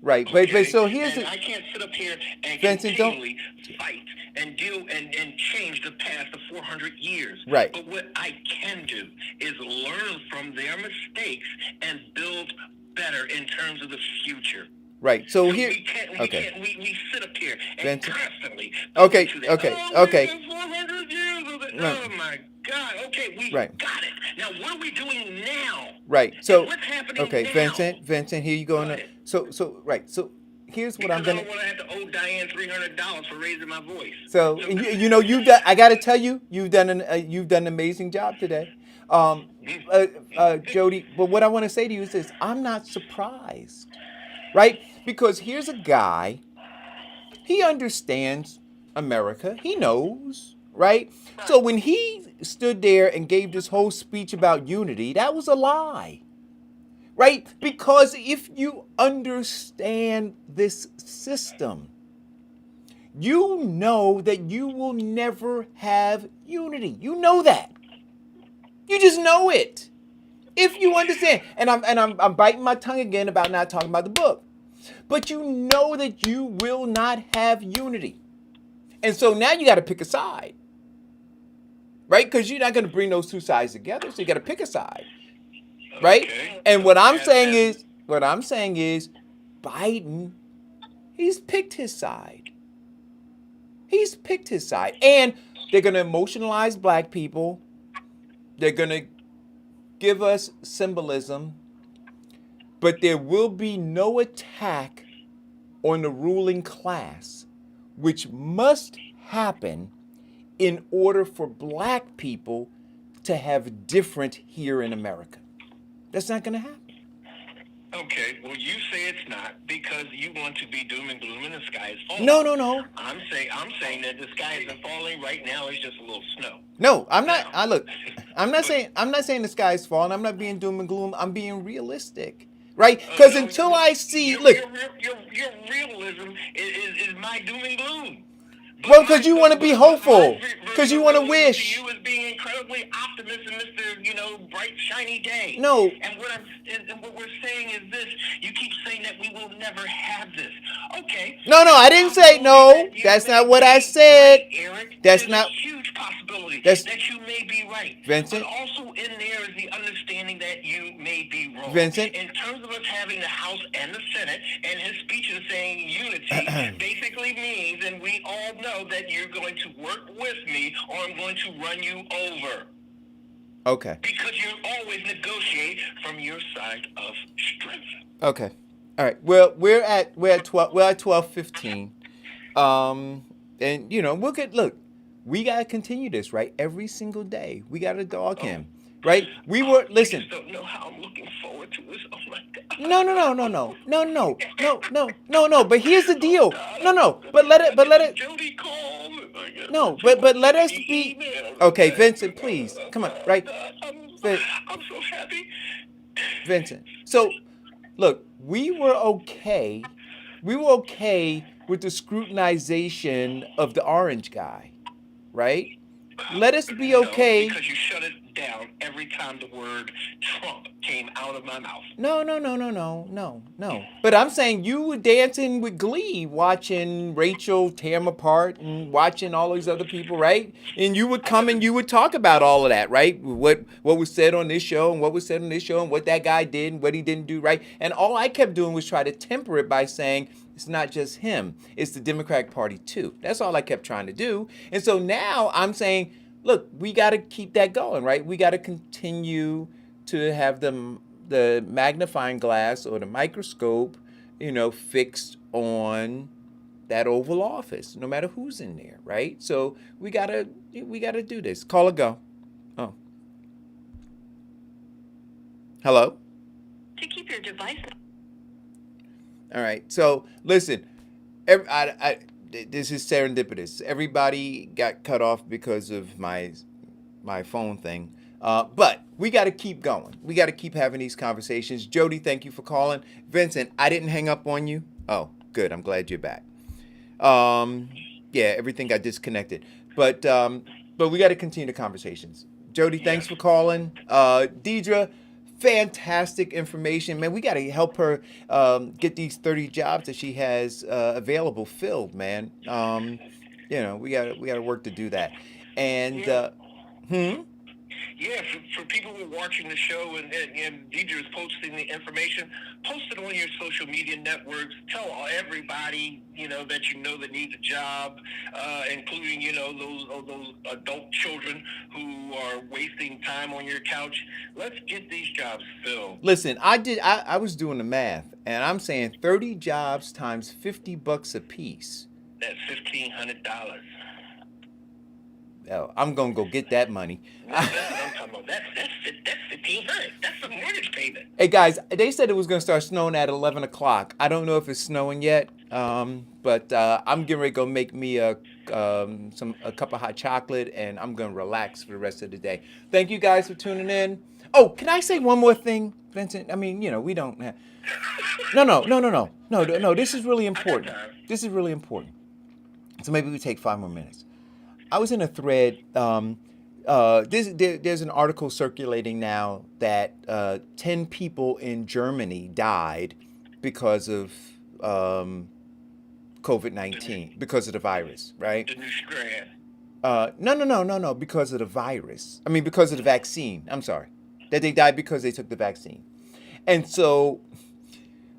right, Okay? but so here's and the I can't sit up here and Vincent, continually fight and deal and change the past of 400 years. Right. But what I can do is learn from their mistakes and build better in terms of the future. right. So So here, we sit up here and Vincent. constantly Okay, to that, okay, oh, okay. we got 400 years of it. No. Oh my God. Okay, we Right. got it. Now what are we doing now? Right. So And what's happening okay, now? Vincent, here you go. Go ahead. So right. So here's what I'm Because I gonna. don't want to have to owe Diane $300 for raising my voice. So you know you've done. I got to tell you, you've done an amazing job today, Jody. But what I want to say to you is this: I'm not surprised, right? Because here's a guy. He understands America. He knows, right? So when he stood there and gave this whole speech about unity, that was a lie. Right? Because if you understand this system, you know that you will never have unity. You know that. You just know it. If you understand. And I'm biting my tongue again about not talking about the book. But you know that you will not have unity. And so now you got to pick a side. Right? Because you're not going to bring those two sides together. So you got to pick a side. Right? Okay. And what I'm saying is Biden, he's picked his side. He's picked his side. And they're going to emotionalize black people. They're going to give us symbolism. But there will be no attack on the ruling class, which must happen in order for black people to have different here in America. That's not going to happen. Okay, well, you say it's not because you want to be doom and gloom and the sky is falling. No. I'm saying that the sky isn't falling right now. It's just a little snow. No, I'm not. I'm not saying the sky's falling. I'm not being doom and gloom. I'm being realistic, right? Because until I see, your realism is my doom and gloom. Well, because you want to be hopeful. Because you want to wish. You as being incredibly optimistic, Mr. Bright, shiny day. No. And what we're saying is this. You keep saying that we will never have this. Okay. No, I didn't say no. That's not what I said. Right, Eric. That's There's not. a huge possibility That's, that you may be right. Vincent. But also in there is the understanding that you may be wrong. Vincent. In terms of us having the House and the Senate, and his speech is saying unity basically means, and we all know that you're going to work with me or I'm going to run you over. Okay. Because you always negotiate from your side of strength. Okay. All right. Well, we're at 12:15. And we'll look. We gotta continue this, right? Every single day. We gotta dog him. Right? Listen. I just don't know how I'm looking forward to this. Oh my God. No. But here's the deal. No. But let it. Jody called. No, but let us be. Okay, Vincent, please. Come on, right? I'm so happy. Vincent. So, look, we were okay with the scrutinization of the orange guy, right? Let us be okay. Because you shut it down every time the word Trump came out of my mouth. No. But I'm saying you were dancing with glee watching Rachel tear him apart and watching all these other people, right? And you would come and you would talk about all of that, right? What was said on this show and what was said on this show and what that guy did and what he didn't do, right? And all I kept doing was try to temper it by saying, it's not just him. It's the Democratic Party, too. That's all I kept trying to do. And so now I'm saying, look, we got to keep that going, right? We got to continue to have the magnifying glass or the microscope, fixed on that Oval Office, no matter who's in there, right? So we got to do this. Call or go. Oh. Hello? To keep your device. All right. So listen, this is serendipitous. Everybody got cut off because of my phone thing. But we got to keep going. We got to keep having these conversations. Jody, thank you for calling. Vincent, I didn't hang up on you. Oh, good. I'm glad you're back. Yeah, everything got disconnected. But we got to continue the conversations. Jody, thanks for calling. Deidre, fantastic information, man. We got to help her get these 30 jobs that she has available filled, man. We got work to do that. And Yeah, for people who are watching the show and Deidre is posting the information, post it on your social media networks. Tell everybody, that needs a job, including, those adult children who are wasting time on your couch. Let's get these jobs filled. Listen, I was doing the math, and I'm saying 30 jobs times $50 a piece. That's $1,500. Oh, I'm gonna go get that money. That's what I'm talking about. That's $1,500. That's a mortgage payment. Hey guys, they said it was gonna start snowing at 11 o'clock. I don't know if it's snowing yet, but I'm getting ready to go make me a cup of hot chocolate, and I'm gonna relax for the rest of the day. Thank you guys for tuning in. Oh, can I say one more thing, Vincent? I mean, we don't have. No. This is really important. This is really important. So maybe we take 5 more minutes. I was in a thread. There's an article circulating now that 10 people in Germany died because of COVID-19, because of the virus, right? The new strand. No, because of the virus. I mean, because of the vaccine. I'm sorry. That they died because they took the vaccine. And so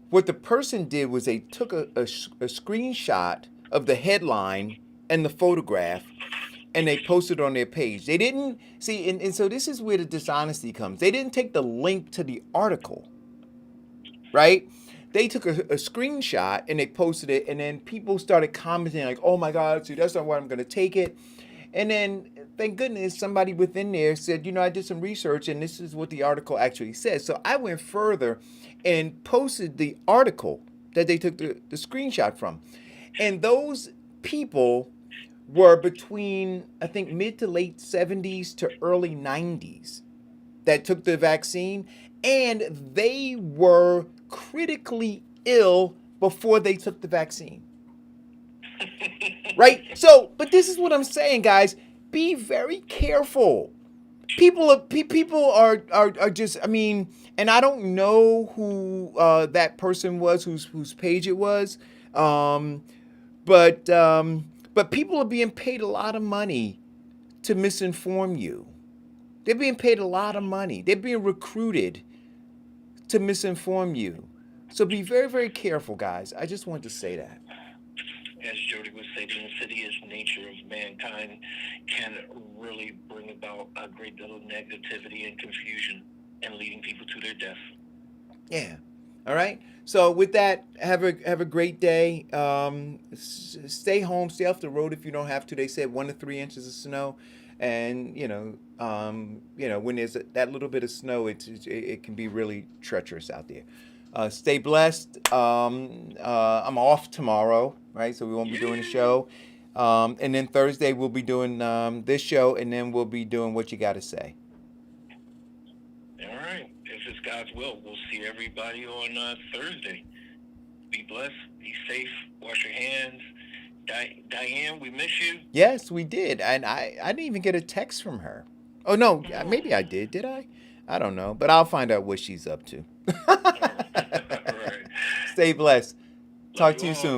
what the person did was they took a screenshot of the headline and the photograph, and they posted on their page. They didn't see, and so this is where the dishonesty comes. They didn't take the link to the article, right? They took a screenshot and they posted it, and then people started commenting like, "Oh my God, see, that's not why I'm going to take it." And then, thank goodness, somebody within there said, I did some research, and this is what the article actually says. So I went further and posted the article that they took the screenshot from, and those people were between, I think, mid to late 70s to early 90s that took the vaccine, and they were critically ill before they took the vaccine. Right? So, but this is what I'm saying, guys. Be very careful. People are just, I mean, and I don't know who that person was, whose page it was, but people are being paid a lot of money to misinform you. They're being paid a lot of money. They're being recruited to misinform you. So be very, very careful, guys. I just wanted to say that. As Jody would say, the insidious nature of mankind can really bring about a great deal of negativity and confusion and leading people to their death. Yeah. All right. So with that, have a great day. Stay home. Stay off the road if you don't have to. They said 1 to 3 inches of snow, and when there's that little bit of snow, it can be really treacherous out there. Stay blessed. I'm off tomorrow, right? So we won't be doing the show. And then Thursday we'll be doing this show, and then we'll be doing What You Gotta Say. All right. If it's God's will, we'll see everybody on Thursday. Be blessed. Be safe. Wash your hands. Diane, we miss you. Yes, we did. And I didn't even get a text from her. Oh, no. Maybe I did. Did I? I don't know. But I'll find out what she's up to. All right. Stay blessed. Talk to you soon.